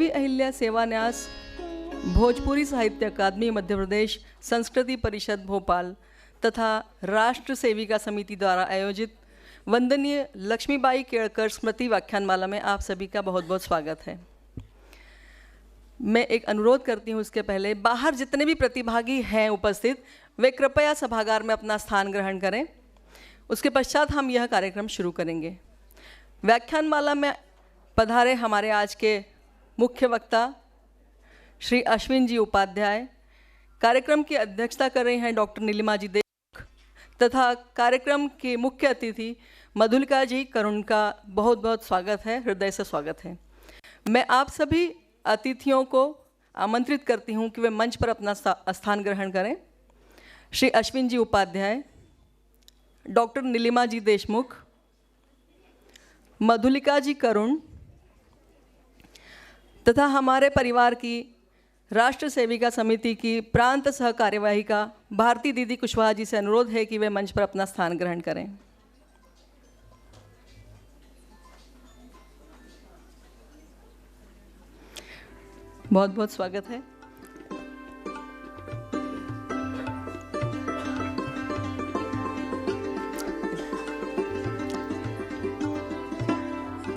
देवी अहिल्या सेवा न्यास, भोजपुरी साहित्य अकादमी मध्य प्रदेश, संस्कृति परिषद भोपाल तथा राष्ट्र सेविका समिति द्वारा आयोजित वंदनीय लक्ष्मीबाई केळकर स्मृति व्याख्यानमाला में आप सभी का बहुत बहुत स्वागत है। मैं एक अनुरोध करती हूँ, इसके पहले बाहर जितने भी प्रतिभागी हैं उपस्थित, वे कृपया सभागार में अपना स्थान ग्रहण करें। उसके पश्चात हम यह कार्यक्रम शुरू करेंगे। व्याख्यानमाला में पधारे हमारे आज के मुख्य वक्ता श्री अश्विन जी उपाध्याय, कार्यक्रम की अध्यक्षता कर रही हैं डॉक्टर नीलिमा जी देशमुख तथा कार्यक्रम के मुख्य अतिथि मधुलिका जी करुण का बहुत बहुत स्वागत है, हृदय से स्वागत है। मैं आप सभी अतिथियों को आमंत्रित करती हूं कि वे मंच पर अपना स्थान ग्रहण करें। श्री अश्विन जी उपाध्याय, डॉक्टर नीलिमा जी देशमुख, मधुलिका जी करुण तथा हमारे परिवार की राष्ट्र सेविका समिति की प्रांत सह कार्यवाहिका भारती दीदी कुशवाहा जी से अनुरोध है कि वे मंच पर अपना स्थान ग्रहण करें। बहुत बहुत स्वागत है।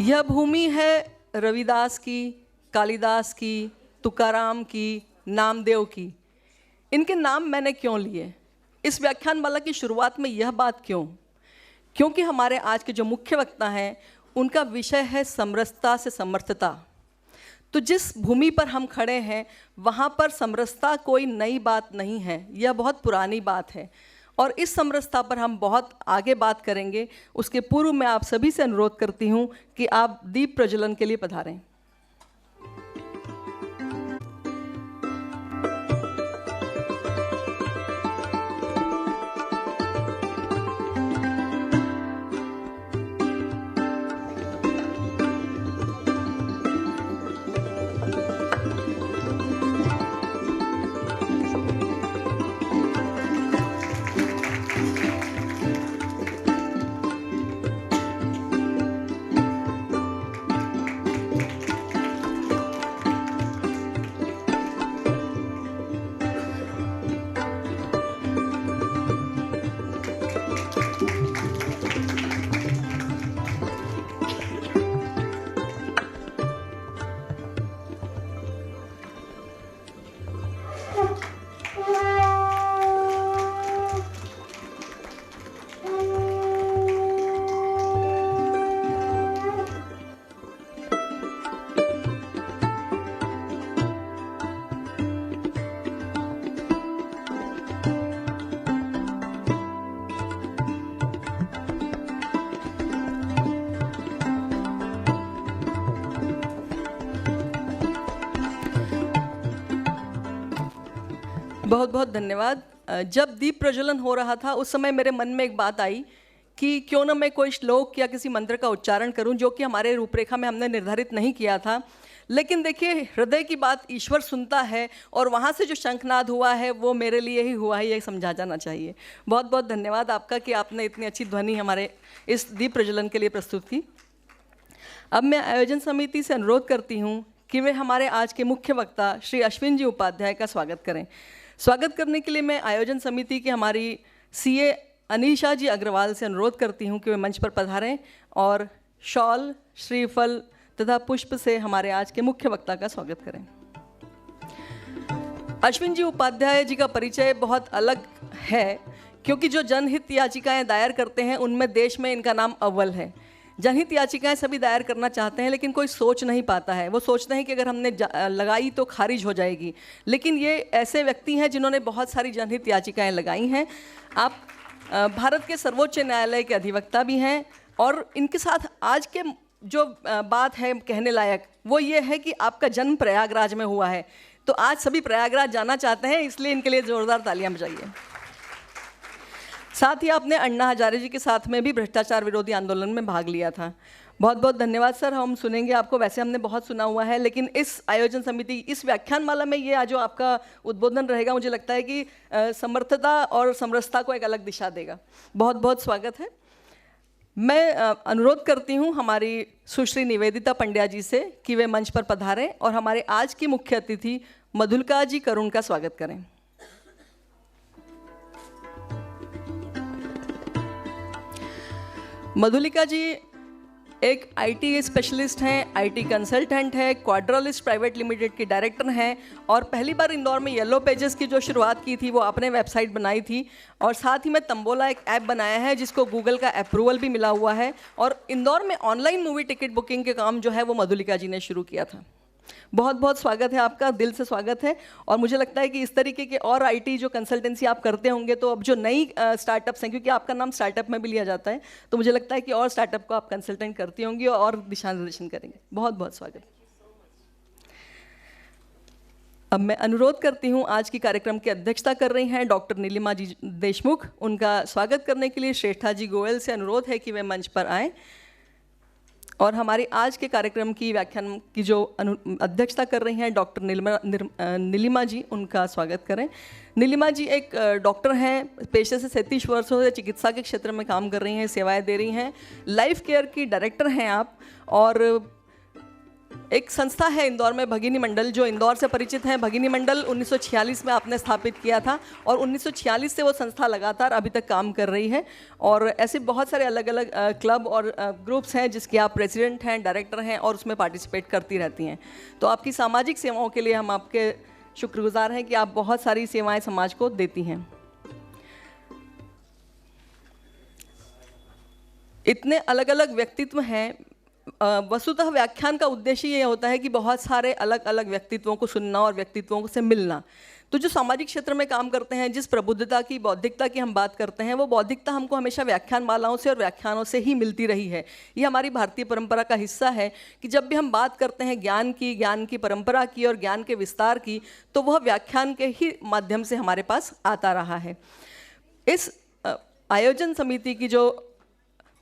यह भूमि है रविदास की, कालिदास की, तुकाराम की, नामदेव की। इनके नाम मैंने क्यों लिए? इस व्याख्यानमाला की शुरुआत में यह बात क्यों? क्योंकि हमारे आज के जो मुख्य वक्ता हैं उनका विषय है समरसता से समर्थता। तो जिस भूमि पर हम खड़े हैं वहाँ पर समरसता कोई नई बात नहीं है, यह बहुत पुरानी बात है और इस समरसता पर हम बहुत आगे बात करेंगे। उसके पूर्व मैं आप सभी से अनुरोध करती हूँ कि आप दीप प्रज्वलन के लिए पधारें। बहुत बहुत धन्यवाद। जब दीप प्रज्वलन हो रहा था उस समय मेरे मन में एक बात आई कि क्यों ना मैं कोई श्लोक या किसी मंत्र का उच्चारण करूं, जो कि हमारे रूपरेखा में हमने निर्धारित नहीं किया था। लेकिन देखिए, हृदय की बात ईश्वर सुनता है और वहाँ से जो शंखनाद हुआ है वो मेरे लिए ही हुआ है, ये समझा जाना चाहिए। बहुत बहुत धन्यवाद आपका कि आपने इतनी अच्छी ध्वनि हमारे इस दीप प्रज्वलन के लिए प्रस्तुत की। अब मैं आयोजन समिति से अनुरोध करती हूँ कि वे हमारे आज के मुख्य वक्ता श्री अश्विन जी उपाध्याय का स्वागत करें। स्वागत करने के लिए मैं आयोजन समिति की हमारी सीए अनीशा जी अग्रवाल से अनुरोध करती हूं कि वे मंच पर पधारें और शॉल, श्रीफल तथा पुष्प से हमारे आज के मुख्य वक्ता का स्वागत करें। अश्विन जी उपाध्याय जी का परिचय बहुत अलग है, क्योंकि जो जनहित याचिकाएं दायर करते हैं उनमें देश में इनका नाम अव्वल है। जनहित याचिकाएं सभी दायर करना चाहते हैं लेकिन कोई सोच नहीं पाता है। वो सोचते हैं कि अगर हमने लगाई तो खारिज हो जाएगी, लेकिन ये ऐसे व्यक्ति हैं जिन्होंने बहुत सारी जनहित याचिकाएं लगाई हैं। आप भारत के सर्वोच्च न्यायालय के अधिवक्ता भी हैं और इनके साथ आज के जो बात है कहने लायक वो ये है कि आपका जन्म प्रयागराज में हुआ है, तो आज सभी प्रयागराज जाना चाहते हैं, इसलिए इनके लिए ज़ोरदार तालियां बजाइए। साथ ही आपने अन्ना हजारे जी के साथ में भी भ्रष्टाचार विरोधी आंदोलन में भाग लिया था। बहुत बहुत धन्यवाद सर। हम सुनेंगे आपको, वैसे हमने बहुत सुना हुआ है, लेकिन इस आयोजन समिति, इस व्याख्यानमाला में ये जो आपका उद्बोधन रहेगा, मुझे लगता है कि समर्थता और समरसता को एक अलग दिशा देगा। बहुत बहुत स्वागत है। मैं अनुरोध करती हूँ हमारी सुश्री निवेदिता पंड्या जी से कि वे मंच पर पधारें और हमारे आज की मुख्य अतिथि मधुलिका जी करुण का स्वागत करें। मधुलिका जी एक आईटी स्पेशलिस्ट हैं, आईटी कंसल्टेंट है, क्वाड्रालिस्ट प्राइवेट लिमिटेड की डायरेक्टर हैं और पहली बार इंदौर में येलो पेजेस की जो शुरुआत की थी वो आपने वेबसाइट बनाई थी और साथ ही में तंबोला एक ऐप बनाया है जिसको गूगल का अप्रूवल भी मिला हुआ है और इंदौर में ऑनलाइन मूवी टिकट बुकिंग के काम जो है वो मधुलिका जी ने शुरू किया था। बहुत बहुत स्वागत है आपका, दिल से स्वागत है। और मुझे लगता है कि इस तरीके के और आईटी जो कंसल्टेंसी आप करते होंगे तो अब जो नई स्टार्टअप्स हैं, क्योंकि आपका नाम स्टार्टअप में भी लिया जाता है, तो मुझे लगता है कि और स्टार्टअप को आप कंसल्टेंट करती होंगी और दिशा निर्देशन करेंगे। बहुत बहुत स्वागत। अब मैं अनुरोध करती हूँ, आज की कार्यक्रम की अध्यक्षता कर रही हैं डॉक्टर नीलिमा जी देशमुख। उनका स्वागत करने के लिए श्रेष्ठा जी गोयल से अनुरोध है कि वे मंच पर आएँ और हमारी आज के कार्यक्रम की व्याख्यान की जो अध्यक्षता कर रही हैं डॉक्टर नीलिमा जी, उनका स्वागत करें। नीलिमा जी एक डॉक्टर हैं, पेशे से 37 वर्षों से चिकित्सा के क्षेत्र में काम कर रही हैं, सेवाएं दे रही हैं। लाइफ केयर की डायरेक्टर हैं आप और एक संस्था है इंदौर में भगिनी मंडल, जो इंदौर से परिचित हैं। भगिनी मंडल 1946 में आपने स्थापित किया था और 1946 से वो संस्था लगातार अभी तक काम कर रही है और ऐसे बहुत सारे अलग अलग क्लब और ग्रुप्स हैं जिसके आप प्रेसिडेंट हैं, डायरेक्टर हैं और उसमें पार्टिसिपेट करती रहती हैं। तो आपकी सामाजिक सेवाओं के लिए हम आपके शुक्रगुजार हैं कि आप बहुत सारी सेवाएं समाज को देती हैं। इतने अलग अलग व्यक्तित्व हैं। वस्तुतः व्याख्यान का उद्देश्य ये होता है कि बहुत सारे अलग अलग व्यक्तित्वों को सुनना और व्यक्तित्वों से मिलना। तो जो सामाजिक क्षेत्र में काम करते हैं, जिस प्रबुद्धता की, बौद्धिकता की हम बात करते हैं, वो बौद्धिकता हमको हमेशा व्याख्यान मालाओं से और व्याख्यानों से ही मिलती रही है। ये हमारी भारतीय परंपरा का हिस्सा है कि जब भी हम बात करते हैं ज्ञान की परंपरा की और ज्ञान के विस्तार की, तो वह व्याख्यान के ही माध्यम से हमारे पास आता रहा है। इस आयोजन समिति की जो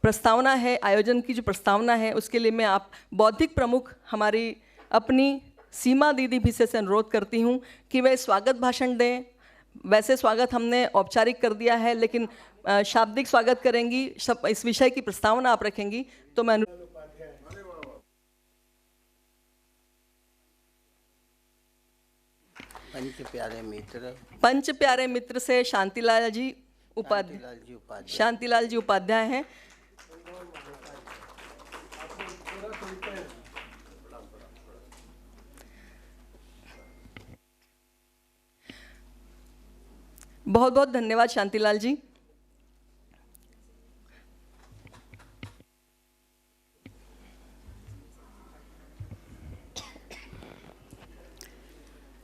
प्रस्तावना है, आयोजन की जो प्रस्तावना है, उसके लिए मैं आप बौद्धिक प्रमुख हमारी अपनी सीमा दीदी भिसे से अनुरोध करती हूँ कि वे स्वागत भाषण दें। वैसे स्वागत हमने औपचारिक कर दिया है, लेकिन शाब्दिक स्वागत करेंगी, सब इस विषय की प्रस्तावना आप रखेंगी। तो मैं पंच प्यारे मित्र से शांतिलाल जी उपाध्याय हैं। बहुत बहुत धन्यवाद शांतिलाल जी।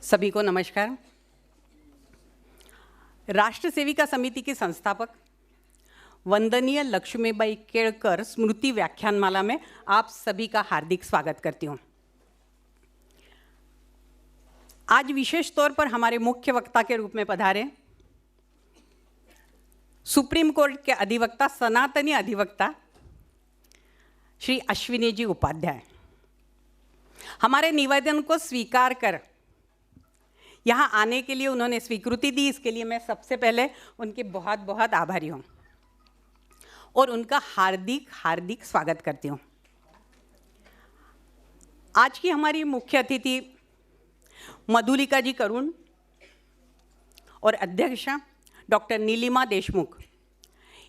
सभी को नमस्कार। राष्ट्र सेविका समिति के संस्थापक वंदनीय लक्ष्मीबाई केळकर स्मृति व्याख्यानमाला में आप सभी का हार्दिक स्वागत करती हूँ। आज विशेष तौर पर हमारे मुख्य वक्ता के रूप में पधारे सुप्रीम कोर्ट के अधिवक्ता, सनातनी अधिवक्ता श्री अश्विनी जी उपाध्याय। हमारे निवेदन को स्वीकार कर यहाँ आने के लिए उन्होंने स्वीकृति दी, इसके लिए मैं सबसे पहले उनके बहुत बहुत आभारी हूँ और उनका हार्दिक हार्दिक स्वागत करती हूँ। आज की हमारी मुख्य अतिथि मधुलिका जी करुण और अध्यक्षा डॉक्टर नीलिमा देशमुख,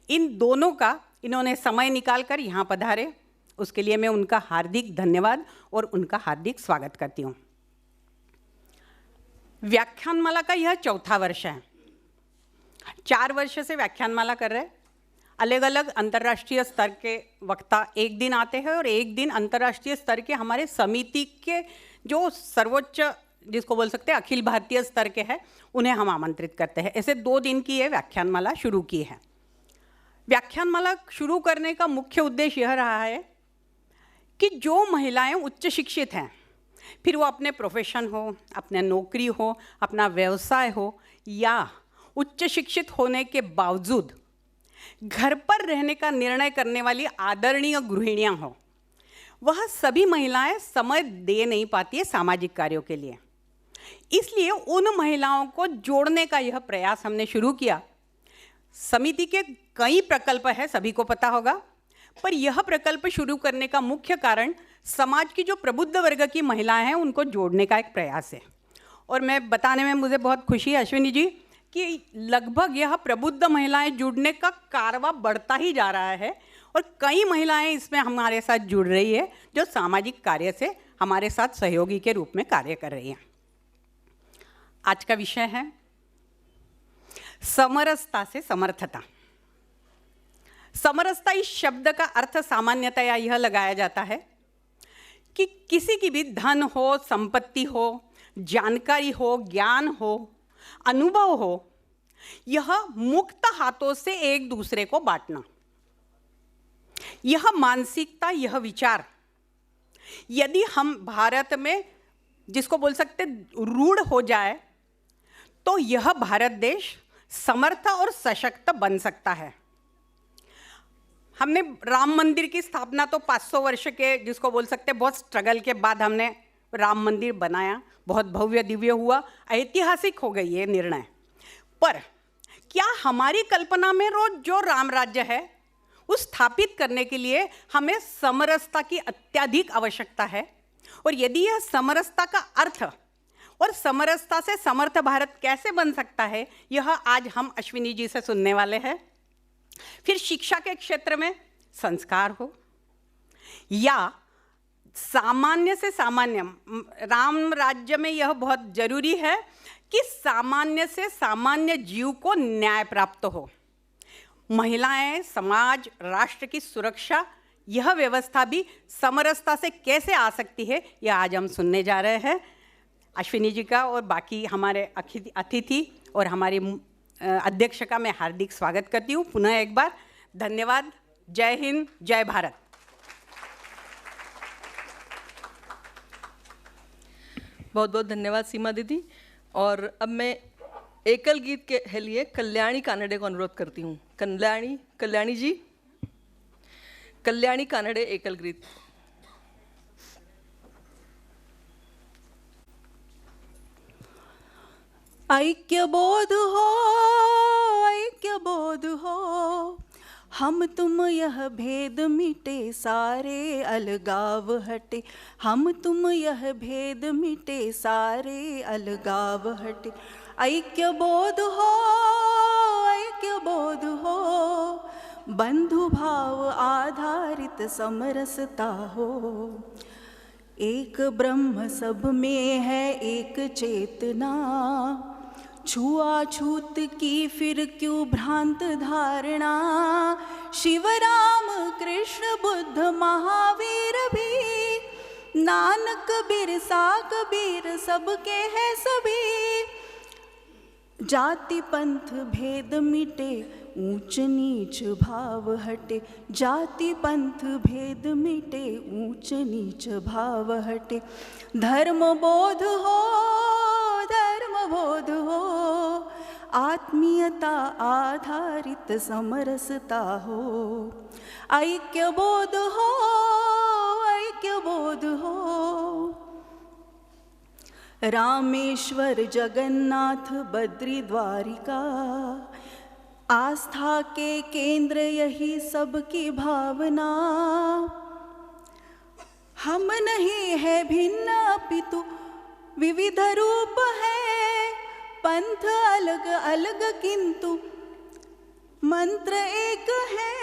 इन दोनों का इन्होंने समय निकालकर यहाँ पधारे, उसके लिए मैं उनका हार्दिक धन्यवाद और उनका हार्दिक स्वागत करती हूँ। व्याख्यानमाला का यह चौथा वर्ष है। 4 वर्ष से व्याख्यानमाला कर रहे, अलग अलग अंतर्राष्ट्रीय स्तर के वक्ता एक दिन आते हैं और एक दिन अंतर्राष्ट्रीय स्तर के हमारे समिति के जो सर्वोच्च, जिसको बोल सकते हैं अखिल भारतीय स्तर के हैं, उन्हें हम आमंत्रित करते हैं। ऐसे 2 दिन की ये व्याख्यानमाला शुरू की है। व्याख्यानमाला शुरू करने का मुख्य उद्देश्य यह रहा है कि जो महिलाएं उच्च शिक्षित हैं, फिर वो अपने प्रोफेशन हो, अपने नौकरी हो, अपना व्यवसाय हो, या उच्च शिक्षित होने के बावजूद घर पर रहने का निर्णय करने वाली आदरणीय गृहिणियां हो, वह सभी महिलाएं समय दे नहीं पाती है सामाजिक कार्यों के लिए। इसलिए उन महिलाओं को जोड़ने का यह प्रयास हमने शुरू किया। समिति के कई प्रकल्प है, सभी को पता होगा, पर यह प्रकल्प शुरू करने का मुख्य कारण समाज की जो प्रबुद्ध वर्ग की महिलाएं हैं उनको जोड़ने का एक प्रयास है। और मैं बताने में मुझे बहुत खुशी है अश्विनी जी कि लगभग यह प्रबुद्ध महिलाएं जुड़ने का कारवा बढ़ता ही जा रहा है और कई महिलाएं इसमें हमारे साथ जुड़ रही है जो सामाजिक कार्य से हमारे साथ सहयोगी के रूप में कार्य कर रही हैं। आज का विषय है समरसता से समर्थता। समरसता इस शब्द का अर्थ सामान्यतया यह लगाया जाता है कि किसी की भी धन हो, संपत्ति हो, जानकारी हो, ज्ञान हो, अनुभव हो, यह मुक्त हाथों से एक दूसरे को बांटना। यह मानसिकता, यह विचार यदि हम भारत में जिसको बोल सकते रूढ़ हो जाए तो यह भारत देश समर्थ और सशक्त बन सकता है। हमने राम मंदिर की स्थापना तो 500 वर्ष के जिसको बोल सकते बहुत स्ट्रगल के बाद हमने राम मंदिर बनाया, बहुत भव्य दिव्य हुआ, ऐतिहासिक हो गई ये निर्णय। पर क्या हमारी कल्पना में रोज जो राम राज्य है उस स्थापित करने के लिए हमें समरसता की अत्यधिक आवश्यकता है? और यदि यह समरसता का अर्थ और समरसता से समर्थ भारत कैसे बन सकता है, यह आज हम अश्विनी जी से सुनने वाले हैं। फिर शिक्षा के क्षेत्र में संस्कार हो या सामान्य से सामान्य, राम राज्य में यह बहुत जरूरी है कि सामान्य से सामान्य जीव को न्याय प्राप्त हो। महिलाएं, समाज, राष्ट्र की सुरक्षा, यह व्यवस्था भी समरसता से कैसे आ सकती है, यह आज हम सुनने जा रहे हैं। अश्विनी जी का और बाकी हमारे अतिथि और हमारी अध्यक्ष का मैं हार्दिक स्वागत करती हूँ पुनः एक बार। धन्यवाद। जय हिंद, जय भारत। बहुत बहुत धन्यवाद सीमा दीदी। और अब मैं एकल गीत के लिए कल्याणी कानड़े को अनुरोध करती हूँ। कल्याणी जी, कल्याणी कानड़े एकल गीत। ऐक्य बोध हो, ऐक्य बोध हो, हम तुम यह भेद मिटे सारे अलगाव हटे, हम तुम यह भेद मिटे सारे अलगाव हटे। ऐक्य बोध हो, ऐक्य बोध हो, बंधु भाव आधारित समरसता हो। एक ब्रह्म सब में है एक चेतना, छुआछूत की फिर क्यों भ्रांत धारणा। शिव, राम, कृष्ण, बुद्ध, महावीर भी, नानक, बिरसा, कबीर सबके हैं सभी। जाति पंथ भेद मिटे, ऊंच नीच भाव हटे, जाति पंथ भेद मिटे, ऊंच नीच भाव हटे। धर्म बोध हो, धर्म बोध हो, आत्मीयता आधारित समरसता हो। ऐक्य बोध हो, ऐक्य बोध हो, रामेश्वर, जगन्नाथ, बद्री, द्वारिका, आस्था के केंद्र यही सबकी भावना। हम नहीं है भिन्न अपितु विविध रूप है, पंथ अलग अलग किंतु मंत्र एक है।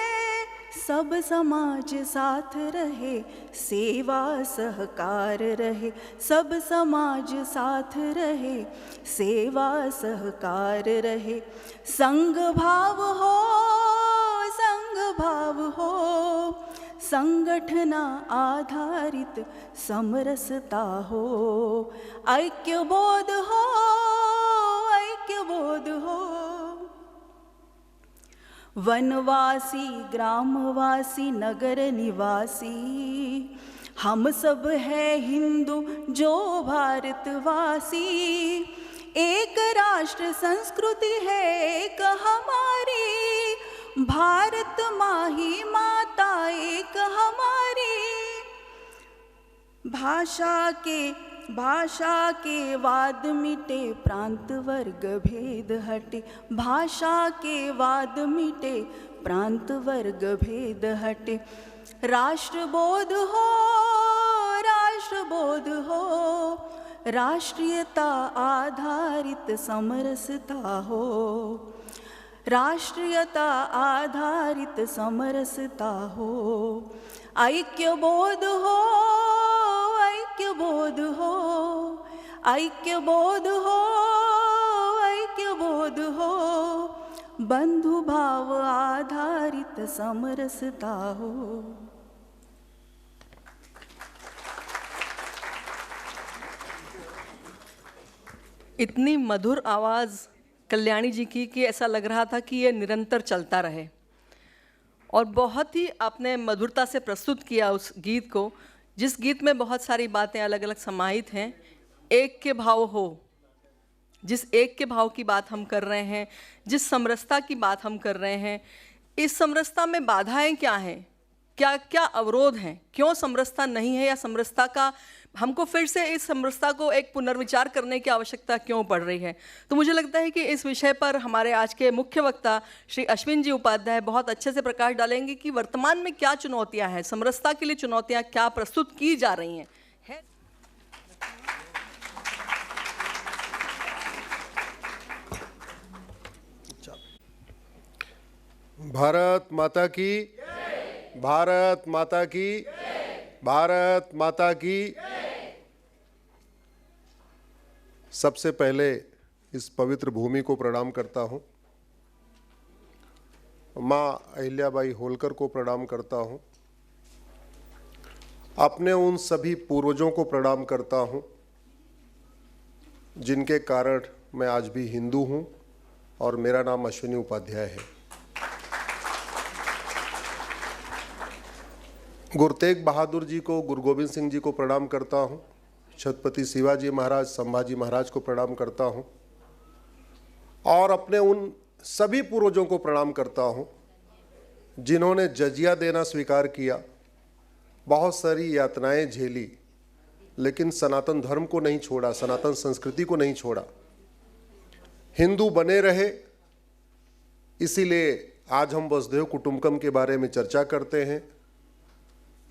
सब समाज साथ रहे, सेवा सहकार रहे, सब समाज साथ रहे, सेवा सहकार रहे। संग भाव हो, संग भाव हो, संगठना आधारित समरसता हो। ऐक्य बोध हो, ऐक्य बोध हो, वनवासी, ग्रामवासी, नगर निवासी, हम सब है हिंदू जो भारतवासी। एक राष्ट्र संस्कृति है एक हमारी, भारत माँ ही माता एक हमारी। भाषा के वाद मिटे, प्रांत वर्ग भेद हटे, भाषा के वाद मिटे, प्रांत वर्ग भेद हटे। राष्ट्रबोध हो, राष्ट्रबोध हो, राष्ट्रीयता आधारित समरसता हो। राष्ट्रीयता आधारित समरसता हो। ऐक्यबोध हो, ऐक्यबोध हो, ऐक्यबोध हो, ऐक्यबोध हो, बंधु भाव आधारित समरसता हो। इतनी मधुर आवाज़ कल्याणी जी की कि ऐसा लग रहा था कि ये निरंतर चलता रहे, और बहुत ही आपने मधुरता से प्रस्तुत किया उस गीत को, जिस गीत में बहुत सारी बातें अलग अलग समाहित हैं। एक के भाव हो, जिस एक के भाव की बात हम कर रहे हैं, जिस समरसता की बात हम कर रहे हैं, इस समरसता में बाधाएं क्या हैं, क्या क्या अवरोध हैं, क्यों समरसता नहीं है, या समरसता का हमको फिर से इस समरसता को एक पुनर्विचार करने की आवश्यकता क्यों पड़ रही है। तो मुझे लगता है कि इस विषय पर हमारे आज के मुख्य वक्ता श्री अश्विन जी उपाध्याय बहुत अच्छे से प्रकाश डालेंगे कि वर्तमान में क्या चुनौतियां हैं, समरसता के लिए चुनौतियां क्या प्रस्तुत की जा रही हैं। भारत माता की, भारत माता की, भारत माता की। सबसे पहले इस पवित्र भूमि को प्रणाम करता हूँ, माँ अहिल्याबाई होलकर को प्रणाम करता हूँ, अपने उन सभी पूर्वजों को प्रणाम करता हूँ जिनके कारण मैं आज भी हिंदू हूँ और मेरा नाम अश्विनी उपाध्याय है। गुरु तेग बहादुर जी को, गुरु गोविंद सिंह जी को प्रणाम करता हूँ, छत्रपति शिवाजी महाराज, संभाजी महाराज को प्रणाम करता हूँ, और अपने उन सभी पूर्वजों को प्रणाम करता हूँ जिन्होंने जजिया देना स्वीकार किया, बहुत सारी यातनाएं झेली, लेकिन सनातन धर्म को नहीं छोड़ा, सनातन संस्कृति को नहीं छोड़ा, हिंदू बने रहे। इसीलिए आज हम वसुधैव कुटुंबकम के बारे में चर्चा करते हैं,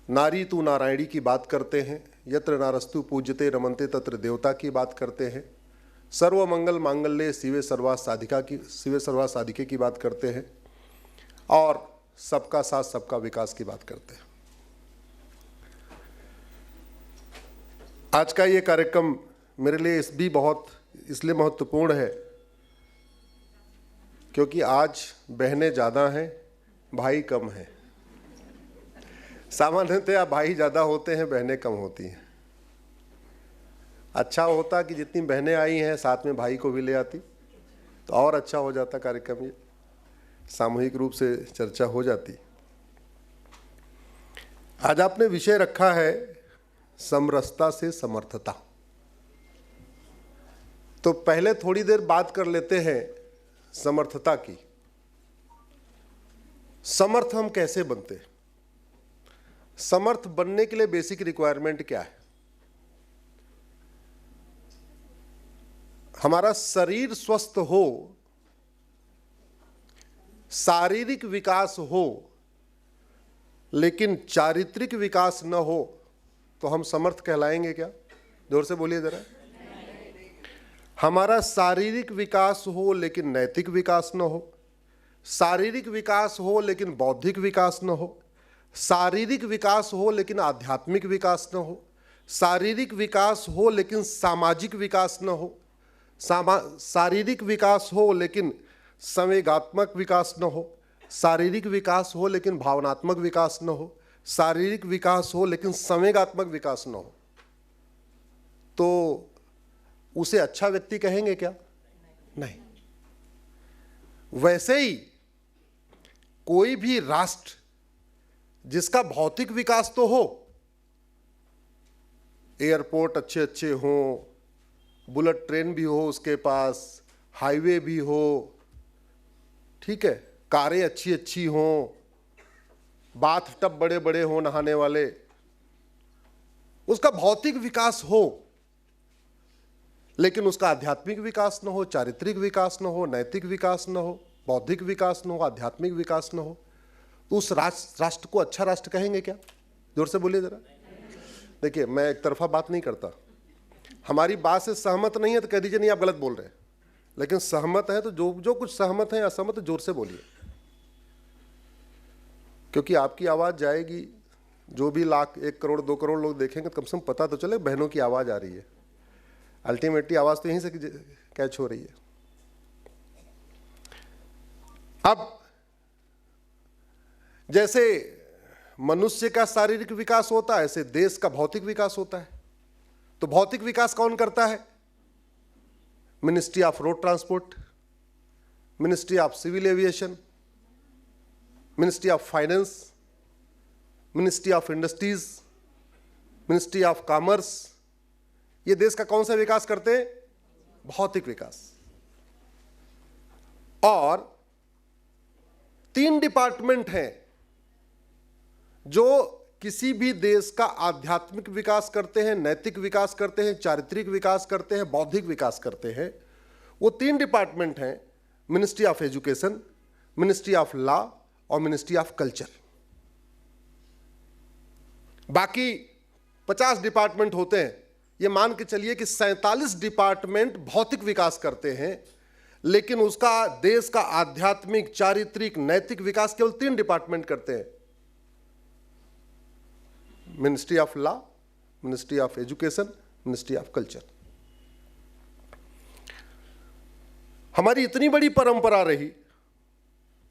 नारी तू नारायणी की बात करते हैं, यत्र नारस्तु पूज्यते रमन्ते तत्र देवता की बात करते हैं, सर्व मंगल मांगल्ये शिवे सर्वार्थ साधिके की बात करते हैं, और सबका साथ सबका विकास की बात करते हैं। आज का ये कार्यक्रम मेरे लिए इसलिए महत्वपूर्ण है क्योंकि आज बहनें ज़्यादा हैं, भाई कम हैं। सामान्यतः भाई ज़्यादा होते हैं, बहनें कम होती हैं। अच्छा होता कि जितनी बहनें आई हैं साथ में भाई को भी ले आती तो और अच्छा हो जाता कार्यक्रम, ये सामूहिक रूप से चर्चा हो जाती। आज आपने विषय रखा है समरसता से समर्थता। तो पहले थोड़ी देर बात कर लेते हैं समर्थता की। समर्थ हम कैसे बनते हैं? समर्थ बनने के लिए बेसिक रिक्वायरमेंट क्या है? हमारा शरीर स्वस्थ हो, शारीरिक विकास हो, लेकिन चारित्रिक विकास न हो तो हम समर्थ कहलाएंगे क्या? जोर से बोलिए जरा। हमारा शारीरिक विकास हो लेकिन नैतिक विकास न हो, शारीरिक विकास हो लेकिन बौद्धिक विकास न हो, शारीरिक विकास हो लेकिन आध्यात्मिक विकास न हो, शारीरिक विकास हो लेकिन सामाजिक विकास न हो, शारीरिक विकास हो लेकिन संवेगात्मक विकास न हो, शारीरिक विकास हो लेकिन भावनात्मक विकास न हो, शारीरिक विकास हो लेकिन संवेगात्मक विकास न हो, तो उसे अच्छा व्यक्ति कहेंगे क्या? नहीं। वैसे ही कोई भी राष्ट्र जिसका भौतिक विकास तो हो, एयरपोर्ट अच्छे अच्छे हों, बुलेट ट्रेन भी हो उसके पास, हाईवे भी हो, ठीक है, कारें अच्छी अच्छी हों, बाथ टब बड़े बड़े हों नहाने वाले, उसका भौतिक विकास हो लेकिन उसका आध्यात्मिक विकास न हो, चारित्रिक विकास न हो, नैतिक विकास न हो, बौद्धिक विकास न हो, आध्यात्मिक विकास न हो, तो उस राष्ट्र को अच्छा राष्ट्र कहेंगे क्या? जोर से बोलिए जरा। देखिए, मैं एक तरफा बात नहीं करता। हमारी बात से सहमत नहीं है तो कह दीजिए नहीं आप गलत बोल रहे हैं, लेकिन सहमत है तो जो कुछ सहमत है, असहमत है, जोर से बोलिए, क्योंकि आपकी आवाज़ जाएगी। जो भी लाख, 1 करोड़, 2 करोड़ लोग देखेंगे, कम से कम पता तो चले बहनों की आवाज़ आ रही है। अल्टीमेटली आवाज़ तो यहीं से कैच हो रही है। अब जैसे मनुष्य का शारीरिक विकास होता है, ऐसे देश का भौतिक विकास होता है। तो भौतिक विकास कौन करता है? Ministry of road transport, ministry of civil aviation, ministry of finance, ministry of industries, ministry of commerce. ये देश का कौन सा विकास करते हैं? भौतिक विकास। और 3 डिपार्टमेंट हैं जो किसी भी देश का आध्यात्मिक विकास करते हैं, नैतिक विकास करते हैं, चारित्रिक विकास करते हैं, बौद्धिक विकास करते हैं। वो 3 डिपार्टमेंट हैं, ministry of education, ministry of law और मिनिस्ट्री ऑफ कल्चर। बाकी 50 डिपार्टमेंट होते हैं। ये मान के चलिए कि 47 डिपार्टमेंट भौतिक विकास करते हैं, लेकिन उसका देश का आध्यात्मिक, चारित्रिक, नैतिक विकास केवल 3 डिपार्टमेंट करते हैं, ministry of law, ministry of education, ministry of culture. हमारी इतनी बड़ी परंपरा रही,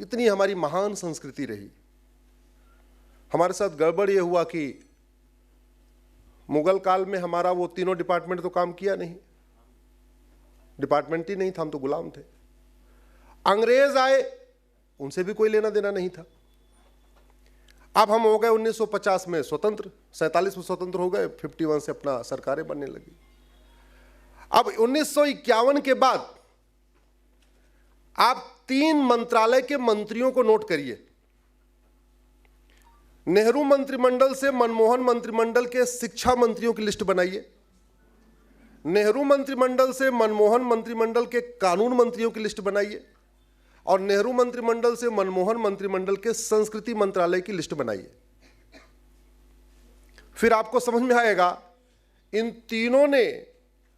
इतनी हमारी महान संस्कृति रही। हमारे साथ गड़बड़ यह हुआ कि मुगल काल में हमारा वो 3 डिपार्टमेंट तो काम किया नहीं, डिपार्टमेंट ही नहीं था, हम तो गुलाम थे। अंग्रेज आए, उनसे भी कोई लेना देना नहीं था। अब हम हो गए 1950 में स्वतंत्र, 47 में स्वतंत्र हो गए, 51 से अपना सरकारें बनने लगी। अब 1951 के बाद आप 3 मंत्रालय के मंत्रियों को नोट करिए। नेहरू मंत्रिमंडल से मनमोहन मंत्रिमंडल के शिक्षा मंत्रियों की लिस्ट बनाइए, नेहरू मंत्रिमंडल से मनमोहन मंत्रिमंडल के कानून मंत्रियों की लिस्ट बनाइए, और नेहरू मंत्रिमंडल से मनमोहन मंत्रिमंडल के संस्कृति मंत्रालय की लिस्ट बनाइए। फिर आपको समझ में आएगा इन तीनों ने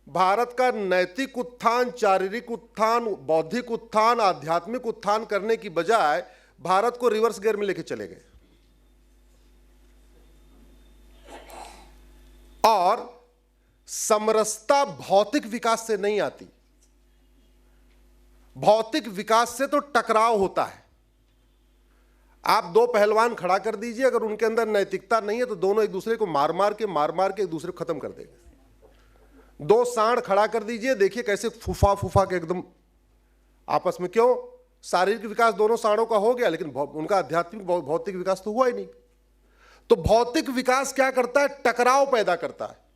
भारत का नैतिक उत्थान, शारीरिक उत्थान, बौद्धिक उत्थान, आध्यात्मिक उत्थान करने की बजाय भारत को रिवर्स गियर में लेके चले गए। और समरसता भौतिक विकास से नहीं आती, भौतिक विकास से तो टकराव होता है। आप 2 पहलवान खड़ा कर दीजिए, अगर उनके अंदर नैतिकता नहीं है तो दोनों एक दूसरे को मार मार के एक दूसरे को खत्म कर देंगे। 2 सांड खड़ा कर दीजिए, देखिए कैसे फूफा फूफा के एकदम आपस में। क्यों? शारीरिक विकास दोनों सांडों का हो गया, लेकिन उनका आध्यात्मिक भौतिक विकास तो हुआ ही नहीं। तो भौतिक विकास क्या करता है? टकराव पैदा करता है।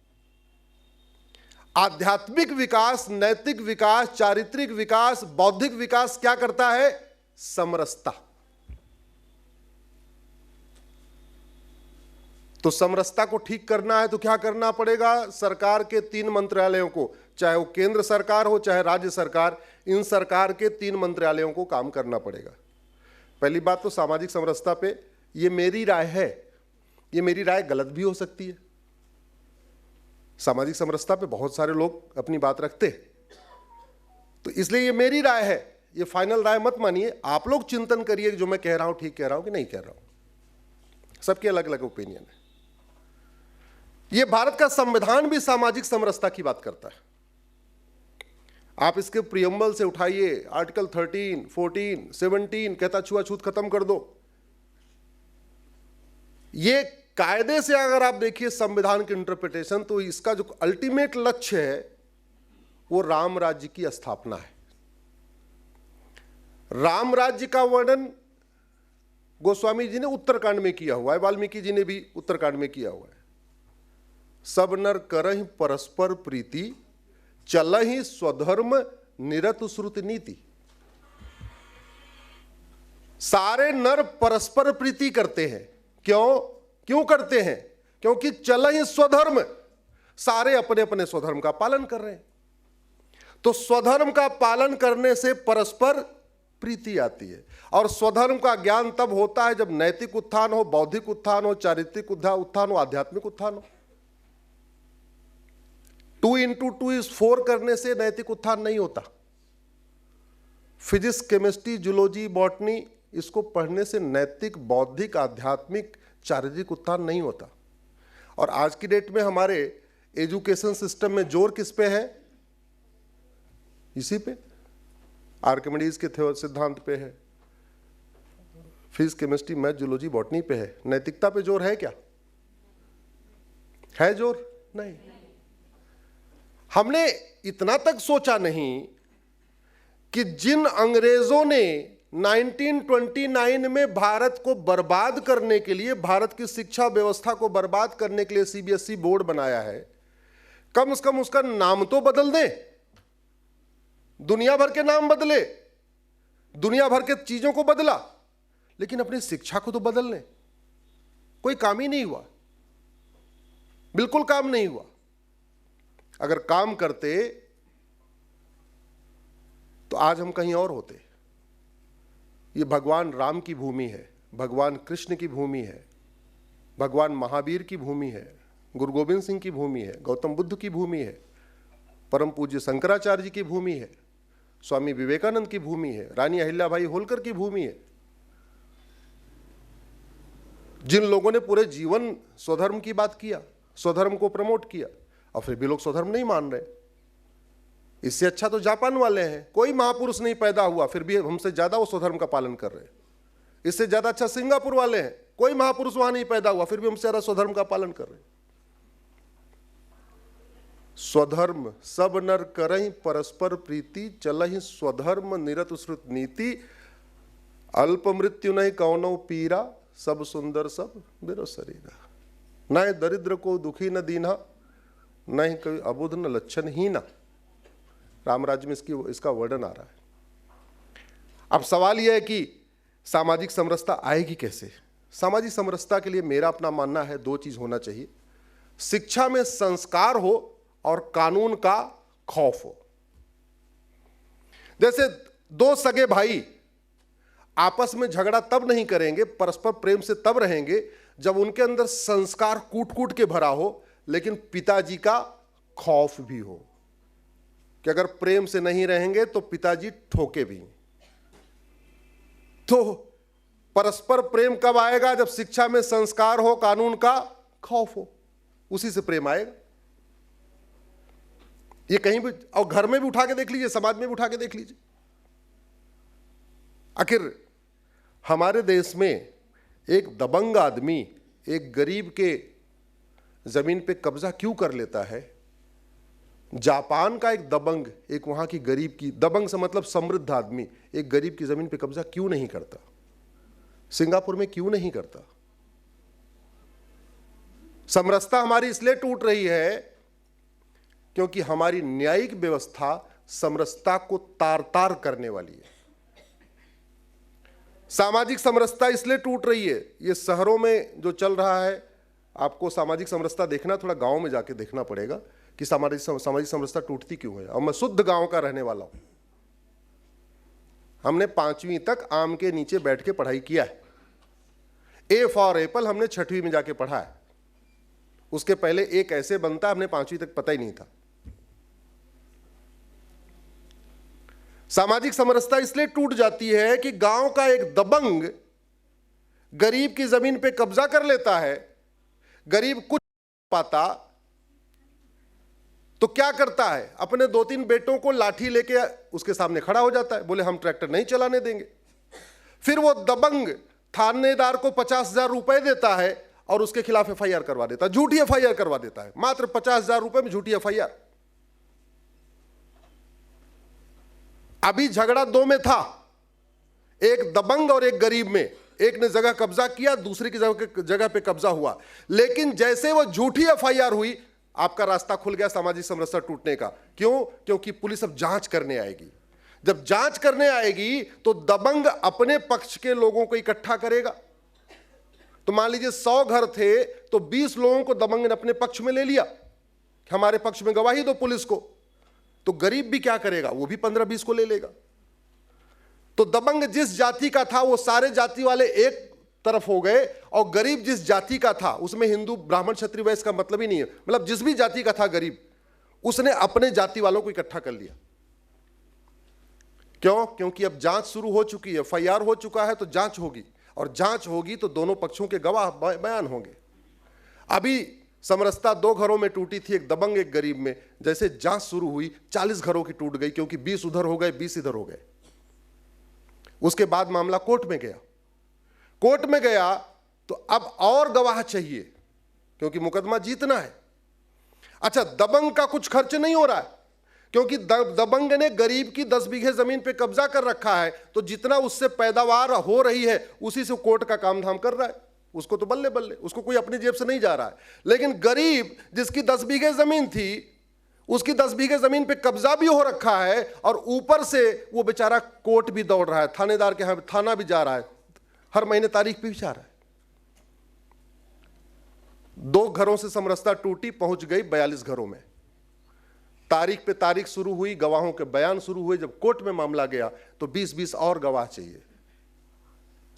आध्यात्मिक विकास, नैतिक विकास, चारित्रिक विकास, बौद्धिक विकास क्या करता है? समरसता। तो समरसता को ठीक करना है तो क्या करना पड़ेगा? सरकार के 3 मंत्रालयों को, चाहे वो केंद्र सरकार हो चाहे राज्य सरकार, इन सरकार के 3 मंत्रालयों को काम करना पड़ेगा। पहली बात तो सामाजिक समरसता पे ये मेरी राय है, ये मेरी राय गलत भी हो सकती है। सामाजिक समरसता पे बहुत सारे लोग अपनी बात रखते हैं, तो इसलिए ये मेरी राय है, ये फाइनल राय मत मानिए। आप लोग चिंतन करिए जो मैं कह रहा हूं ठीक कह रहा हूं कि नहीं कह रहा हूं। सबके अलग अलग ओपिनियन है। ये भारत का संविधान भी सामाजिक समरसता की बात करता है। आप इसके प्रियम्बल से उठाइए, आर्टिकल 13, 14, 17 कहता छुआछूत खत्म कर दो। ये कायदे से अगर आप देखिए संविधान की इंटरप्रिटेशन, तो इसका जो अल्टीमेट लक्ष्य है वो राम राज्य की स्थापना है। राम राज्य का वर्णन गोस्वामी जी ने उत्तरकांड में किया हुआ है, वाल्मीकि जी ने भी उत्तरकांड में किया हुआ है। सब नर करहि परस्पर प्रीति, चलहि स्वधर्म निरत श्रुत नीति। सारे नर परस्पर प्रीति करते हैं। क्यों करते हैं? क्योंकि चलहि स्वधर्म, सारे अपने अपने स्वधर्म का पालन कर रहे हैं। तो स्वधर्म का पालन करने से परस्पर प्रीति आती है। और स्वधर्म का ज्ञान तब होता है जब नैतिक उत्थान हो, बौद्धिक उत्थान हो, चारित्रिक उत्थान हो, आध्यात्मिक उत्थान हो। 2 into 2 is 4 करने से नैतिक उत्थान नहीं होता। फिजिक्स, केमिस्ट्री, जूलॉजी, बॉटनी, इसको पढ़ने से नैतिक, बौद्धिक, आध्यात्मिक, चारित्रिक उत्थान नहीं होता। और आज की डेट में हमारे एजुकेशन सिस्टम में जोर किस पे है? इसी पे, आर्किमिडीज के सिद्धांत पे है, physics, chemistry, math, zoology, botany पे है। नैतिकता पे जोर है क्या? है जोर? नहीं। हमने इतना तक सोचा नहीं कि जिन अंग्रेजों ने 1929 में भारत को बर्बाद करने के लिए, भारत की शिक्षा व्यवस्था को बर्बाद करने के लिए सीबीएसई बोर्ड बनाया है, कम से कम उसका नाम तो बदल दें। दुनिया भर के नाम बदले, दुनिया भर के चीजों को बदला, लेकिन अपनी शिक्षा को तो बदल लें। कोई काम ही नहीं हुआ, बिल्कुल काम नहीं हुआ। अगर काम करते तो आज हम कहीं और होते। ये भगवान राम की भूमि है, भगवान कृष्ण की भूमि है, भगवान महावीर की भूमि है, गुरु गोविंद सिंह की भूमि है, गौतम बुद्ध की भूमि है, परम पूज्य शंकराचार्य जी की भूमि है, स्वामी विवेकानंद की भूमि है, रानी अहिल्याबाई होलकर की भूमि है। जिन लोगों ने पूरे जीवन स्वधर्म की बात किया, स्वधर्म को प्रमोट किया, और फिर भी लोग स्वधर्म नहीं मान रहे। इससे अच्छा तो जापान वाले हैं, कोई महापुरुष नहीं पैदा हुआ, फिर भी हमसे ज्यादा वो स्वधर्म का पालन कर रहे हैं। इससे ज्यादा अच्छा सिंगापुर वाले हैं, कोई महापुरुष वहां नहीं पैदा हुआ, फिर भी हमसे ज्यादा स्वधर्म का पालन कर रहे हैं। स्वधर्म सब नर करहि परस्पर प्रीति, चलहि स्वधर्म निरत श्रुत नीति, अल्प मृत्यु नहीं कौनो पीरा, सब सुंदर सब बिरो शरीरा, न दरिद्र को दुखी न दीना, नहीं कोई अबुध न लक्षण ही ना। रामराज्य में इसका वर्णन आ रहा है। अब सवाल यह है कि सामाजिक समरसता आएगी कैसे? सामाजिक समरसता के लिए मेरा अपना मानना है 2 चीज होना चाहिए। शिक्षा में संस्कार हो और कानून का खौफ हो। जैसे 2 सगे भाई आपस में झगड़ा तब नहीं करेंगे, परस्पर प्रेम से तब रहेंगे जब उनके अंदर संस्कार कूट कूट के भरा हो, लेकिन पिताजी का खौफ भी हो कि अगर प्रेम से नहीं रहेंगे तो पिताजी ठोके भी। तो परस्पर प्रेम कब आएगा? जब शिक्षा में संस्कार हो, कानून का खौफ हो, उसी से प्रेम आएगा। ये कहीं भी, और घर में भी उठा के देख लीजिए, समाज में भी उठा के देख लीजिए। आखिर हमारे देश में एक दबंग आदमी एक गरीब के जमीन पे कब्जा क्यों कर लेता है? जापान का एक दबंग एक वहां की गरीब की, दबंग से मतलब समृद्ध आदमी, एक गरीब की जमीन पे कब्जा क्यों नहीं करता? सिंगापुर में क्यों नहीं करता? समरसता हमारी इसलिए टूट रही है क्योंकि हमारी न्यायिक व्यवस्था समरसता को तार तार करने वाली है। सामाजिक समरसता इसलिए टूट रही है, ये शहरों में जो चल रहा है, आपको सामाजिक समरसता देखना, थोड़ा गांव में जाके देखना पड़ेगा कि सामाजिक समरसता टूटती क्यों है। और मैं शुद्ध गांव का रहने वाला हूं। हमने 5वीं तक आम के नीचे बैठ के पढ़ाई किया है। ए फॉर एप्पल हमने 6वीं में जाके पढ़ा है। उसके पहले ए कैसे बनता हमने 5वीं तक पता ही नहीं था। सामाजिक समरसता इसलिए टूट जाती है कि गांव का एक दबंग गरीब की जमीन पे कब्जा कर लेता है, गरीब कुछ पाता तो क्या करता है? अपने 2-3 बेटों को लाठी लेके उसके सामने खड़ा हो जाता है, बोले हम ट्रैक्टर नहीं चलाने देंगे। फिर वो दबंग थानेदार को 50,000 रुपए देता है और उसके खिलाफ एफआईआर करवा देता है, झूठी एफआईआर करवा देता है। मात्र 50,000 रुपए में झूठी एफआईआर। अभी झगड़ा 2 में था, एक दबंग और एक गरीब में। एक ने जगह कब्जा किया, दूसरे की जगह पे कब्जा हुआ। लेकिन जैसे वो झूठी एफआईआर हुई, आपका रास्ता खुल गया सामाजिक समरसता टूटने का। क्यों? क्योंकि पुलिस अब जांच करने आएगी। जब जांच करने आएगी तो दबंग अपने पक्ष के लोगों को इकट्ठा करेगा। तो मान लीजिए 100 घर थे तो 20 लोगों को दबंग ने अपने पक्ष में ले लिया, हमारे पक्ष में गवाही दो पुलिस को। तो गरीब भी क्या करेगा? वो भी 15-20 को ले लेगा। तो दबंग जिस जाति का था वो सारे जाति वाले एक तरफ हो गए, और गरीब जिस जाति का था, उसमें हिंदू ब्राह्मण क्षत्रिय वैश्य का मतलब ही नहीं है, मतलब जिस भी जाति का था गरीब, उसने अपने जाति वालों को इकट्ठा कर लिया। क्यों? क्योंकि अब जांच शुरू हो चुकी है, एफआईआर हो चुका है, तो जांच होगी, और जांच होगी तो दोनों पक्षों के गवाह बयान होंगे। अभी समरसता 2 घरों में टूटी थी, एक दबंग एक गरीब में। जैसे जांच शुरू हुई 40 घरों की टूट गई, क्योंकि 20 उधर हो गए, 20 इधर हो गए। उसके बाद मामला कोर्ट में गया। कोर्ट में गया तो अब और गवाह चाहिए, क्योंकि मुकदमा जीतना है। अच्छा, दबंग का कुछ खर्च नहीं हो रहा है, क्योंकि दबंग ने गरीब की 10 बीघे जमीन पे कब्जा कर रखा है, तो जितना उससे पैदावार हो रही है उसी से कोर्ट का काम धाम कर रहा है। उसको तो बल्ले बल्ले, उसको कोई अपनी जेब से नहीं जा रहा है। लेकिन गरीब जिसकी 10 बीघे जमीन थी, उसकी 10 बीघे जमीन पे कब्जा भी हो रखा है, और ऊपर से वो बेचारा कोर्ट भी दौड़ रहा है, थानेदार के यहां थाना भी जा रहा है, हर महीने तारीख भी जा रहा है। 2 घरों से समरसता टूटी, पहुंच गई 42 घरों में। तारीख पे तारीख शुरू हुई, गवाहों के बयान शुरू हुए। जब कोर्ट में मामला गया तो 20-20 और गवाह चाहिए।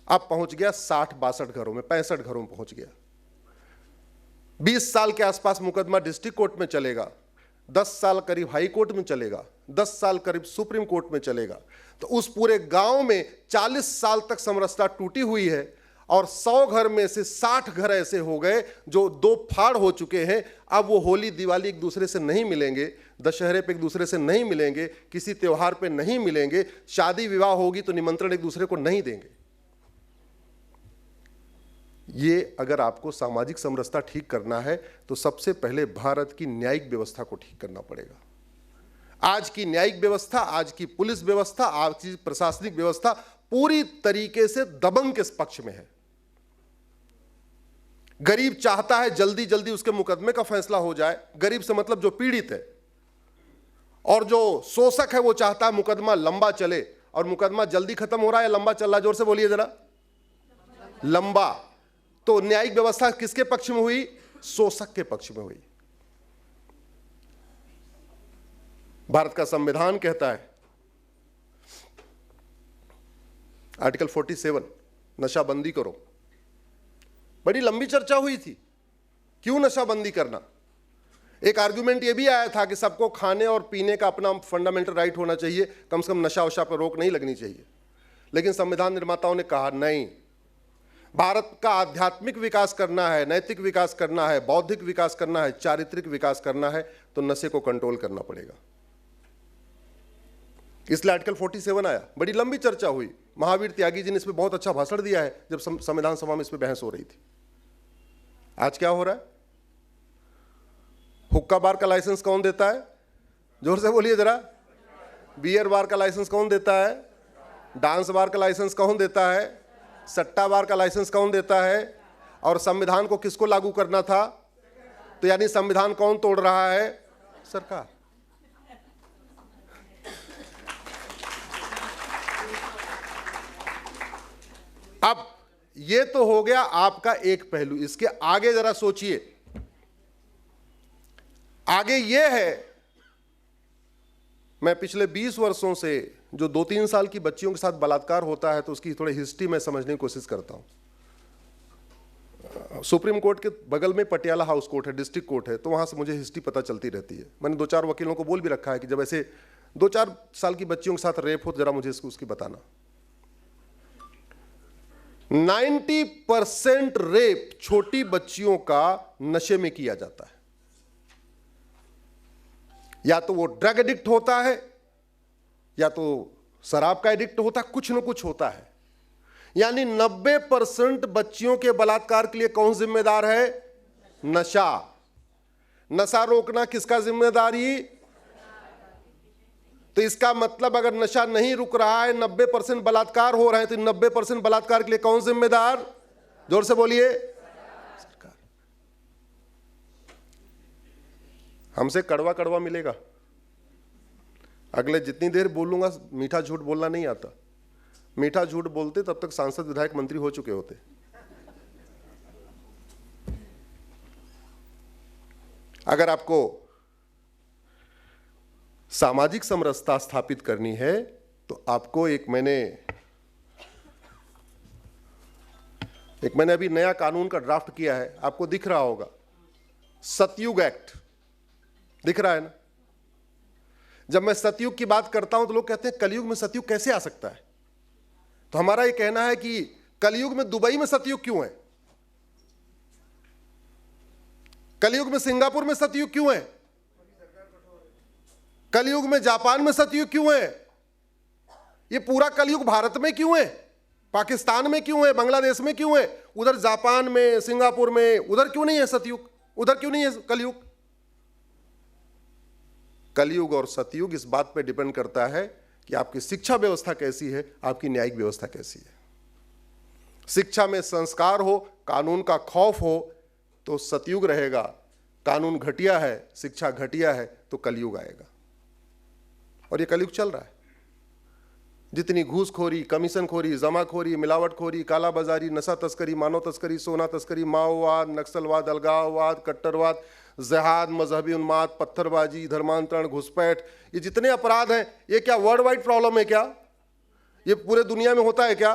अब पहुंच गया 60-62 घरों में, 65 घरों में पहुंच गया। 20 साल के आसपास मुकदमा डिस्ट्रिक्ट कोर्ट में चलेगा, 10 साल करीब हाई कोर्ट में चलेगा, 10 साल करीब सुप्रीम कोर्ट में चलेगा। तो उस पूरे गांव में 40 साल तक समरसता टूटी हुई है, और 100 घर में से 60 घर ऐसे हो गए जो 2 फाड़ हो चुके हैं। अब वो होली दिवाली एक दूसरे से नहीं मिलेंगे, दशहरे पे एक दूसरे से नहीं मिलेंगे, किसी त्योहार पे नहीं मिलेंगे, शादी विवाह होगी तो निमंत्रण एक दूसरे को नहीं देंगे। ये अगर आपको सामाजिक समरसता ठीक करना है तो सबसे पहले भारत की न्यायिक व्यवस्था को ठीक करना पड़ेगा। आज की न्यायिक व्यवस्था, आज की पुलिस व्यवस्था, आज की प्रशासनिक व्यवस्था पूरी तरीके से दबंग के पक्ष में है। गरीब चाहता है जल्दी जल्दी उसके मुकदमे का फैसला हो जाए। गरीब से मतलब जो पीड़ित है, और जो शोषक है वो चाहता है मुकदमा लंबा चले। और मुकदमा जल्दी खत्म हो रहा है या लंबा चल रहा है? जोर से बोलिए जरा। लंबा। तो न्यायिक व्यवस्था किसके पक्ष में हुई? शोषक के पक्ष में हुई। भारत का संविधान कहता है, आर्टिकल 47, नशाबंदी करो। बड़ी लंबी चर्चा हुई थी, क्यों नशाबंदी करना। एक आर्गुमेंट यह भी आया था कि सबको खाने और पीने का अपना फंडामेंटल राइट होना चाहिए, कम से कम नशा वशा पर रोक नहीं लगनी चाहिए। लेकिन संविधान निर्माताओं ने कहा नहीं, भारत का आध्यात्मिक विकास करना है, नैतिक विकास करना है, बौद्धिक विकास करना है, चारित्रिक विकास करना है, तो नशे को कंट्रोल करना पड़ेगा। इसलिए आर्टिकल 47 आया। बड़ी लंबी चर्चा हुई। महावीर त्यागी जी ने इस पर बहुत अच्छा भाषण दिया है जब संविधान सभा में इस पर बहस हो रही थी। आज क्या हो रहा है? हुक्का बार का लाइसेंस कौन देता है? जोर से बोलिए जरा। बियर बार का लाइसेंस कौन देता है? डांस बार का लाइसेंस कौन देता है? सट्टा बार का लाइसेंस कौन देता है? और संविधान को किसको लागू करना था? तो यानी संविधान कौन तोड़ रहा है? सरकार। अब ये तो हो गया आपका एक पहलू। इसके आगे जरा सोचिए। आगे ये है, मैं पिछले 20 वर्षों से जो 2-3 साल की बच्चियों के साथ बलात्कार होता है तो उसकी थोड़ी हिस्ट्री में समझने की कोशिश करता हूं। सुप्रीम कोर्ट के बगल में पटियाला हाउस कोर्ट है, डिस्ट्रिक्ट कोर्ट है, तो वहां से मुझे हिस्ट्री पता चलती रहती है। मैंने 2-4 वकीलों को बोल भी रखा है कि जब ऐसे 2-4 साल की बच्चियों के साथ रेप हो तो जरा मुझे उसकी बताना। 90% रेप छोटी बच्चियों का नशे में किया जाता है। या तो वो ड्रग एडिक्ट होता है, या तो शराब का एडिक्ट होता है, कुछ न कुछ होता है। यानी 90% बच्चियों के बलात्कार के लिए कौन जिम्मेदार है? नशा। नशा रोकना किसका जिम्मेदारी? तो इसका मतलब अगर नशा नहीं रुक रहा है, 90% बलात्कार हो रहे हैं, तो 90% बलात्कार के लिए कौन जिम्मेदार? जोर से बोलिए। सरकार। हमसे कड़वा कड़वा मिलेगा। अगले जितनी देर बोलूंगा, मीठा झूठ बोलना नहीं आता। मीठा झूठ बोलते तब तक सांसद विधायक मंत्री हो चुके होते। अगर आपको सामाजिक समरसता स्थापित करनी है तो आपको एक, मैंने एक मैंने अभी नया कानून का ड्राफ्ट किया है, आपको दिख रहा होगा, सतयुग एक्ट, दिख रहा है ना। जब मैं सतयुग की बात करता हूं तो लोग कहते हैं कलयुग में सतयुग कैसे आ सकता है। तो हमारा यह कहना है कि कलयुग में दुबई में सतयुग क्यों है, कलयुग में सिंगापुर में सतयुग क्यों है, कलयुग में जापान में सतयुग क्यों है, ये पूरा कलयुग भारत में क्यों है, पाकिस्तान में क्यों है, बांग्लादेश में क्यों है, उधर जापान में सिंगापुर में उधर क्यों नहीं है सतयुग, उधर क्यों नहीं है कलयुग। कलयुग और सतयुग इस बात पे डिपेंड करता है कि आपकी शिक्षा व्यवस्था कैसी है, आपकी न्यायिक व्यवस्था कैसी है। शिक्षा में संस्कार हो, कानून का खौफ हो तो सतयुग रहेगा, कानून घटिया है, शिक्षा घटिया है तो कलयुग आएगा। और ये कलयुग चल रहा है। जितनी घूसखोरी, कमीशनखोरी, जमाखोरी, मिलावटखोरी, कालाबाजारी, नशा तस्करी, मानव तस्करी, सोना तस्करी, माओवाद, नक्सलवाद, अलगाववाद, कट्टरवाद, जिहाद, मजहबी उन्माद, पत्थरबाजी, धर्मांतरण, घुसपैठ, ये जितने अपराध हैं, ये क्या वर्ल्ड वाइड प्रॉब्लम है क्या, ये पूरे दुनिया में होता है क्या।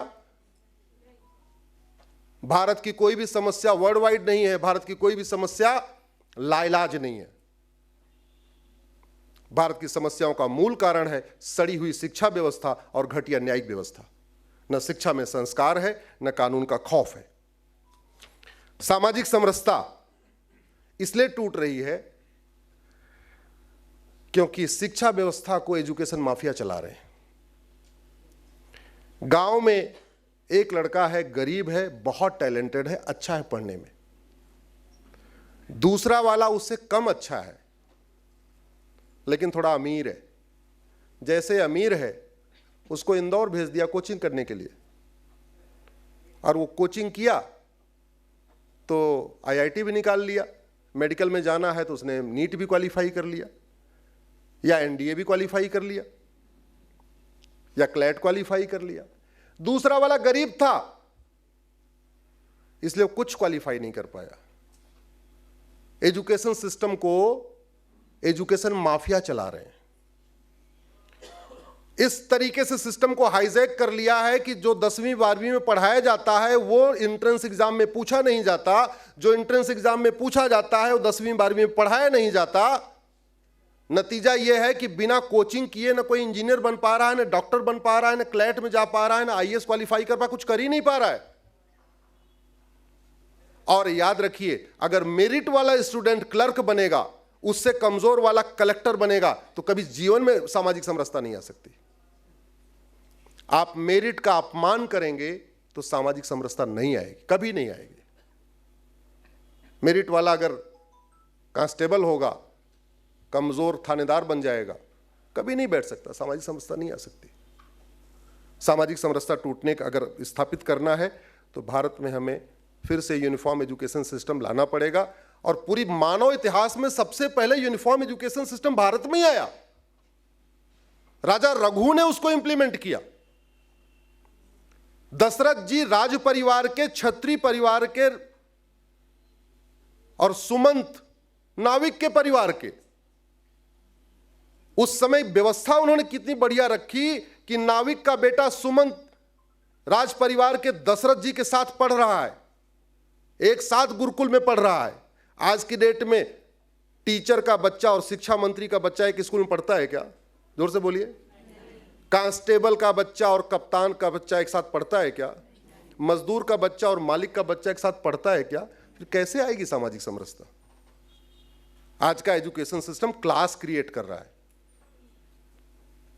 भारत की कोई भी समस्या वर्ल्ड वाइड नहीं है, भारत की कोई भी समस्या लाइलाज नहीं है। भारत की समस्याओं का मूल कारण है सड़ी हुई शिक्षा व्यवस्था और घटिया न्यायिक व्यवस्था। न शिक्षा में संस्कार है, न कानून का खौफ है। सामाजिक समरसता इसलिए टूट रही है क्योंकि शिक्षा व्यवस्था को एजुकेशन माफिया चला रहे हैं। गांव में एक लड़का है, गरीब है, बहुत टैलेंटेड है, अच्छा है पढ़ने में, दूसरा वाला उससे कम अच्छा है लेकिन थोड़ा अमीर है। जैसे अमीर है उसको इंदौर भेज दिया कोचिंग करने के लिए, और वो कोचिंग किया तो आईआईटी भी निकाल लिया, मेडिकल में जाना है तो उसने नीट भी क्वालिफाई कर लिया, या एनडीए भी क्वालिफाई कर लिया, या क्लैट क्वालिफाई कर लिया। दूसरा वाला गरीब था इसलिए वो कुछ क्वालिफाई नहीं कर पाया। एजुकेशन सिस्टम को एजुकेशन माफिया चला रहे हैं। इस तरीके से सिस्टम को हाईजैक कर लिया है कि जो 10वीं 12वीं में पढ़ाया जाता है वो एंट्रेंस एग्जाम में पूछा नहीं जाता, जो एंट्रेंस एग्जाम में पूछा जाता है वो 10वीं 12वीं में पढ़ाया नहीं जाता। नतीजा यह है कि बिना कोचिंग किए ना कोई इंजीनियर बन पा रहा है, ना डॉक्टर बन पा रहा है, ना क्लैट में जा पा रहा है, ना आईएएस क्वालिफाई कर पा, कुछ कर ही नहीं पा रहा है। और याद रखिए, अगर मेरिट वाला स्टूडेंट क्लर्क बनेगा, उससे कमजोर वाला कलेक्टर बनेगा, तो कभी जीवन में सामाजिक समरसता नहीं आ सकती। आप मेरिट का अपमान करेंगे तो सामाजिक समरसता नहीं आएगी, कभी नहीं आएगी। मेरिट वाला अगर कांस्टेबल होगा, कमजोर थानेदार बन जाएगा, कभी नहीं बैठ सकता, सामाजिक समरसता नहीं आ सकती। सामाजिक समरसता टूटने का अगर स्थापित करना है तो भारत में हमें फिर से यूनिफॉर्म एजुकेशन सिस्टम लाना पड़ेगा। और पूरी मानव इतिहास में सबसे पहले यूनिफॉर्म एजुकेशन सिस्टम भारत में ही आया। राजा रघु ने उसको इंप्लीमेंट किया। दशरथ जी राज परिवार के, क्षत्रिय परिवार के और सुमंत नाविक के परिवार के, उस समय व्यवस्था उन्होंने कितनी बढ़िया रखी कि नाविक का बेटा सुमंत राज परिवार के दशरथ जी के साथ पढ़ रहा है, एक साथ गुरुकुल में पढ़ रहा है। आज की डेट में टीचर का बच्चा और शिक्षा मंत्री का बच्चा एक स्कूल में पढ़ता है क्या? जोर से बोलिए। कांस्टेबल का बच्चा और कप्तान का बच्चा एक साथ पढ़ता है क्या? मजदूर का बच्चा और मालिक का बच्चा एक साथ पढ़ता है क्या? फिर कैसे आएगी सामाजिक समरसता? आज का एजुकेशन सिस्टम क्लास क्रिएट कर रहा है।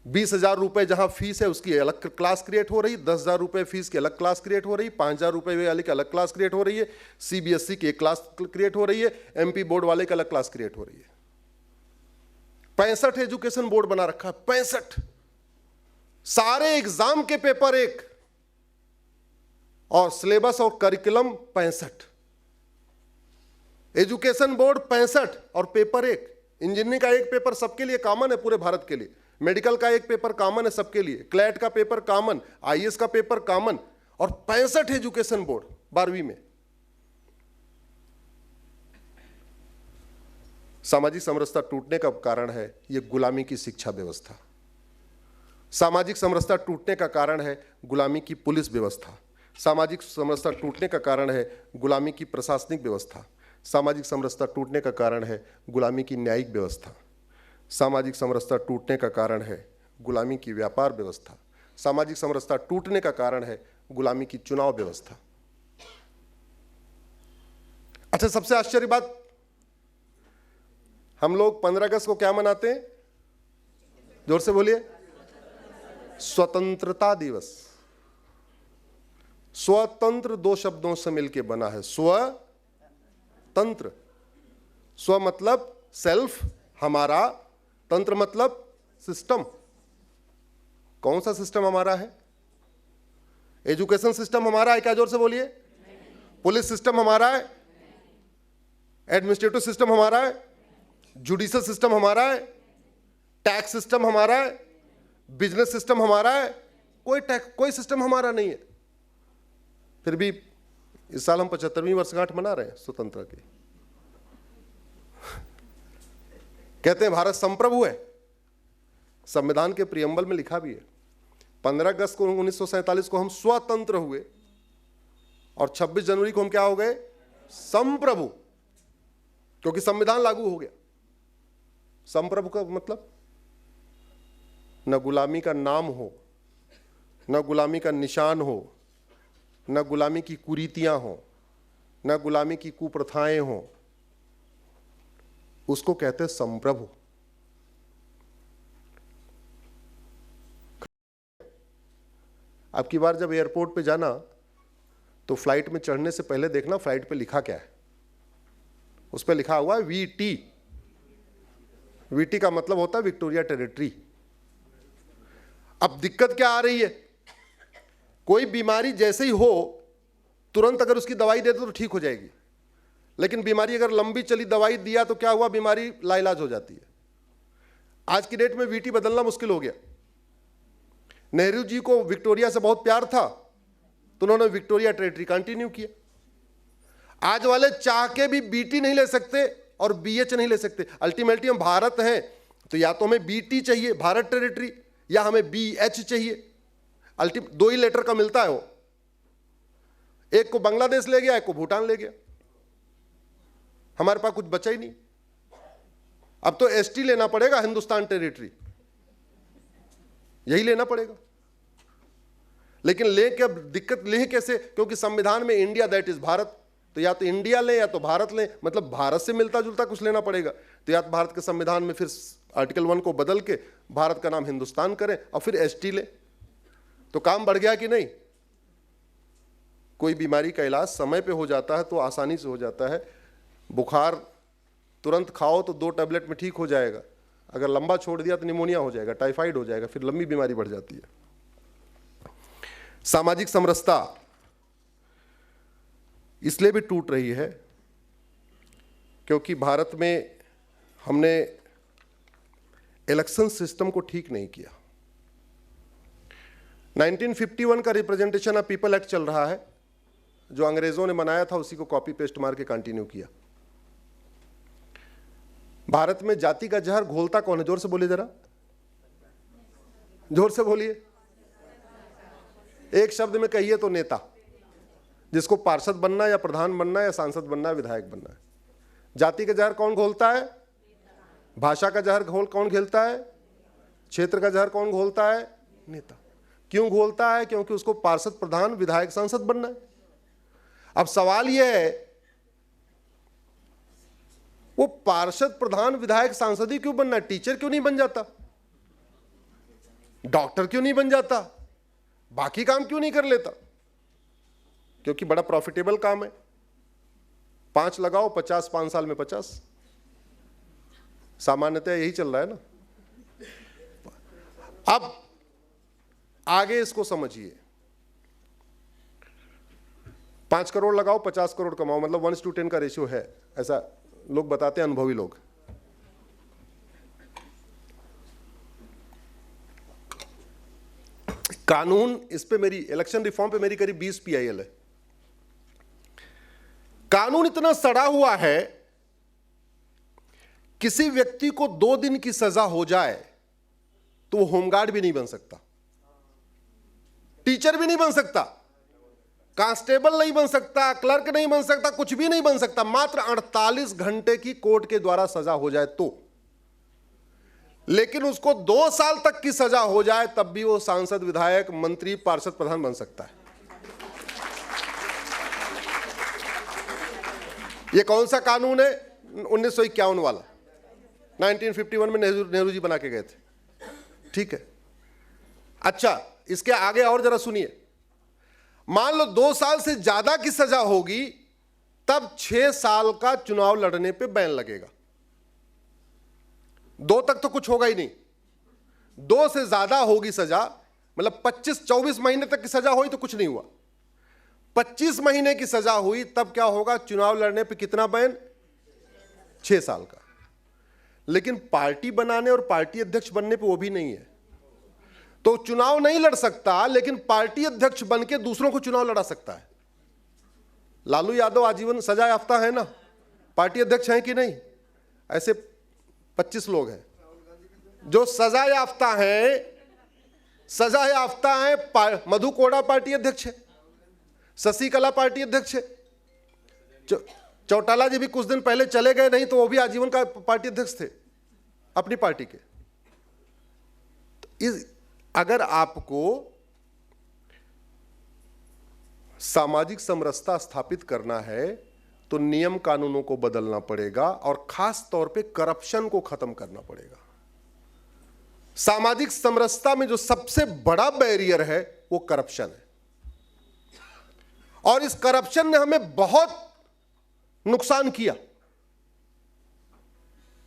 20,000 रुपए जहां फीस है उसकी अलग क्लास क्रिएट हो रही, 10,000 रुपए फीस की अलग क्लास क्रिएट हो रही, 5,000 रुपए वाले की अलग क्लास क्रिएट हो रही है, सीबीएसई की एक क्लास क्रिएट हो रही है, एमपी बोर्ड वाले की अलग क्लास क्रिएट हो रही है। 65 एजुकेशन बोर्ड बना रखा है, 65। सारे एग्जाम के पेपर एक और सिलेबस और करिकुलम 65। एजुकेशन बोर्ड 65 और पेपर एक। इंजीनियरिंग का एक पेपर सबके लिए कॉमन है पूरे भारत के लिए, मेडिकल का एक पेपर कॉमन है सबके लिए, क्लैट का पेपर कॉमन, आईएएस का पेपर कॉमन, और 65 एजुकेशन बोर्ड 12वीं में। सामाजिक समरसता टूटने का कारण है यह गुलामी की शिक्षा व्यवस्था। सामाजिक समरसता टूटने का कारण है गुलामी की पुलिस व्यवस्था। सामाजिक समरसता टूटने का कारण है गुलामी की प्रशासनिक व्यवस्था। सामाजिक समरसता टूटने का कारण है गुलामी की न्यायिक व्यवस्था। सामाजिक समरसता टूटने का कारण है गुलामी की व्यापार व्यवस्था। सामाजिक समरसता टूटने का कारण है गुलामी की चुनाव व्यवस्था। अच्छा, सबसे आश्चर्य बात, हम लोग 15 अगस्त को क्या मनाते हैं? जोर से बोलिए। स्वतंत्रता दिवस। स्वतंत्र दो शब्दों से मिलकर बना है, स्वतंत्र। स्व मतलब सेल्फ, हमारा, तंत्र मतलब सिस्टम। कौन सा सिस्टम हमारा है? एजुकेशन सिस्टम हमारा है क्या? जोर से बोलिए। पुलिस सिस्टम हमारा है, एडमिनिस्ट्रेटिव सिस्टम हमारा है, जुडिशियल सिस्टम हमारा है, टैक्स सिस्टम हमारा है, बिजनेस सिस्टम हमारा है। कोई सिस्टम हमारा नहीं है। फिर भी इस साल हम 75वीं वर्षगांठ मना रहे हैं स्वतंत्रता की। कहते हैं भारत संप्रभु है। संविधान के प्रियम्बल में लिखा भी है 15 अगस्त को 1947 को हम स्वतंत्र हुए और 26 जनवरी को हम क्या हो गए? संप्रभु, क्योंकि संविधान लागू हो गया। संप्रभु का मतलब न गुलामी का नाम हो, न गुलामी का निशान हो, न गुलामी की कुरीतियां हो, न गुलामी की कुप्रथाएं हो, उसको कहते हैं संप्रभु। अब की बार जब एयरपोर्ट पे जाना तो फ्लाइट में चढ़ने से पहले देखना फ्लाइट पे लिखा क्या है। उस पे लिखा हुआ है वीटी। वीटी का मतलब होता है विक्टोरिया टेरिटरी। अब दिक्कत क्या आ रही है? कोई बीमारी जैसे ही हो तुरंत अगर उसकी दवाई दे दो तो ठीक हो जाएगी, लेकिन बीमारी अगर लंबी चली, दवाई दिया तो क्या हुआ? बीमारी लाइलाज हो जाती है। आज की डेट में वीटी बदलना मुश्किल हो गया। नेहरू जी को विक्टोरिया से बहुत प्यार था तो उन्होंने विक्टोरिया टेरिटरी कंटिन्यू किया। आज वाले चाह के भी बीटी नहीं ले सकते और बीएच नहीं ले सकते। अल्टीमेटली हम भारत हैं तो या तो हमें बीटी चाहिए भारत टेरिटरी, या हमें बीएच चाहिए। दो ही लेटर का मिलता है वो। एक को बांग्लादेश ले गया, एक को भूटान ले गया। हमारे पास कुछ बचा ही नहीं। अब तो एसटी लेना पड़ेगा, हिंदुस्तान टेरिटरी, यही लेना पड़ेगा। लेकिन लेके अब दिक्कत ले कैसे? क्योंकि संविधान में इंडिया दैट इज भारत, तो या तो इंडिया लें या तो भारत लें, मतलब भारत से मिलता जुलता कुछ लेना पड़ेगा। तो या तो भारत के संविधान में फिर आर्टिकल 1 को बदल के भारत का नाम हिंदुस्तान करें और फिर एसटी लें, तो काम बढ़ गया कि नहीं? कोई बीमारी का इलाज समय पे हो जाता है तो आसानी से हो जाता है। बुखार तुरंत खाओ तो 2 टैबलेट में ठीक हो जाएगा, अगर लंबा छोड़ दिया तो निमोनिया हो जाएगा, टाइफाइड हो जाएगा, फिर लंबी बीमारी बढ़ जाती है। सामाजिक समरसता इसलिए भी टूट रही है क्योंकि भारत में हमने इलेक्शन सिस्टम को ठीक नहीं किया। 1951 का रिप्रेजेंटेशन ऑफ पीपल एक्ट चल रहा है, जो अंग्रेजों ने बनाया था उसी को कॉपी पेस्ट मार के कंटिन्यू किया। भारत में जाति का जहर घोलता कौन है? जोर से बोलिए जरा, जोर से बोलिए। एक शब्द में कहिए तो नेता, जिसको पार्षद बनना या प्रधान बनना या सांसद बनना है, विधायक बनना है। जाति का जहर कौन घोलता है? भाषा का जहर कौन घोलता है? क्षेत्र का जहर कौन घोलता है? नेता। क्यों घोलता है? क्योंकि उसको पार्षद, प्रधान, विधायक, सांसद बनना है। अब सवाल यह है, वो पार्षद, प्रधान, विधायक, सांसद ही क्यों बनना है? टीचर क्यों नहीं बन जाता? डॉक्टर क्यों नहीं बन जाता? बाकी काम क्यों नहीं कर लेता? क्योंकि बड़ा प्रॉफिटेबल काम है। 5 लगाओ 50, 5 साल में 50। सामान्यतः यही चल रहा है ना। अब आगे इसको समझिए। 5 करोड़ लगाओ 50 करोड़ कमाओ, मतलब 1:10 का रेशियो है, ऐसा लोग बताते हैं, अनुभवी लोग। कानून, इस पे मेरी इलेक्शन रिफॉर्म पे मेरी करीब 20 PIL है। कानून इतना सड़ा हुआ है, किसी व्यक्ति को 2 दिन की सजा हो जाए तो वो होमगार्ड भी नहीं बन सकता, टीचर भी नहीं बन सकता। कांस्टेबल नहीं बन सकता, क्लर्क नहीं बन सकता, कुछ भी नहीं बन सकता, मात्र 48 घंटे की कोर्ट के द्वारा सजा हो जाए तो। लेकिन उसको 2 साल तक की सजा हो जाए तब भी वो सांसद, विधायक, मंत्री, पार्षद, प्रधान बन सकता है। ये कौन सा कानून है? 1951 वाला, 1951 में नेहरू जी बना के गए थे। ठीक है, अच्छा इसके आगे और जरा सुनिए। मान लो 2 साल से ज्यादा की सजा होगी तब 6 साल का चुनाव लड़ने पे बैन लगेगा। 2 तक तो कुछ होगा ही नहीं, 2 से ज्यादा होगी सजा, मतलब 25-24 महीने तक की सजा हुई तो कुछ नहीं हुआ। 25 महीने की सजा हुई तब क्या होगा? चुनाव लड़ने पे कितना बैन? 6 साल का। लेकिन पार्टी बनाने और पार्टी अध्यक्ष बनने पे वो भी नहीं है। तो चुनाव नहीं लड़ सकता, लेकिन पार्टी अध्यक्ष बन के दूसरों को चुनाव लड़ा सकता है। लालू यादव आजीवन सजा याफ्ता है ना, पार्टी अध्यक्ष हैं कि नहीं? ऐसे 25 लोग हैं जो सजा याफ्ता हैं। सजा याफ्ता है। मधु कोड़ा पार्टी अध्यक्ष है, शशिकला पार्टी अध्यक्ष है, चौटाला जी भी कुछ दिन पहले चले गए, नहीं तो वो भी आजीवन का पार्टी अध्यक्ष थे अपनी पार्टी के। तो अगर आपको सामाजिक समरसता स्थापित करना है तो नियम कानूनों को बदलना पड़ेगा और खास तौर पे करप्शन को खत्म करना पड़ेगा। सामाजिक समरसता में जो सबसे बड़ा बैरियर है वो करप्शन है, और इस करप्शन ने हमें बहुत नुकसान किया।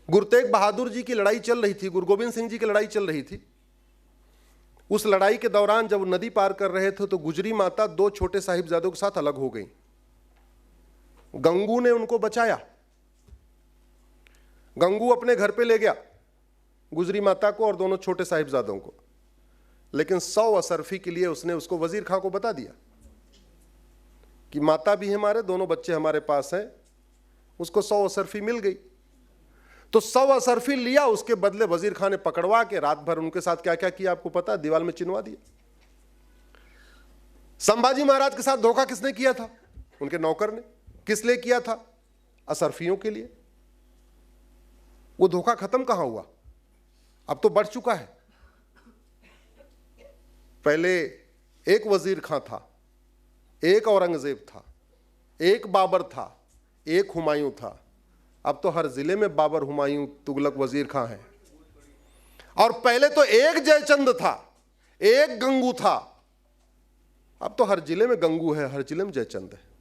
गुरु तेग बहादुर जी की लड़ाई चल रही थी, गुरु गोविंद सिंह जी की लड़ाई चल रही थी। उस लड़ाई के दौरान जब नदी पार कर रहे थे तो गुजरी माता 2 छोटे साहिबजादों के साथ अलग हो गई। गंगू ने उनको बचाया। गंगू अपने घर पे ले गया गुजरी माता को और दोनों छोटे साहिबजादों को, लेकिन 100 असरफी के लिए उसने उसको वजीर खां को बता दिया कि माता भी हमारे, दोनों बच्चे हमारे पास हैं। उसको 100 असरफी मिल गई। तो 100 असरफी लिया, उसके बदले वजीर खान ने पकड़वा के रात भर उनके साथ क्या क्या किया आपको पता? दीवार में चिनवा दिया। संभाजी महाराज के साथ धोखा किसने किया था? उनके नौकर ने। किस लिए किया था? असरफियों के लिए। वो धोखा खत्म कहां हुआ? अब तो बढ़ चुका है। पहले एक वजीर खां था, एक औरंगजेब था, एक बाबर था, एक हुमायूं था। अब तो हर जिले में बाबर, हुमायूं, तुगलक, वजीर खां है। और पहले तो एक जयचंद था, एक गंगू था। अब तो हर जिले में गंगू है, हर जिले में जयचंद है।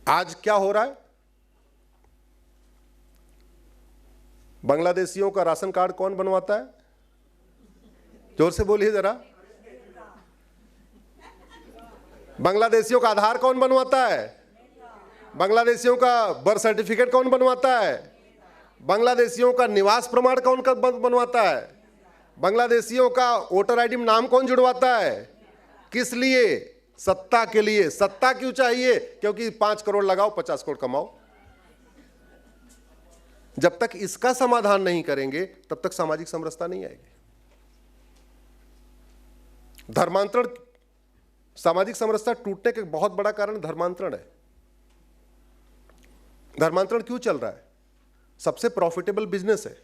आज क्या हो रहा है? बांग्लादेशियों का राशन कार्ड कौन बनवाता है? जोर से बोलिए जरा। बांग्लादेशियों का आधार कौन बनवाता है? बांग्लादेशियों का बर्थ सर्टिफिकेट कौन बनवाता है? बांग्लादेशियों का निवास प्रमाण कौन बनवाता है? बांग्लादेशियों का वोटर आईडी में नाम कौन जुड़वाता है? किस लिए? सत्ता के लिए। सत्ता क्यों चाहिए? क्योंकि 5 करोड़ लगाओ, 50 करोड़ कमाओ। जब तक इसका समाधान नहीं करेंगे तब तक सामाजिक समरसता नहीं आएगी। धर्मांतरण, सामाजिक समरसता टूटने का बहुत बड़ा कारण धर्मांतरण है। धर्मांतरण क्यों चल रहा है? सबसे प्रॉफिटेबल बिजनेस है।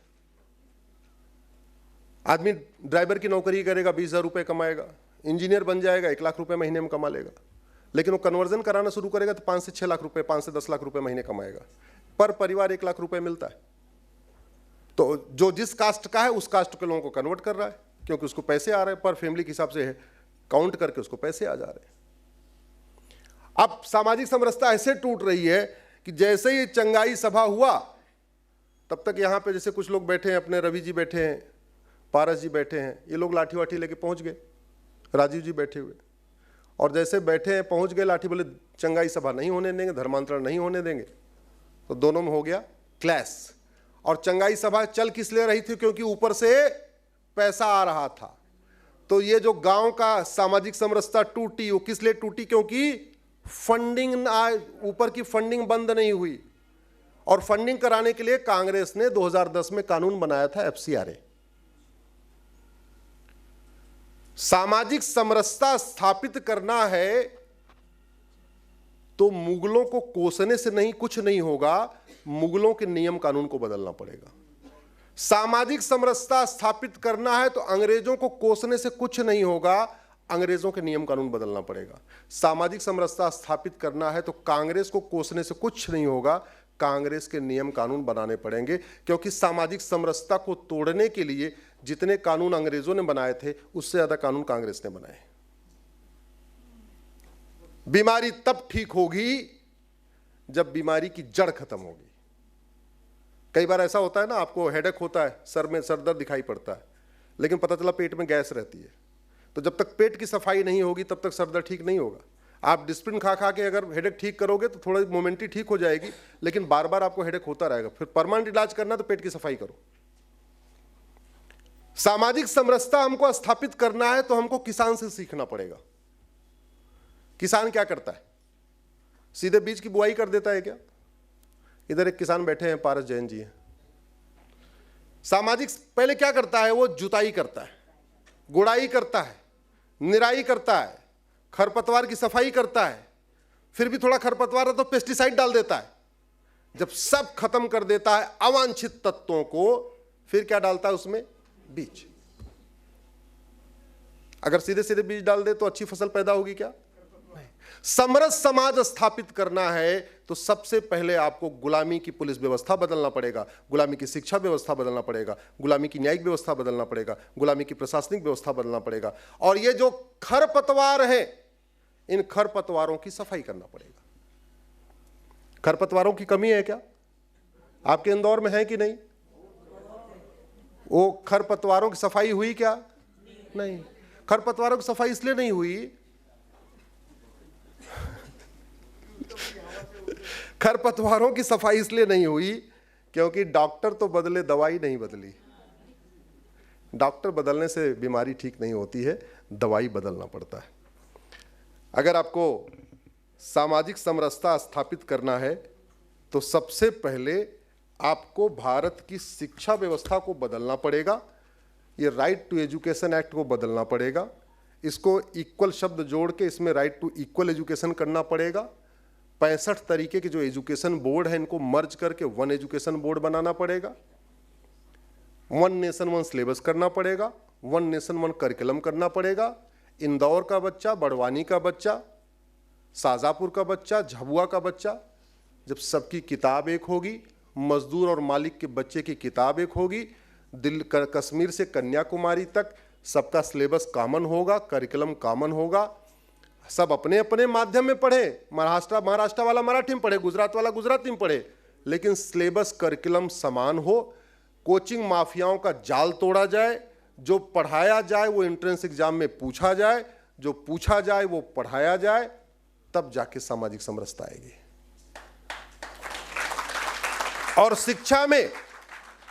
आदमी ड्राइवर की नौकरी करेगा, 20,000 रुपए कमाएगा। इंजीनियर बन जाएगा, 1 लाख रुपए महीने में कमा लेगा। लेकिन वो कन्वर्जन कराना शुरू करेगा तो 5 से 6 लाख रुपए, 5 से 10 लाख रुपए महीने कमाएगा। पर परिवार 1 लाख रुपए मिलता है। तो जो जिस कास्ट का है उस कास्ट के लोगों को कन्वर्ट कर रहा है, क्योंकि उसको पैसे आ रहे हैं, पर फैमिली के हिसाब से काउंट करके उसको पैसे आ जा रहे हैं। अब सामाजिक समरसता ऐसे टूट रही है कि जैसे ही चंगाई सभा हुआ तब तक यहाँ पे जैसे कुछ लोग बैठे हैं, अपने रवि जी बैठे हैं, पारस जी बैठे हैं, ये लोग लाठी वाठी लेके पहुंच गए, राजीव जी बैठे हुए, और जैसे बैठे हैं पहुंच गए लाठी, बोले चंगाई सभा नहीं होने देंगे, धर्मांतरण नहीं होने देंगे। तो दोनों में हो गया क्लैश। और चंगाई सभा चल किस लिए रही थी? क्योंकि ऊपर से पैसा आ रहा था। तो ये जो गांव का सामाजिक समरसता टूटी, वो किस लिए टूटी? क्योंकि फंडिंग, ऊपर की फंडिंग बंद नहीं हुई और फंडिंग कराने के लिए कांग्रेस ने 2010 में कानून बनाया था FCRA। सामाजिक समरसता स्थापित करना है तो मुगलों को कोसने से नहीं कुछ नहीं होगा, मुगलों के नियम कानून को बदलना पड़ेगा। सामाजिक समरसता स्थापित करना है तो अंग्रेजों को कोसने से कुछ नहीं होगा, अंग्रेजों के नियम कानून बदलना पड़ेगा। सामाजिक समरसता स्थापित करना है तो कांग्रेस को कोसने से कुछ नहीं होगा, कांग्रेस के नियम कानून बनाने पड़ेंगे, क्योंकि सामाजिक समरसता को तोड़ने के लिए जितने कानून अंग्रेजों ने बनाए थे उससे ज्यादा कानून कांग्रेस ने बनाए। बीमारी तब ठीक होगी जब बीमारी की जड़ खत्म होगी। कई बार ऐसा होता है ना, आपको हेडेक होता है, सर में सर दर्द दिखाई पड़ता है, लेकिन पता चला पेट में गैस रहती है। तो जब तक पेट की सफाई नहीं होगी तब तक सर दर्द ठीक नहीं होगा। आप डिस्प्रिन खा खा के अगर हेडेक ठीक करोगे तो थोड़ा मोमेंटरी ठीक हो जाएगी, लेकिन बार बार आपको हेडेक होता रहेगा। फिर परमानेंट इलाज करना तो पेट की सफाई करो। सामाजिक समरसता हमको स्थापित करना है तो हमको किसान से सीखना पड़ेगा। किसान क्या करता है? सीधे बीज की बुआई कर देता है क्या? इधर एक किसान बैठे हैं, पारस जैन जी हैं। सामाजिक पहले क्या करता है? वो जुताई करता है, गुड़ाई करता है, निराई करता है, खरपतवार की सफाई करता है, फिर भी थोड़ा खरपतवार है तो पेस्टिसाइड डाल देता है। जब सब खत्म कर देता है अवांछित तत्वों को, फिर क्या डालता है उसमें? बीज। अगर सीधे सीधे बीज डाल दे तो अच्छी फसल पैदा होगी क्या? समरस समाज स्थापित करना है तो सबसे पहले आपको गुलामी की पुलिस व्यवस्था बदलना पड़ेगा, गुलामी की शिक्षा व्यवस्था बदलना पड़ेगा, गुलामी की न्यायिक व्यवस्था बदलना पड़ेगा, गुलामी की प्रशासनिक व्यवस्था बदलना पड़ेगा, और ये जो खरपतवार है इन खरपतवारों की सफाई करना पड़ेगा। खरपतवारों की कमी है क्या? आपके इंदौर में है कि नहीं? वो खरपतवारों की सफाई हुई क्या? नहीं। खरपतवारों की सफाई इसलिए नहीं हुई, खरपतवारों की सफाई इसलिए नहीं हुई क्योंकि डॉक्टर तो बदले, दवाई नहीं बदली। डॉक्टर बदलने से बीमारी ठीक नहीं होती है, दवाई बदलना पड़ता है। अगर आपको सामाजिक समरसता स्थापित करना है तो सबसे पहले आपको भारत की शिक्षा व्यवस्था को बदलना पड़ेगा। ये राइट टू एजुकेशन एक्ट को बदलना पड़ेगा, इसको इक्वल शब्द जोड़ के इसमें राइट टू इक्वल एजुकेशन करना पड़ेगा। 65 तरीके के जो एजुकेशन बोर्ड है इनको मर्ज करके वन एजुकेशन बोर्ड बनाना पड़ेगा। वन नेशन वन सिलेबस करना पड़ेगा, वन नेशन वन करिकुलम करना पड़ेगा। इंदौर का बच्चा, बड़वानी का बच्चा, शाहजहाँपुर का बच्चा, झाबुआ का बच्चा, जब सबकी किताब एक होगी, मजदूर और मालिक के बच्चे की किताब एक होगी, कश्मीर से कन्याकुमारी तक सबका सिलेबस कॉमन होगा, करिकुलम कॉमन होगा, सब अपने अपने माध्यम में पढ़े। महाराष्ट्र वाला मराठी में पढ़े, गुजरात वाला गुजराती में पढ़े, लेकिन सिलेबस करिकुलम समान हो। कोचिंग माफियाओं का जाल तोड़ा जाए, जो पढ़ाया जाए वो एंट्रेंस एग्जाम में पूछा जाए, जो पूछा जाए वो पढ़ाया जाए, तब जाके सामाजिक समरसता आएगी। और शिक्षा में,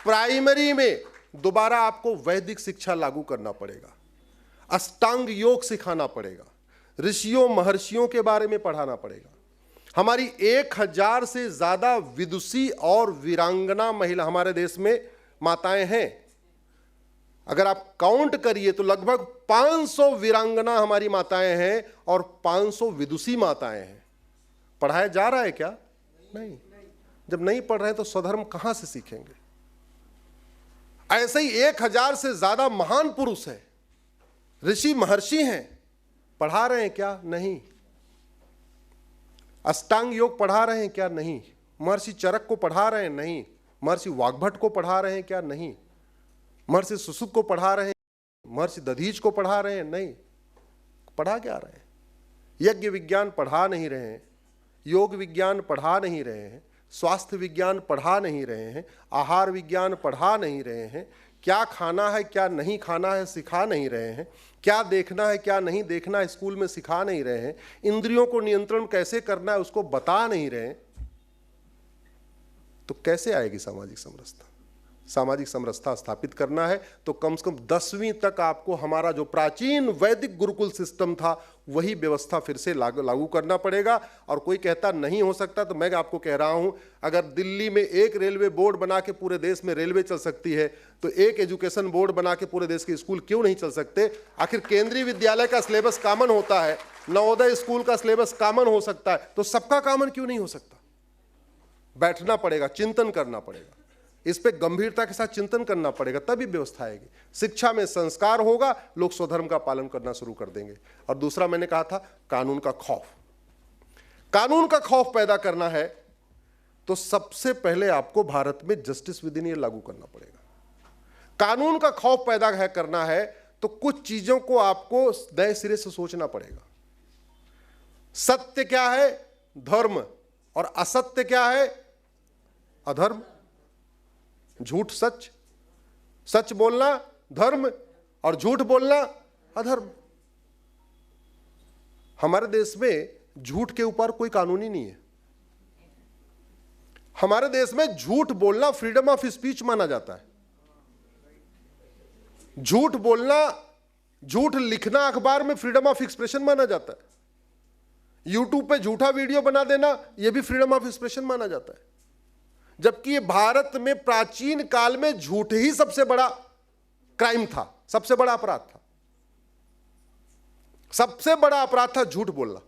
प्राइमरी में दोबारा आपको वैदिक शिक्षा लागू करना पड़ेगा, अष्टांग योग सिखाना पड़ेगा, ऋषियों महर्षियों के बारे में पढ़ाना पड़ेगा। हमारी 1000 से ज्यादा विदुषी और वीरांगना महिला हमारे देश में माताएं हैं। अगर आप काउंट करिए तो लगभग 500 वीरांगना हमारी माताएं हैं और 500 विदुषी माताएं हैं। पढ़ाया जा रहा है क्या? नहीं। जब नहीं पढ़ रहे तो स्वधर्म कहां से सीखेंगे? ऐसे ही 1000 से ज्यादा महान पुरुष हैं, ऋषि महर्षि हैं, पढ़ा रहे हैं क्या? नहीं। अष्टांग योग पढ़ा रहे हैं क्या? नहीं। महर्षि चरक को पढ़ा रहे हैं? नहीं। महर्षि वाग्भट को पढ़ा रहे हैं क्या? नहीं। महर्षि सुश्रुत को पढ़ा रहे हैं? महर्षि दधीच को पढ़ा रहे हैं? नहीं। पढ़ा क्या रहे हैं? यज्ञ विज्ञान पढ़ा नहीं रहे हैं, योग विज्ञान पढ़ा नहीं रहे हैं, स्वास्थ्य विज्ञान पढ़ा नहीं रहे हैं, आहार विज्ञान पढ़ा नहीं रहे हैं, क्या खाना है क्या नहीं खाना है सिखा नहीं रहे हैं, क्या देखना है क्या नहीं देखना है स्कूल में सिखा नहीं रहे हैं, इंद्रियों को नियंत्रण कैसे करना है उसको बता नहीं रहे हैं, तो कैसे आएगी सामाजिक समरसता? सामाजिक समरसता स्थापित करना है तो कम से कम 10वीं तक आपको हमारा जो प्राचीन वैदिक गुरुकुल सिस्टम था वही व्यवस्था फिर से लागू करना पड़ेगा। और कोई कहता नहीं हो सकता, तो मैं आपको कह रहा हूं, अगर दिल्ली में एक रेलवे बोर्ड बना के पूरे देश में रेलवे चल सकती है तो एक एजुकेशन बोर्ड बना के पूरे देश के स्कूल क्यों नहीं चल सकते? आखिर केंद्रीय विद्यालय का सिलेबस कॉमन होता है, नवोदय स्कूल का सिलेबस कॉमन हो सकता है, तो सबका कॉमन क्यों नहीं हो सकता? बैठना पड़ेगा, चिंतन करना पड़ेगा, इस पे गंभीरता के साथ चिंतन करना पड़ेगा, तभी व्यवस्था आएगी। शिक्षा में संस्कार होगा, लोग स्वधर्म का पालन करना शुरू कर देंगे। और दूसरा मैंने कहा था कानून का खौफ। कानून का खौफ पैदा करना है तो सबसे पहले आपको भारत में जस्टिस विद इन ईयर लागू करना पड़ेगा। कानून का खौफ पैदा करना है तो कुछ चीजों को आपको नए सिरे से सोचना पड़ेगा। सत्य क्या है? धर्म। और असत्य क्या है? अधर्म। झूठ सच, सच बोलना धर्म और झूठ बोलना अधर्म। हमारे देश में झूठ के ऊपर कोई कानून ही नहीं है। हमारे देश में झूठ बोलना फ्रीडम ऑफ स्पीच माना जाता है। झूठ बोलना, झूठ लिखना अखबार में फ्रीडम ऑफ एक्सप्रेशन माना जाता है। यूट्यूब पे झूठा वीडियो बना देना यह भी फ्रीडम ऑफ एक्सप्रेशन माना जाता है। जबकि ये भारत में प्राचीन काल में झूठ ही सबसे बड़ा क्राइम था, सबसे बड़ा अपराध था। सबसे बड़ा अपराध था झूठ बोलना।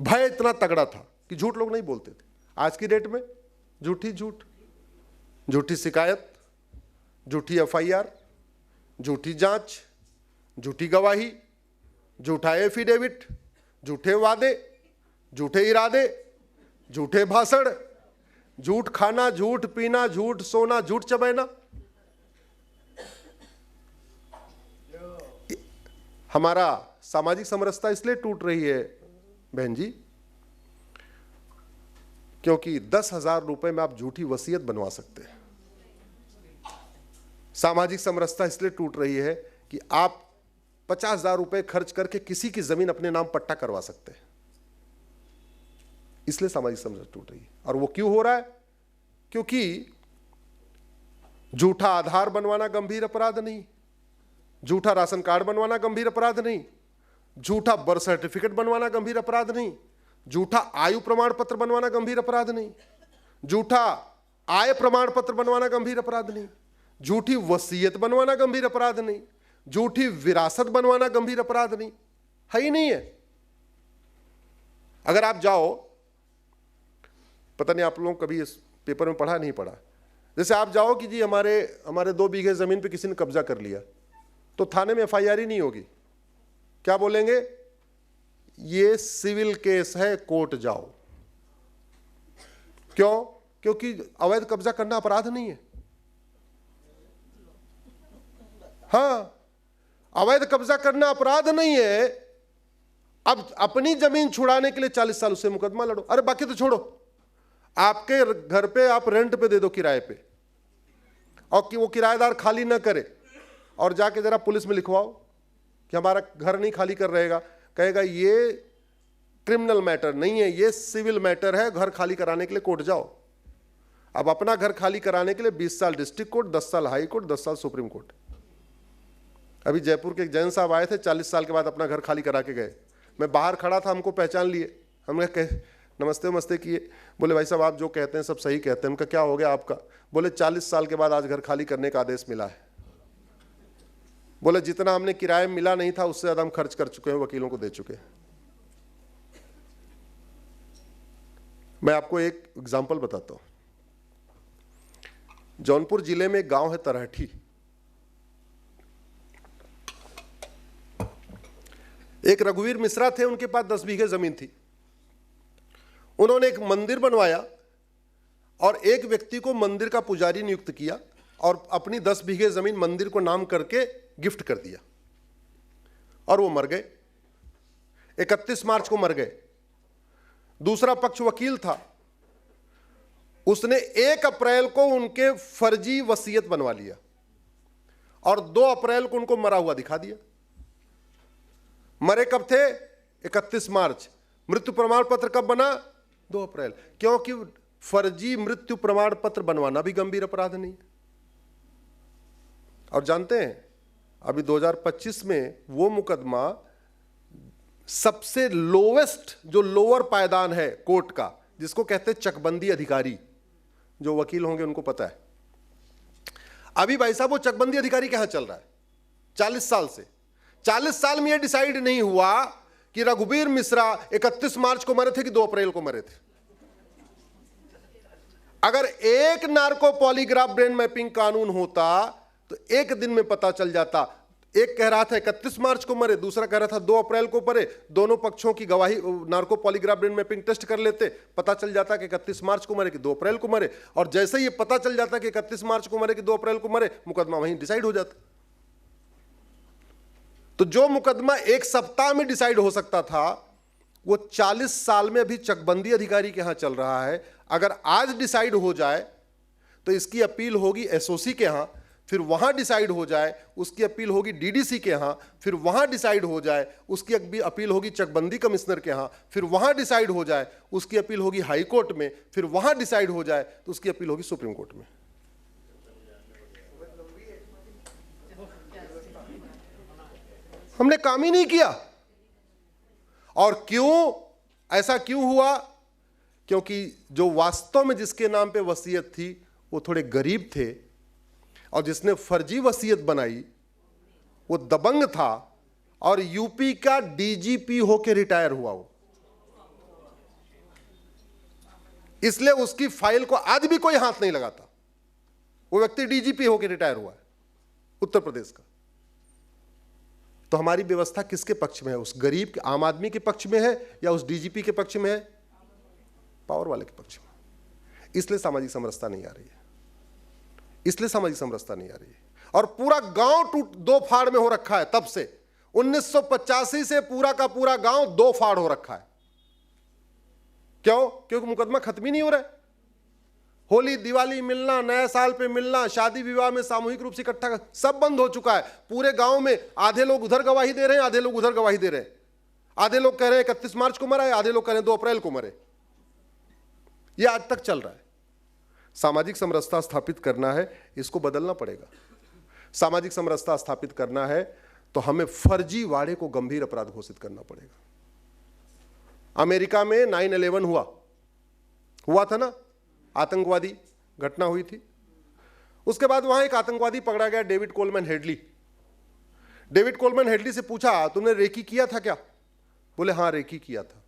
भय इतना तगड़ा था कि झूठ लोग नहीं बोलते थे। आज की डेट में झूठी झूठ, झूठी शिकायत, झूठी एफआईआर, झूठी जांच, झूठी गवाही, झूठा एफिडेविट, झूठे वादे, झूठे इरादे, झूठे भाषण, झूठ खाना, झूठ पीना, झूठ सोना, झूठ चबैना। हमारा सामाजिक समरसता इसलिए टूट रही है बहन जी क्योंकि 10,000 रुपए में आप झूठी वसीयत बनवा सकते हैं। सामाजिक समरसता इसलिए टूट रही है कि आप 50,000 रुपए खर्च करके किसी की जमीन अपने नाम पट्टा करवा सकते हैं। इसलिए सामाजिक समरसता टूट रही है। और वो क्यों हो रहा है? क्योंकि झूठा आधार बनवाना गंभीर अपराध नहीं, झूठा राशन कार्ड बनवाना गंभीर अपराध नहीं, झूठा बर्थ सर्टिफिकेट बनवाना गंभीर अपराध नहीं, झूठा आयु प्रमाण पत्र बनवाना गंभीर अपराध नहीं, झूठा आय प्रमाण पत्र बनवाना गंभीर अपराध नहीं, झूठी वसीयत बनवाना गंभीर अपराध नहीं, झूठी विरासत बनवाना गंभीर अपराध नहीं है ही नहीं है। अगर आप जाओ, पता नहीं आप लोग कभी इस पेपर में पढ़ा नहीं पढ़ा, जैसे आप जाओ कि जी हमारे 2 बीघे जमीन पे किसी ने कब्जा कर लिया, तो थाने में एफआईआर ही नहीं होगी। क्या बोलेंगे? ये सिविल केस है, कोर्ट जाओ। क्यों? क्योंकि अवैध कब्जा करना अपराध नहीं है। हां, अवैध कब्जा करना अपराध नहीं है। अब अपनी जमीन छुड़ाने के लिए 40 साल उससे मुकदमा लड़ो। अरे बाकी तो छोड़ो, आपके घर पे आप रेंट पे दे दो, किराए पे, और कि वो किराएदार खाली ना करे, और जाके जरा पुलिस में लिखवाओ कि हमारा घर नहीं खाली कर रहेगा। कहेगा ये क्रिमिनल मैटर नहीं है, ये सिविल मैटर है, घर खाली कराने के लिए कोर्ट जाओ। अब अपना घर खाली कराने के लिए 20 साल डिस्ट्रिक्ट कोर्ट, 10 साल हाई कोर्ट, 10 साल सुप्रीम कोर्ट। अभी जयपुर के एक जैन साहब आए थे, 40 साल के बाद अपना घर खाली करा के गए। मैं बाहर खड़ा था, हमको पहचान लिए, हमने नमस्ते नमस्ते किए। बोले भाई साहब आप जो कहते हैं सब सही कहते हैं। उनका क्या हो गया आपका? बोले 40 साल के बाद आज घर खाली करने का आदेश मिला है। बोले जितना हमने किराए मिला नहीं था उससे ज्यादा हम खर्च कर चुके हैं, वकीलों को दे चुके हैं। मैं आपको एक एग्जाम्पल बताता हूं। जौनपुर जिले में एक गांव है तरहठी। एक रघुवीर मिश्रा थे, उनके पास 10 बीघे जमीन थी। उन्होंने एक मंदिर बनवाया और एक व्यक्ति को मंदिर का पुजारी नियुक्त किया और अपनी 10 बीघे जमीन मंदिर को नाम करके गिफ्ट कर दिया, और वो मर गए। 31 मार्च को मर गए। दूसरा पक्ष वकील था, उसने 1 अप्रैल को उनके फर्जी वसीयत बनवा लिया और 2 अप्रैल को उनको मरा हुआ दिखा दिया। मरे कब थे? 31 मार्च। मृत्यु प्रमाण पत्र कब बना? 2 अप्रैल। क्योंकि फर्जी मृत्यु प्रमाण पत्र बनवाना भी गंभीर अपराध नहीं है। और जानते हैं अभी 2025 में वो मुकदमा सबसे लोवेस्ट, जो लोअर पायदान है कोर्ट का, जिसको कहते हैं चकबंदी अधिकारी, जो वकील होंगे उनको पता है। अभी भाई साहब वो चकबंदी अधिकारी कहां चल रहा है 40 साल से। 40 साल में यह डिसाइड नहीं हुआ कि रघुवीर मिश्रा 31 मार्च को मरे थे कि 2 अप्रैल को मरे थे। अगर एक नार्को पॉलीग्राफ ब्रेन मैपिंग कानून होता तो एक दिन में पता चल जाता। एक कह रहा था 31 मार्च को मरे, दूसरा कह रहा था 2 अप्रैल को मरे। दोनों पक्षों की गवाही narco polygraph brain mapping test कर लेते, पता चल जाता कि 31 मार्च को मरे कि 2 अप्रैल को मरे। और जैसे ही पता चल जाता कि 31 मार्च को मरे कि 2 अप्रैल को मरे, मुकदमा वहीं डिसाइड हो जाता। तो जो मुकदमा 1 सप्ताह में डिसाइड हो सकता था, वो 40 साल में अभी चकबंदी अधिकारी के यहां चल रहा है। अगर आज डिसाइड हो जाए तो इसकी अपील होगी एसओसी के यहां, फिर वहां डिसाइड हो जाए उसकी अपील होगी डीडीसी के यहां, फिर वहां डिसाइड हो जाए उसकी अपील होगी चकबंदी कमिश्नर के यहां, फिर वहां डिसाइड हो जाए उसकी अपील होगी हाई कोर्ट में, फिर वहां डिसाइड हो जाए तो उसकी अपील होगी सुप्रीम कोर्ट में। हमने काम ही नहीं किया। और क्यों ऐसा क्यों हुआ? क्योंकि जो वास्तव में जिसके नाम पे वसीयत थी वो थोड़े गरीब थे, और जिसने फर्जी वसीयत बनाई वो दबंग था और यूपी का डीजीपी होके रिटायर हुआ वो। इसलिए उसकी फाइल को आज भी कोई हाथ नहीं लगाता। वो व्यक्ति डीजीपी होके रिटायर हुआ है उत्तर प्रदेश का। तो हमारी व्यवस्था किसके पक्ष में है? उस गरीब आम आदमी के पक्ष में है या उस डीजीपी के पक्ष में है? पावर वाले के पक्ष में। इसलिए सामाजिक समरसता नहीं आ रही है। इसलिए सामाजिक समरसता नहीं आ रही है। और पूरा गांव टूट 2 फाड़ में हो रखा है। तब से 1985 से पूरा का पूरा गांव 2 फाड़ हो रखा है। क्यों? क्योंकि मुकदमा खत्म ही नहीं हो रहा है। होली दिवाली मिलना, नया साल पे मिलना, शादी विवाह में सामूहिक रूप से इकट्ठा सब बंद हो चुका है। पूरे गांव में आधे लोग उधर गवाही दे रहे हैं, आधे लोग उधर गवाही दे रहे हैं। आधे लोग कह रहे हैं 31 मार्च को मरा है, आधे लोग कह रहे हैं 2 अप्रैल को मरे। यह आज तक चल रहा है। सामाजिक समरसता स्थापित करना है, इसको बदलना पड़ेगा। सामाजिक समरसता स्थापित करना है तो हमें फर्जी वाड़े को गंभीर अपराध घोषित करना पड़ेगा। अमेरिका में 9/11 हुआ था ना, आतंकवादी घटना हुई थी। उसके बाद वहां एक आतंकवादी पकड़ा गया, David Coleman Headley. David Coleman Headley से पूछा, तुमने रेकी किया था क्या? बोले हां, रेकी किया था।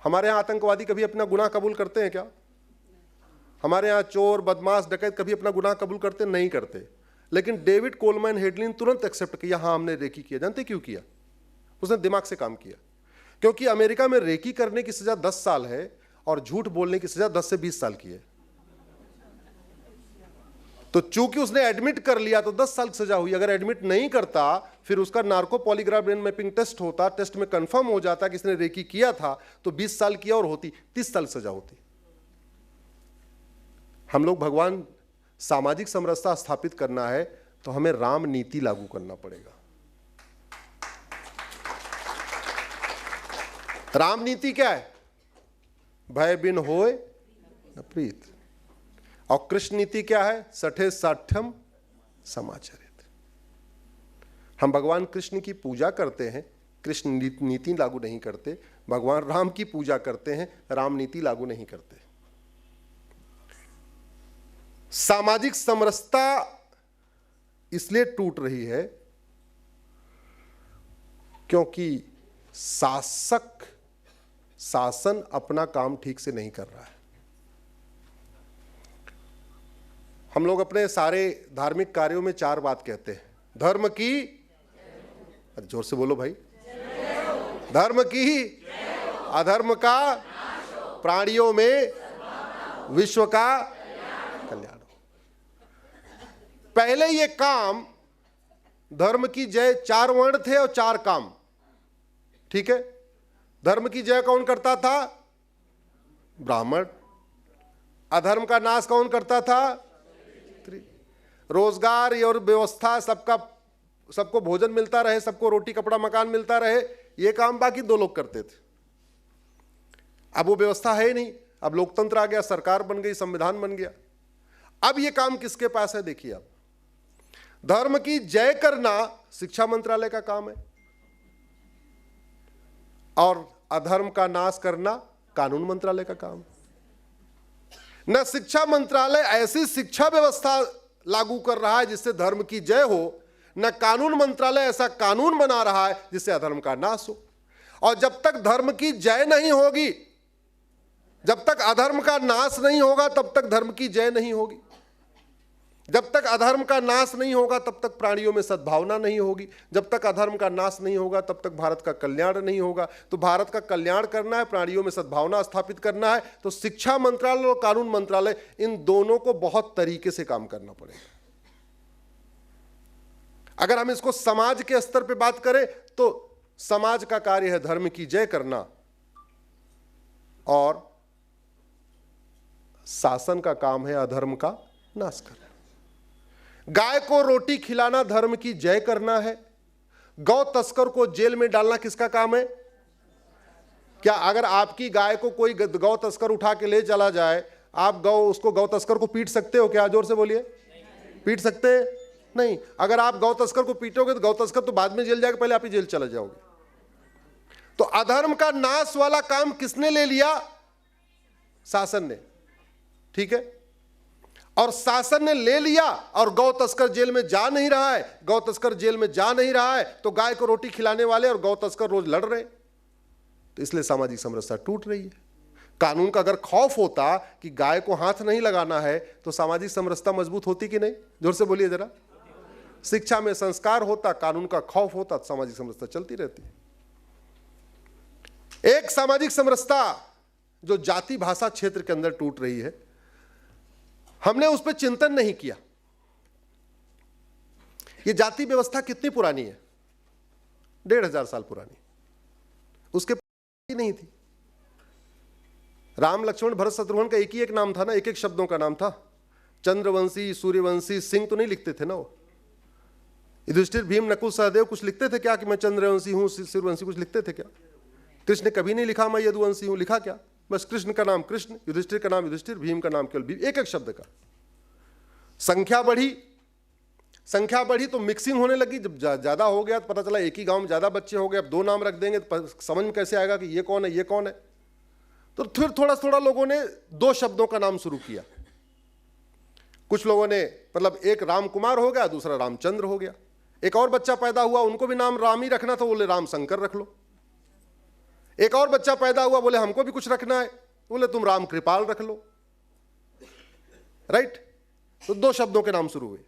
हमारे यहां आतंकवादी कभी अपना गुनाह कबूल करते हैं क्या? हमारे यहां चोर, बदमाश, डकैत कभी अपना गुनाह कबूल करते नहीं करते। लेकिन डेविड कोलमैन हेडली ने तुरंत एक्सेप्ट किया, हां हमने रेकी किया। जानते क्यों किया? उसने दिमाग से काम किया। क्योंकि अमेरिका में रेकी करने की सजा 10 साल है और झूठ बोलने की सजा 10 से 20 साल की है। तो चूंकि उसने एडमिट कर लिया तो 10 साल की सजा हुई। अगर एडमिट नहीं करता, फिर उसका narco polygraph brain mapping test होता, टेस्ट में कंफर्म हो जाता कि इसने रेकी किया था, तो 20 साल की और होती 30 साल सजा होती। हम लोग भगवान सामाजिक समरसता स्थापित करना है तो हमें राम नीति लागू करना पड़ेगा। राम नीति क्या है? भय बिन होए न प्रीत। और कृष्ण नीति क्या है? सठे साठ्यम समाचरित। हम भगवान कृष्ण की पूजा करते हैं, कृष्ण नीति लागू नहीं करते। भगवान राम की पूजा करते हैं, राम नीति लागू नहीं करते। सामाजिक समरसता इसलिए टूट रही है क्योंकि शासन अपना काम ठीक से नहीं कर रहा है। हम लोग अपने सारे धार्मिक कार्यों में 4 बात कहते हैं। धर्म की, अरे जोर से बोलो भाई, धर्म की, अधर्म का, प्राणियों में, विश्व का कल्याण। पहले ये काम धर्म की जय 4 वर्ण थे और 4 काम, ठीक है। धर्म की जय कौन करता था? ब्राह्मण। अधर्म का नाश कौन करता था? रोजगार और व्यवस्था, सबको भोजन मिलता रहे, सबको रोटी कपड़ा मकान मिलता रहे, ये काम बाकी 2 लोग करते थे। अब वो व्यवस्था है ही नहीं। अब लोकतंत्र आ गया, सरकार बन गई, संविधान बन गया। अब ये काम किसके पास है? देखिए, अब धर्म की जय करना शिक्षा मंत्रालय का काम है और अधर्म का नाश करना कानून मंत्रालय का काम है। न शिक्षा मंत्रालय ऐसी शिक्षा व्यवस्था लागू कर रहा है जिससे धर्म की जय हो, न कानून मंत्रालय ऐसा कानून बना रहा है जिससे अधर्म का नाश हो। और जब तक धर्म की जय नहीं होगी, जब तक अधर्म का नाश नहीं होगा, तब तक धर्म की जय नहीं होगी। जब तक अधर्म का नाश नहीं होगा तब तक प्राणियों में सद्भावना नहीं होगी। जब तक अधर्म का नाश नहीं होगा तब तक भारत का कल्याण नहीं होगा। तो भारत का कल्याण करना है, प्राणियों में सद्भावना स्थापित करना है, तो शिक्षा मंत्रालय और कानून मंत्रालय, इन दोनों को बहुत तरीके से काम करना पड़ेगा। अगर हम इसको समाज के स्तर पे बात करें तो समाज का कार्य है धर्म की जय करना और शासन का काम है अधर्म का नाश करना। गाय को रोटी खिलाना धर्म की जय करना है। गौ तस्कर को जेल में डालना किसका काम है? क्या अगर आपकी गाय को कोई गौ तस्कर उठा के ले चला जाए, आप उसको गौ तस्कर को पीट सकते हो क्या? जोर से बोलिए। पीट सकते हैं? नहीं। अगर आप गौ तस्कर को पीटोगे तो गौ तस्कर तो बाद में जेल जाएगा, पहले आप ही जेल चले जाओगे। तो अधर्म का नाश वाला काम किसने ले लिया? शासन ने। ठीक है, और शासन ने ले लिया और गौ तस्कर जेल में जा नहीं रहा है। गौ तस्कर जेल में जा नहीं रहा है तो गाय को रोटी खिलाने वाले और गौ तस्कर रोज लड़ रहे, तो इसलिए सामाजिक समरसता टूट रही है। कानून का अगर खौफ होता कि गाय को हाथ नहीं लगाना है तो सामाजिक समरसता मजबूत होती कि नहीं? जोर से बोलिए जरा। शिक्षा में संस्कार होता, कानून का खौफ होता, तो सामाजिक समरसता चलती रहती। एक सामाजिक समरसता जो जाति भाषा क्षेत्र के अंदर टूट रही है, हमने उस पर चिंतन नहीं किया। ये जाति व्यवस्था कितनी पुरानी है? 1500 साल पुरानी। उसके पहले नहीं थी। राम लक्ष्मण भरत शत्रुघ्न का एक ही एक नाम था ना, एक एक शब्दों का नाम था। चंद्रवंशी, सूर्यवंशी, सिंह तो नहीं लिखते थे ना वो। युधिष्ठिर, भीम, नकुल, सहदेव कुछ लिखते थे क्या कि मैं चंद्रवंशी हूं, सूर्यवंशी कुछ लिखते थे क्या? कृष्ण ने कभी नहीं लिखा मैं यदुवंशी हूं, लिखा क्या? बस कृष्ण का नाम कृष्ण, युधिष्ठिर का नाम युधिष्ठिर, भीम का नाम केवल भीम, एक एक शब्द का। संख्या बढ़ी तो मिक्सिंग होने लगी। जब ज्यादा हो गया तो पता चला एक ही गांव में ज्यादा बच्चे हो गए, अब 2 नाम रख देंगे तो समझ में कैसे आएगा कि ये कौन है ये कौन है? तो फिर थोड़ा थोड़ा लोगों ने 2 शब्दों का नाम शुरू किया। कुछ लोगों ने, मतलब एक राम कुमार हो गया, दूसरा रामचंद्र हो गया। एक और बच्चा पैदा हुआ, उनको भी नाम राम ही रखना था, बोले राम शंकर रख लो। एक और बच्चा पैदा हुआ, बोले हमको भी कुछ रखना है, बोले तुम राम कृपाल रख लो। राइट? तो 2 शब्दों के नाम शुरू हुए।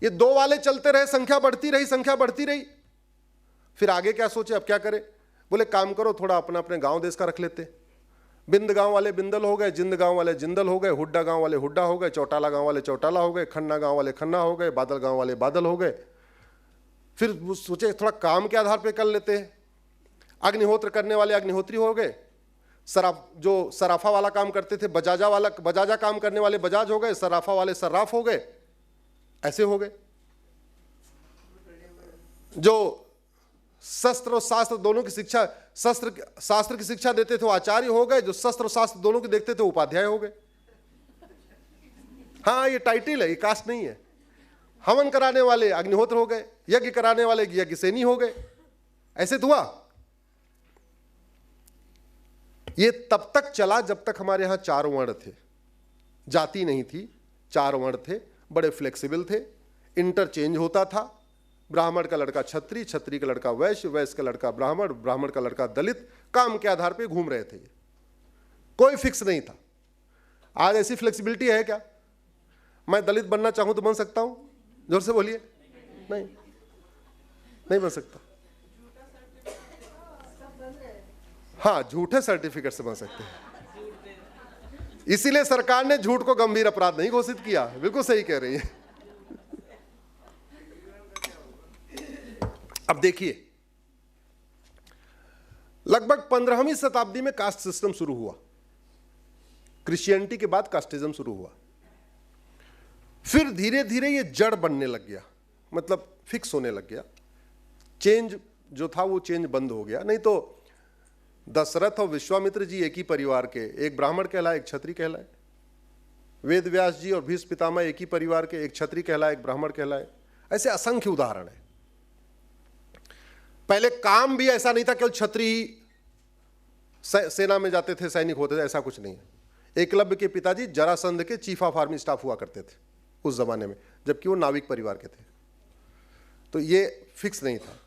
ये 2 वाले चलते रहे, संख्या बढ़ती रही। फिर आगे क्या सोचे, अब क्या करें? बोले काम करो, थोड़ा अपना अपने गांव देश का रख लेते। बिंद गांव वाले बिंदल हो गए, जिंद गांव वाले जिंदल हो गए, हुड्डा गांव वाले हुड्डा हो गए, चौटाला गांव वाले चौटाला हो गए, खन्ना गांव वाले खन्ना हो गए, बादल गांव वाले बादल हो गए। फिर सोचे थोड़ा काम के आधार पर कर लेते हैं। अग्निहोत्र करने वाले अग्निहोत्री हो गए, जो सराफा वाला काम करते थे बजाजा काम करने वाले बजाज हो गए, सराफा वाले सर्राफ हो गए, ऐसे हो गए। जो शस्त्र और शास्त्र दोनों की शिक्षा, शास्त्र की शिक्षा देते थे वो आचार्य हो गए, जो शस्त्र और शास्त्र दोनों की देखते थे उपाध्याय हो गए। हाँ, ये टाइटल है, ये कास्ट नहीं है। हवन कराने वाले अग्निहोत्र हो गए, यज्ञ कराने वाले यज्ञ सेनी हो गए। ऐसे तो हुआ। ये तब तक चला जब तक हमारे यहां 4 वर्ण थे, जाति नहीं थी, 4 वर्ण थे, बड़े फ्लेक्सिबल थे, इंटरचेंज होता था। ब्राह्मण का लड़का क्षत्रिय, क्षत्रिय का लड़का वैश्य, वैश्य का लड़का ब्राह्मण, ब्राह्मण का लड़का दलित, काम के आधार पे घूम रहे थे। ये कोई फिक्स नहीं था। आज ऐसी फ्लेक्सिबिलिटी है क्या? मैं दलित बनना चाहूं तो बन सकता हूं? जोर से बोलिए। नहीं बन सकता। हाँ, झूठे सर्टिफिकेट से बन सकते हैं। इसीलिए सरकार ने झूठ को गंभीर अपराध नहीं घोषित किया। बिल्कुल सही कह रही है। अब देखिए, लगभग 15वीं शताब्दी में कास्ट सिस्टम शुरू हुआ। क्रिश्चियनिटी के बाद कास्टिज्म शुरू हुआ। फिर धीरे धीरे ये जड़ बनने लग गया, मतलब फिक्स होने लग गया। चेंज जो था वो चेंज बंद हो गया। नहीं तो दशरथ और विश्वामित्र जी एक ही परिवार के, एक ब्राह्मण कहलाए, एक क्षत्रिय कहलाए। वेद व्यास जी और भीष्म पितामह एक ही परिवार के, एक क्षत्रिय कहलाए, एक ब्राह्मण कहलाए। ऐसे असंख्य उदाहरण है। पहले काम भी ऐसा नहीं था केवल क्षत्रिय सेना में जाते थे, सैनिक होते थे, ऐसा कुछ नहीं है। एकलव्य के पिताजी जरासंध के चीफ ऑफ आर्मी स्टाफ हुआ करते थे उस जमाने में, जबकि वो नाविक परिवार के थे। तो ये फिक्स नहीं था।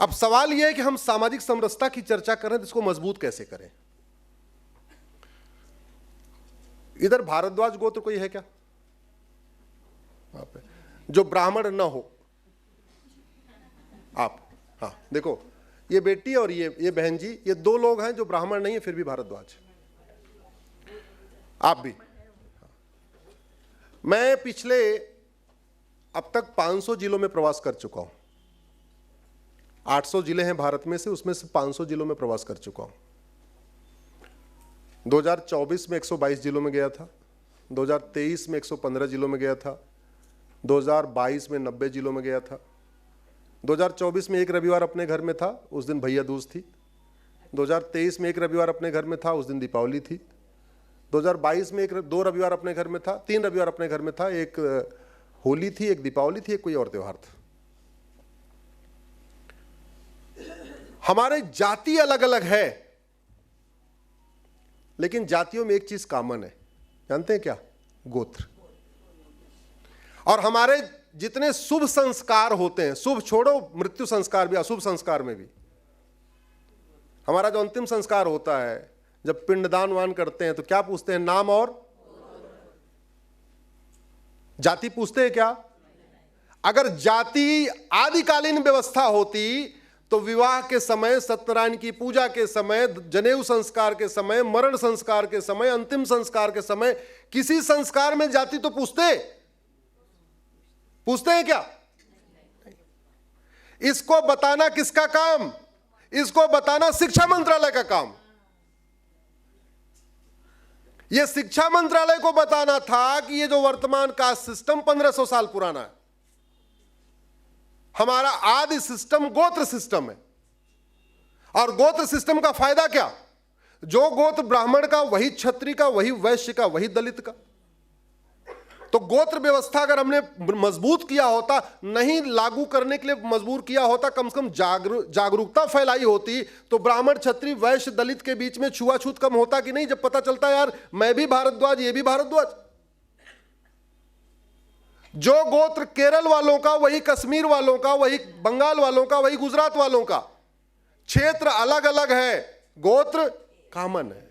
अब सवाल यह है कि हम सामाजिक समरसता की चर्चा करें तो इसको मजबूत कैसे करें। इधर भारद्वाज गोत्र कोई है क्या जो ब्राह्मण न हो? आप, हाँ देखो, ये बेटी और ये बहन जी, ये दो लोग हैं जो ब्राह्मण नहीं है फिर भी भारद्वाज। आप भी। मैं पिछले अब तक 500 जिलों में प्रवास कर चुका हूं। 800 जिले हैं भारत में से, उसमें से 500 जिलों में प्रवास कर चुका हूं। 2024 में 122 जिलों में गया था, 2023 में 115 जिलों में गया था, 2022 में 90 जिलों में गया था। 2024 में एक रविवार अपने घर में था, उस दिन भैया दूज थी। 2023 में एक रविवार अपने घर में था, उस दिन दीपावली थी। 2022 में दो रविवार अपने घर में था, 3 रविवार अपने घर में था, एक होली थी, एक दीपावली थी, एक कोई और त्योहार था। हमारे जाति अलग अलग है, लेकिन जातियों में एक चीज कॉमन है, जानते हैं क्या? गोत्र। और हमारे जितने शुभ संस्कार होते हैं, शुभ छोड़ो, मृत्यु संस्कार भी, अशुभ संस्कार में भी, हमारा जो अंतिम संस्कार होता है, जब पिंडदान वान करते हैं तो क्या पूछते हैं? नाम और जाति पूछते हैं क्या? अगर जाति आदिकालीन व्यवस्था होती तो विवाह के समय, सत्यनारायण की पूजा के समय, जनेऊ संस्कार के समय, मरण संस्कार के समय, अंतिम संस्कार के समय, किसी संस्कार में जाति तो पूछते हैं क्या? इसको बताना किसका काम? इसको बताना शिक्षा मंत्रालय का काम। यह शिक्षा मंत्रालय को बताना था कि यह जो वर्तमान कास्ट सिस्टम 1500 साल पुराना है, हमारा आदि सिस्टम गोत्र सिस्टम है। और गोत्र सिस्टम का फायदा क्या? जो गोत्र ब्राह्मण का, वही क्षत्रिय का, वही वैश्य का, वही दलित का। तो गोत्र व्यवस्था अगर हमने मजबूत किया होता, नहीं लागू करने के लिए मजबूर किया होता, कम से कम जागरूकता फैलाई होती, तो ब्राह्मण, क्षत्रिय, वैश्य, दलित के बीच में छुआछूत कम होता कि नहीं? जब पता चलता यार मैं भी भारद्वाज, ये भी भारद्वाज। जो गोत्र केरल वालों का, वही कश्मीर वालों का, वही बंगाल वालों का, वही गुजरात वालों का। क्षेत्र अलग अलग है, गोत्र कॉमन है।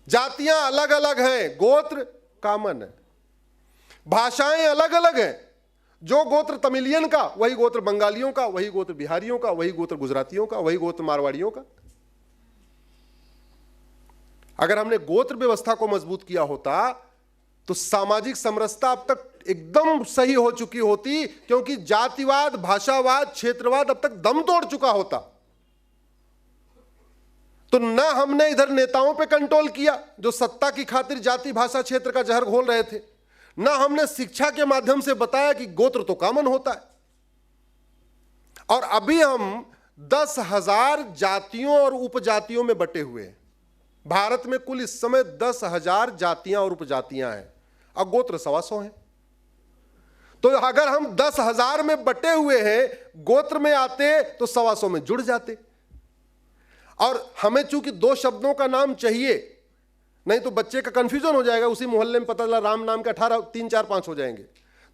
जातियां अलग अलग हैं, गोत्र कॉमन है। भाषाएं अलग अलग हैं, जो गोत्र तमिलियन का, वही गोत्र बंगालियों का, वही गोत्र बिहारियों का, वही गोत्र गुजरातियों का, वही गोत्र मारवाड़ियों का। अगर हमने गोत्र व्यवस्था को मजबूत किया होता तो सामाजिक समरसता अब तक एकदम सही हो चुकी होती, क्योंकि जातिवाद, भाषावाद, क्षेत्रवाद अब तक दम तोड़ चुका होता। तो ना हमने इधर नेताओं पे कंट्रोल किया जो सत्ता की खातिर जाति, भाषा, क्षेत्र का जहर घोल रहे थे, ना हमने शिक्षा के माध्यम से बताया कि गोत्र तो कॉमन होता है। और अभी हम 10,000 जातियों और उपजातियों में बटे हुए हैं। भारत में कुल इस समय 10,000 जातियां और उपजातियां हैं, और गोत्र 125 हैं। तो अगर हम 10,000 में बटे हुए हैं, गोत्र में आते तो 125 में जुड़ जाते। और हमें चूंकि 2 शब्दों का नाम चाहिए, नहीं तो बच्चे का कंफ्यूजन हो जाएगा। उसी मोहल्ले में पता चला राम नाम के 18, 3, 4, 5 हो जाएंगे।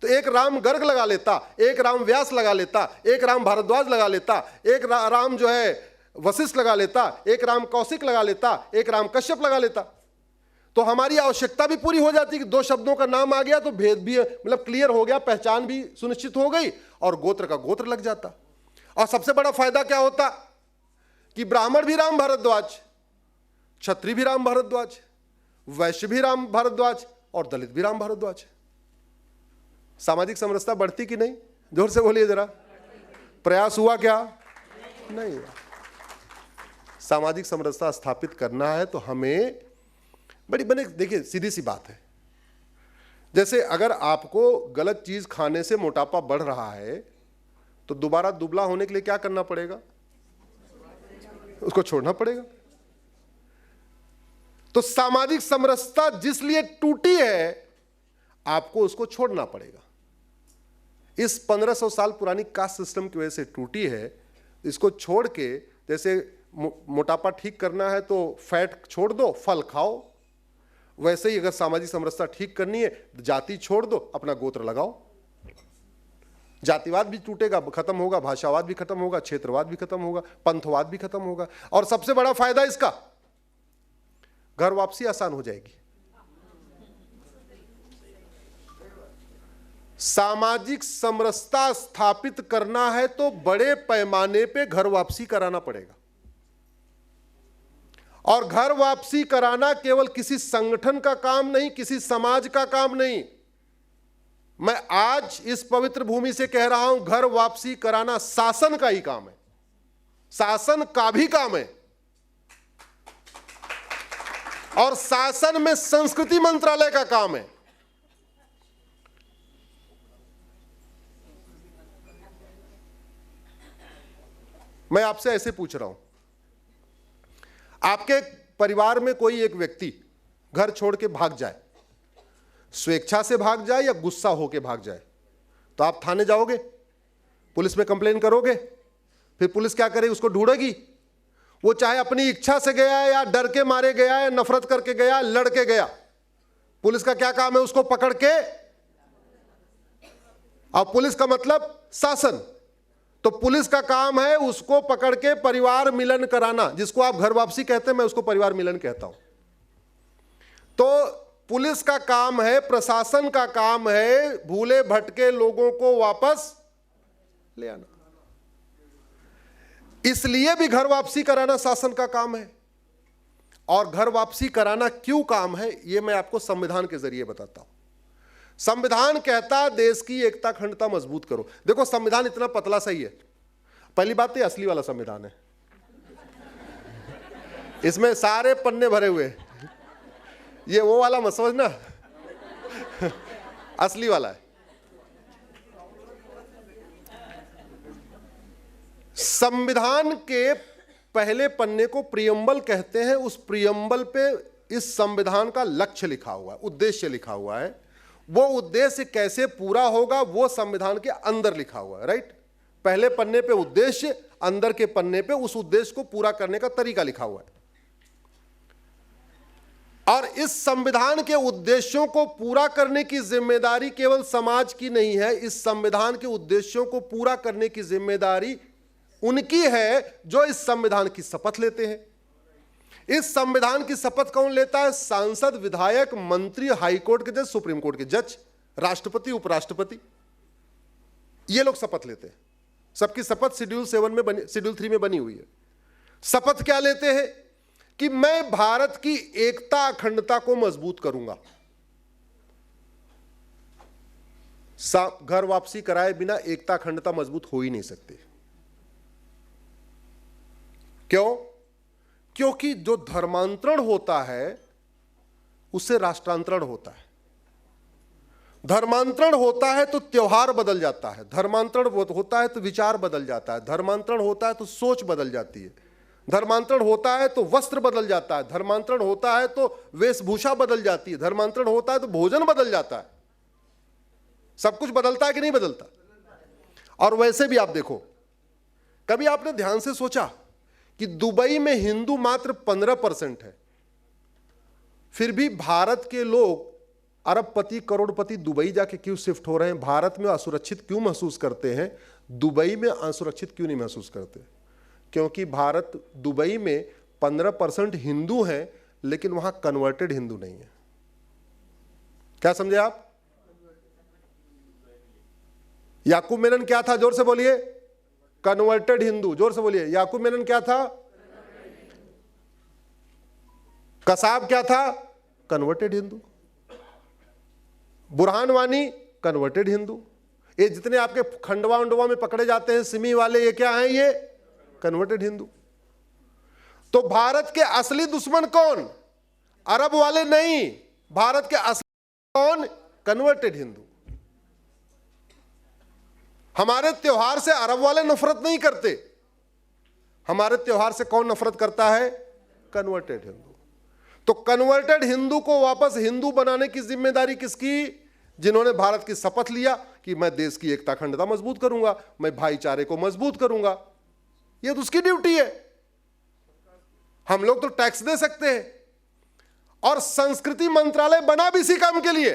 तो एक राम गर्ग लगा लेता, एक राम व्यास लगा लेता, एक राम भारद्वाज लगा लेता, एक राम जो है वशिष्ठ लगा लेता, एक राम कौशिक लगा लेता, एक राम कश्यप लगा लेता। तो हमारी आवश्यकता भी पूरी हो जाती कि 2 शब्दों का नाम आ गया तो भेद भी मतलब क्लियर हो गया, पहचान भी सुनिश्चित हो गई, और गोत्र का गोत्र लग जाता। और सबसे बड़ा फायदा क्या होता कि ब्राह्मण भी राम भारद्वाज, क्षत्रिय भी राम भारद्वाज, वैश्य भी राम भारद्वाज, और दलित भी राम भारद्वाज। सामाजिक समरसता बढ़ती कि नहीं? जोर से बोलिए जरा। प्रयास हुआ क्या? नहीं हुआ। सामाजिक समरसता स्थापित करना है तो हमें बने देखिए, सीधी सी बात है। जैसे अगर आपको गलत चीज खाने से मोटापा बढ़ रहा है तो दोबारा दुबला होने के लिए क्या करना पड़ेगा? उसको छोड़ना पड़ेगा। तो सामाजिक समरसता जिसलिए टूटी है, आपको उसको छोड़ना पड़ेगा। इस 1500 साल पुरानी कास्ट सिस्टम की वजह से टूटी है। इसको छोड़ के, जैसे मोटापा ठीक करना है तो फैट छोड़ दो, फल खाओ, वैसे ही अगर सामाजिक समरसता ठीक करनी है, जाति छोड़ दो, अपना गोत्र लगाओ। जातिवाद भी टूटेगा, खत्म होगा, भाषावाद भी खत्म होगा, क्षेत्रवाद भी खत्म होगा, पंथवाद भी खत्म होगा, और सबसे बड़ा फायदा इसका, घर वापसी आसान हो जाएगी। सामाजिक समरसता स्थापित करना है तो बड़े पैमाने पे घर वापसी कराना पड़ेगा। और घर वापसी कराना केवल किसी संगठन का काम नहीं, किसी समाज का काम नहीं। मैं आज इस पवित्र भूमि से कह रहा हूं, घर वापसी कराना शासन का ही काम है, शासन का भी काम है। और शासन में संस्कृति मंत्रालय का काम है। मैं आपसे ऐसे पूछ रहा हूं, आपके परिवार में कोई एक व्यक्ति घर छोड़ के भाग जाए, स्वेच्छा से भाग जाए या गुस्सा होके भाग जाए, तो आप थाने जाओगे, पुलिस में कंप्लेन करोगे, फिर पुलिस क्या करेगी? उसको ढूंढेगी। वो चाहे अपनी इच्छा से गया है या डर के मारे गया है, नफरत करके गया, लड़के गया, पुलिस का क्या काम है? उसको पकड़ के, अब पुलिस का मतलब शासन, तो पुलिस का काम है उसको पकड़ के परिवार मिलन कराना, जिसको आप घर वापसी कहते हैं, मैं उसको परिवार मिलन कहता हूं। तो पुलिस का काम है, प्रशासन का काम है भूले भटके लोगों को वापस ले आना। इसलिए भी घर वापसी कराना शासन का काम है। और घर वापसी कराना क्यों काम है, यह मैं आपको संविधान के जरिए बताता हूं। संविधान कहता देश की एकता अखंडता मजबूत करो। देखो संविधान इतना पतला सही है। पहली बात तो असली वाला संविधान है, इसमें सारे पन्ने भरे हुए, ये वो वाला मत समझना, असली वाला है। संविधान के पहले पन्ने को प्रियम्बल कहते हैं। उस प्रियम्बल पे इस संविधान का लक्ष्य लिखा हुआ है, उद्देश्य लिखा हुआ है। वो उद्देश्य कैसे पूरा होगा वो संविधान के अंदर लिखा हुआ है, राइट। पहले पन्ने पे उद्देश्य, अंदर के पन्ने पे उस उद्देश्य को पूरा करने का तरीका लिखा हुआ है। और इस संविधान के उद्देश्यों को पूरा करने की जिम्मेदारी केवल समाज की नहीं है। इस संविधान के उद्देश्यों को पूरा करने की जिम्मेदारी उनकी है जो इस संविधान की शपथ लेते हैं। इस संविधान की शपथ कौन लेता है? सांसद, विधायक, मंत्री, हाईकोर्ट के जज, सुप्रीम कोर्ट के जज, राष्ट्रपति, उपराष्ट्रपति, ये लोग शपथ लेते हैं। सबकी शपथ शेड्यूल 3 में बनी हुई है। शपथ क्या लेते हैं? कि मैं भारत की एकता अखंडता को मजबूत करूंगा। घर वापसी कराए बिना एकता अखंडता मजबूत हो ही नहीं सकती। क्यों? क्योंकि जो धर्मांतरण होता है उससे राष्ट्रांतरण होता है। धर्मांतरण होता है तो त्योहार बदल जाता है, धर्मांतरण होता है तो विचार बदल जाता है, धर्मांतरण होता है तो सोच बदल जाती है, धर्मांतरण होता है तो वस्त्र बदल जाता है, धर्मांतरण होता है तो वेशभूषा बदल जाती है, धर्मांतरण होता है तो भोजन बदल जाता है। सब कुछ बदलता है कि नहीं बदलता? और वैसे भी आप देखो, कभी आपने ध्यान से सोचा कि दुबई में हिंदू मात्र 15% है, फिर भी भारत के लोग अरबपति, करोड़पति दुबई जाके क्यों शिफ्ट हो रहे हैं? भारत में असुरक्षित क्यों महसूस करते हैं? दुबई में असुरक्षित क्यों नहीं महसूस करते? क्योंकि दुबई में 15% हिंदू हैं, लेकिन वहां कन्वर्टेड हिंदू नहीं है। क्या समझे आप? याकूब मेनन क्या था? जोर से बोलिए। कन्वर्टेड हिंदू। जोर से बोलिए। याकूब मेनन क्या था? कसाब क्या था? कन्वर्टेड हिंदू। बुरहान वानी कन्वर्टेड हिंदू। ये जितने आपके खंडवा उंडवा में पकड़े जाते हैं सिमी वाले, ये क्या हैं? ये कन्वर्टेड हिंदू। तो भारत के असली दुश्मन कौन? अरब वाले नहीं, भारत के असली कौन? कन्वर्टेड हिंदू। हमारे त्योहार से अरब वाले नफरत नहीं करते, हमारे त्योहार से कौन नफरत करता है? कन्वर्टेड हिंदू। तो कन्वर्टेड हिंदू को वापस हिंदू बनाने की जिम्मेदारी किसकी? जिन्होंने भारत की शपथ लिया कि मैं देश की एकता अखंडता मजबूत करूंगा, मैं भाईचारे को मजबूत करूंगा। यह तो उसकी ड्यूटी है। हम लोग तो टैक्स दे सकते हैं, और संस्कृति मंत्रालय बना भी इसी काम के लिए।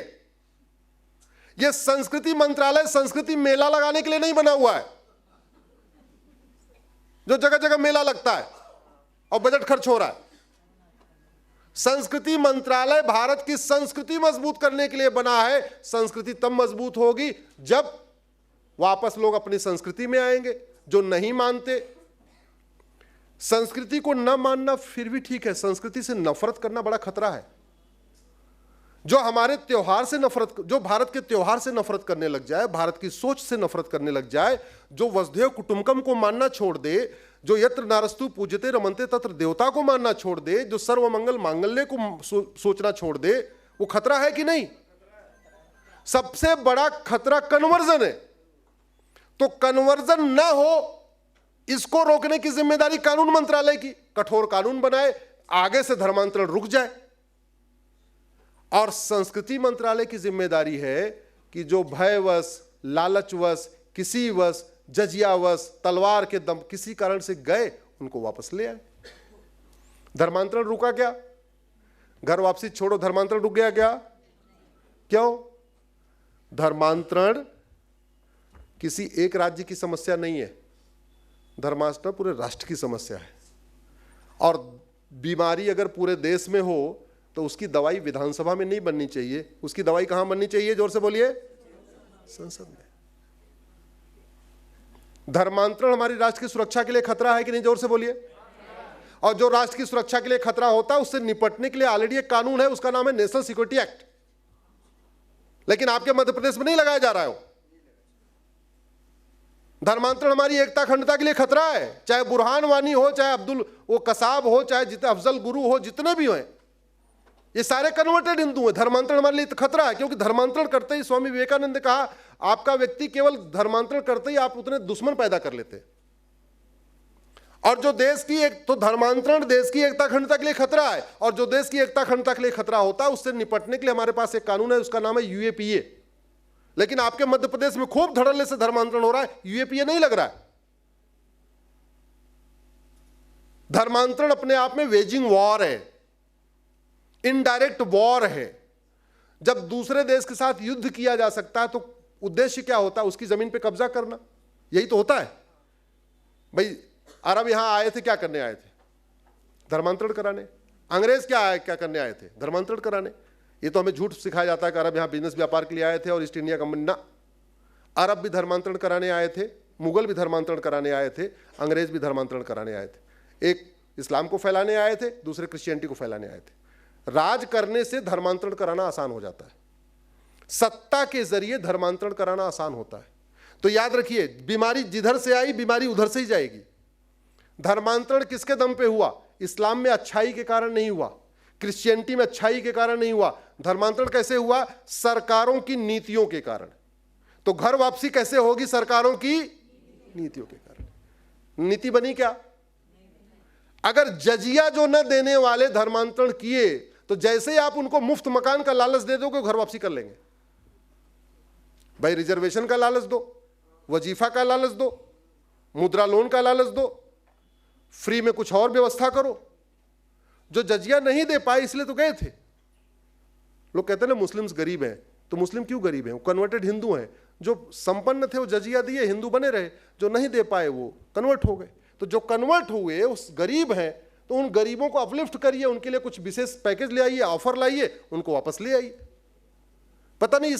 यह संस्कृति मंत्रालय संस्कृति मेला लगाने के लिए नहीं बना हुआ है, जो जगह जगह मेला लगता है और बजट खर्च हो रहा है। संस्कृति मंत्रालय भारत की संस्कृति मजबूत करने के लिए बना है। संस्कृति तब मजबूत होगी जब वापस लोग अपनी संस्कृति में आएंगे। जो नहीं मानते, संस्कृति को न मानना फिर भी ठीक है, संस्कृति से नफरत करना बड़ा खतरा है। जो हमारे त्योहार से नफरत, जो भारत के त्योहार से नफरत करने लग जाए, भारत की सोच से नफरत करने लग जाए, जो वसुधैव कुटुंबकम को मानना छोड़ दे, जो यत्र नारस्तु पूज्यते रमन्ते तत्र देवता को मानना छोड़ दे, जो सर्वमंगल मांगल्य को सोचना छोड़ दे, वो खतरा है कि नहीं? सबसे बड़ा खतरा कन्वर्जन है। तो कन्वर्जन न हो, इसको रोकने की जिम्मेदारी कानून मंत्रालय की। कठोर कानून बनाए, आगे से धर्मांतरण रुक जाए। और संस्कृति मंत्रालय की जिम्मेदारी है कि जो भयवश, लालचवश, किसी वश, जजियावश, तलवार के दम किसी कारण से गए, उनको वापस ले आए। धर्मांतरण रुका क्या? घर वापसी छोड़ो, धर्मांतरण रुक गया क्या? क्यों? धर्मांतरण किसी एक राज्य की समस्या नहीं है, धर्मांतरण पूरे राष्ट्र की समस्या है। और बीमारी अगर पूरे देश में हो तो उसकी दवाई विधानसभा में नहीं बननी चाहिए, उसकी दवाई कहां बननी चाहिए? जोर से बोलिए, संसद में। धर्मांतरण हमारी राष्ट्र की सुरक्षा के लिए खतरा है कि नहीं? जोर से बोलिए। और जो राष्ट्र की सुरक्षा के लिए खतरा होता है, उससे निपटने के लिए ऑलरेडी एक कानून है, उसका नाम है नेशनल सिक्योरिटी एक्ट। लेकिन आपके मध्य प्रदेश में नहीं लगाया जा रहा है। धर्मांतरण हमारी एकता अखंडता के लिए खतरा है। चाहे बुरहान वानी हो, चाहे अब्दुल वो कसाब हो, चाहे जितने अफजल गुरु हो, जितने भी हैं, ये सारे कन्वर्टेड हिंदू हैं। धर्मांतरण हमारे लिए खतरा है, क्योंकि धर्मांतरण करते ही स्वामी विवेकानंद ने कहा, आपका व्यक्ति केवल धर्मांतरण करते ही आप उतने दुश्मन पैदा कर लेते। और जो देश की एक, तो धर्मांतरण देश की एकता अखंडता के लिए खतरा है। और जो देश की एकता अखंडता के लिए खतरा होता है, उससे निपटने के लिए हमारे पास एक कानून है, उसका नाम है यूएपीए। लेकिन आपके मध्य प्रदेश में खूब धड़ल्ले से धर्मांतरण हो रहा है, यूएपीए नहीं लग रहा है। धर्मांतरण अपने आप में वेजिंग वॉर है, इनडायरेक्ट वॉर है। जब दूसरे देश के साथ युद्ध किया जा सकता है तो उद्देश्य क्या होता है? उसकी जमीन पे कब्जा करना, यही तो होता है। भाई अरब यहां आए थे, क्या करने आए थे? धर्मांतरण कराने। अंग्रेज क्या करने आए थे? धर्मांतरण कराने। ये तो हमें झूठ सिखाया जाता है कि अरब यहां बिजनेस व्यापार के लिए आए थे और ईस्ट इंडिया कंपनी, ना। अरब भी धर्मांतरण कराने आए थे, मुगल भी धर्मांतरण कराने आए थे, अंग्रेज भी धर्मांतरण कराने आए थे। एक इस्लाम को फैलाने आए थे, दूसरे क्रिश्चियनिटी को फैलाने आए थे। राज करने से धर्मांतरण कराना आसान हो जाता है, सत्ता के जरिए धर्मांतरण कराना आसान होता है। तो याद रखिए, बीमारी जिधर से आई, बीमारी उधर से ही जाएगी। धर्मांतरण किसके दम पे हुआ? इस्लाम में अच्छाई के कारण नहीं हुआ, क्रिश्चियनिटी में अच्छाई के कारण नहीं हुआ। धर्मांतरण कैसे हुआ? सरकारों की नीतियों के कारण। तो घर वापसी कैसे होगी? सरकारों की नीतियों के कारण। नीति बनी क्या? अगर जजिया जो न देने वाले धर्मांतरण किए, तो जैसे ही आप उनको मुफ्त मकान का लालच दे दोगे, घर वापसी कर लेंगे। भाई रिजर्वेशन का लालच दो, वजीफा का लालच दो, मुद्रा लोन का लालच दो, फ्री में कुछ और व्यवस्था करो। जो जजिया नहीं दे पाए इसलिए तो गए थे। लोग कहते हैं ना मुस्लिम्स गरीब हैं, तो मुस्लिम क्यों गरीब हैं? वो कन्वर्टेड हिंदू हैं। जो संपन्न थे वो जजिया दिए, हिंदू बने रहे। जो नहीं दे पाए वो कन्वर्ट हो गए। तो जो कन्वर्ट हुए उस गरीब हैं, तो उन गरीबों को अपलिफ्ट करिए, उनके लिए कुछ विशेष पैकेज ले आइए, ऑफर लाइए, उनको वापस ले आइए। पता नहीं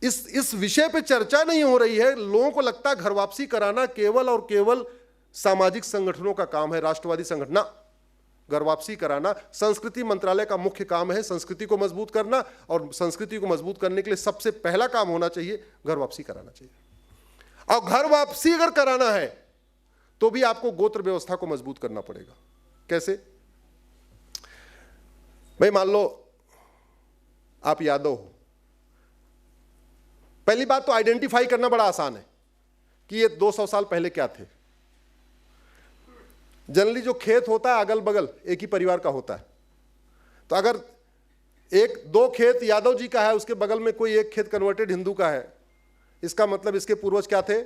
इस विषय पे चर्चा नहीं हो रही है। लोगों को लगता है घर वापसी कराना केवल और केवल सामाजिक संगठनों का काम है, राष्ट्रवादी संगठन। घर वापसी कराना संस्कृति मंत्रालय का मुख्य काम है, संस्कृति को मजबूत करना। और संस्कृति को मजबूत करने के लिए सबसे पहला काम होना चाहिए घर वापसी कराना चाहिए। और घर वापसी अगर कराना है तो भी आपको गोत्र व्यवस्था को मजबूत करना पड़ेगा। कैसे? भाई मान लो आप यादव हो। पहली बात तो आइडेंटिफाई करना बड़ा आसान है। कि ये 200 साल पहले क्या थे। जनरली जो खेत होता है अगल बगल एक ही परिवार का होता है, तो अगर एक दो खेत यादव जी का है, उसके बगल में कोई एक खेत कन्वर्टेड हिंदू का है, इसका मतलब इसके पूर्वज क्या थे?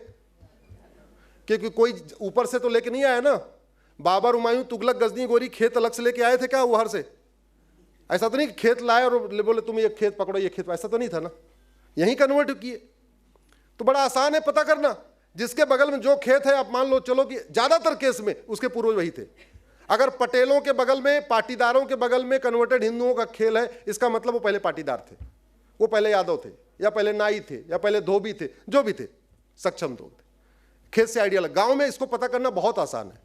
क्योंकि कोई ऊपर से तो लेके नहीं आया ना। बाबर, हुमायूं, तुगलक, गजनी, गोरी खेत अलग से लेके आए थे क्या उहर से? ऐसा तो नहीं कि खेत लाए और बोले तुम ये खेत पकड़ो, ये खेत, ऐसा तो नहीं था ना, यहीं कन्वर्ट किए। तो बड़ा आसान है पता करना, जिसके बगल में जो खेत है, आप मान लो चलो कि ज्यादातर केस में उसके पूर्वज वही थे। अगर पटेलों के बगल में, पाटीदारों के बगल में कन्वर्टेड हिंदुओं का खेल है, इसका मतलब वो पहले पाटीदार थे, वो पहले यादव थे, या पहले नाई थे, या पहले धोबी थे, जो भी थे, सक्षम लोग थे। खेत से आइडिया लग। गांव में इसको पता करना बहुत आसान है,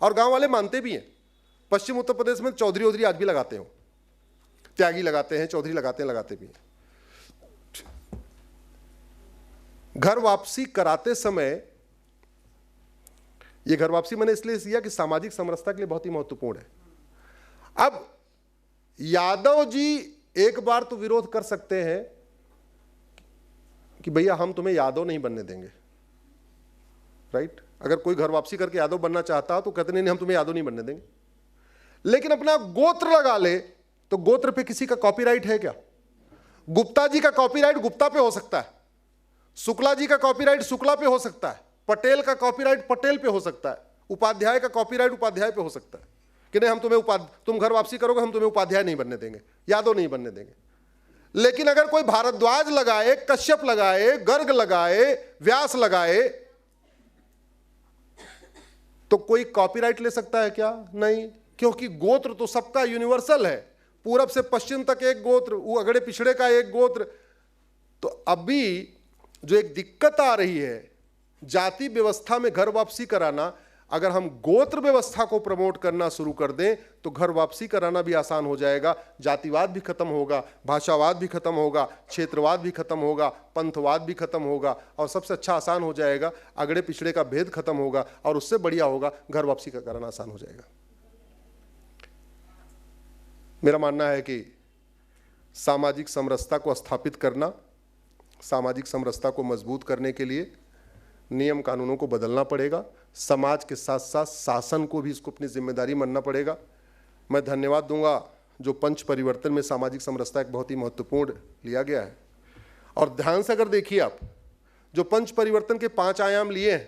और गांव वाले मानते भी हैं। पश्चिम उत्तर प्रदेश में चौधरी वौधरी आज भी लगाते हो, त्यागी लगाते हैं, चौधरी लगाते हैं, लगाते भी हैं। घर वापसी कराते समय, यह घर वापसी मैंने इसलिए किया कि सामाजिक समरसता के लिए बहुत ही महत्वपूर्ण है। अब यादव जी एक बार तो विरोध कर सकते हैं कि भैया हम तुम्हें यादव नहीं बनने देंगे, राइट? अगर कोई घर वापसी करके यादव बनना चाहता हो तो कहते नहीं हम तुम्हें यादव नहीं बनने देंगे। लेकिन अपना गोत्र लगा ले तो गोत्र पे किसी का कॉपीराइट है क्या? गुप्ता जी का कॉपीराइट गुप्ता पे हो सकता है, शुक्ला जी का कॉपीराइट शुक्ला पे हो सकता है, पटेल का कॉपीराइट पटेल पे हो सकता है, उपाध्याय का कॉपीराइट उपाध्याय पे हो सकता है कि नहीं हम तुम्हें तुम घर वापसी करोगे, हम तुम्हें उपाध्याय नहीं बनने देंगे, यादव नहीं बनने देंगे। लेकिन अगर कोई भारद्वाज लगाए, कश्यप लगाए, गर्ग लगाए, व्यास लगाए, तो कोई कॉपीराइट ले सकता है क्या? नहीं, क्योंकि गोत्र तो सबका यूनिवर्सल है, पूरब से पश्चिम तक एक गोत्र, वो अगड़े पिछड़े का एक गोत्र। तो अभी जो एक दिक्कत आ रही है जाति व्यवस्था में घर वापसी कराना, अगर हम गोत्र व्यवस्था को प्रमोट करना शुरू कर दें तो घर वापसी कराना भी आसान हो जाएगा। जातिवाद भी खत्म होगा, भाषावाद भी खत्म होगा, क्षेत्रवाद भी खत्म होगा, पंथवाद भी खत्म होगा, और सबसे अच्छा आसान हो जाएगा, अगड़े पिछड़े का भेद खत्म होगा, और उससे बढ़िया होगा घर वापसी का कराना आसान हो जाएगा। मेरा मानना है कि सामाजिक समरसता को स्थापित करना, सामाजिक समरसता को मजबूत करने के लिए नियम कानूनों को बदलना पड़ेगा। समाज के साथ साथ शासन को भी इसको अपनी जिम्मेदारी मानना पड़ेगा। मैं धन्यवाद दूंगा जो पंच परिवर्तन में सामाजिक समरसता एक बहुत ही महत्वपूर्ण लिया गया है। और ध्यान से अगर देखिए आप, जो पंच परिवर्तन के 5 आयाम लिए हैं,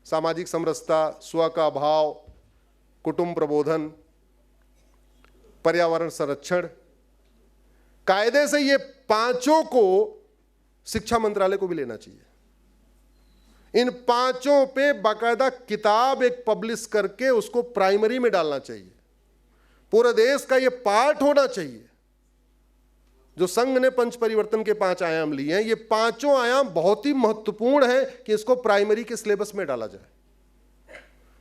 सामाजिक समरसता, स्व का भाव, कुटुंब प्रबोधन, पर्यावरण संरक्षण, कायदे से ये 5 को शिक्षा मंत्रालय को भी लेना चाहिए। इन 5 पे बाकायदा किताब एक पब्लिश करके उसको प्राइमरी में डालना चाहिए। पूरे देश का ये पार्ट होना चाहिए। जो संघ ने पंच परिवर्तन के 5 आयाम लिए हैं, ये 5 आयाम बहुत ही महत्वपूर्ण है कि इसको प्राइमरी के सिलेबस में डाला जाए।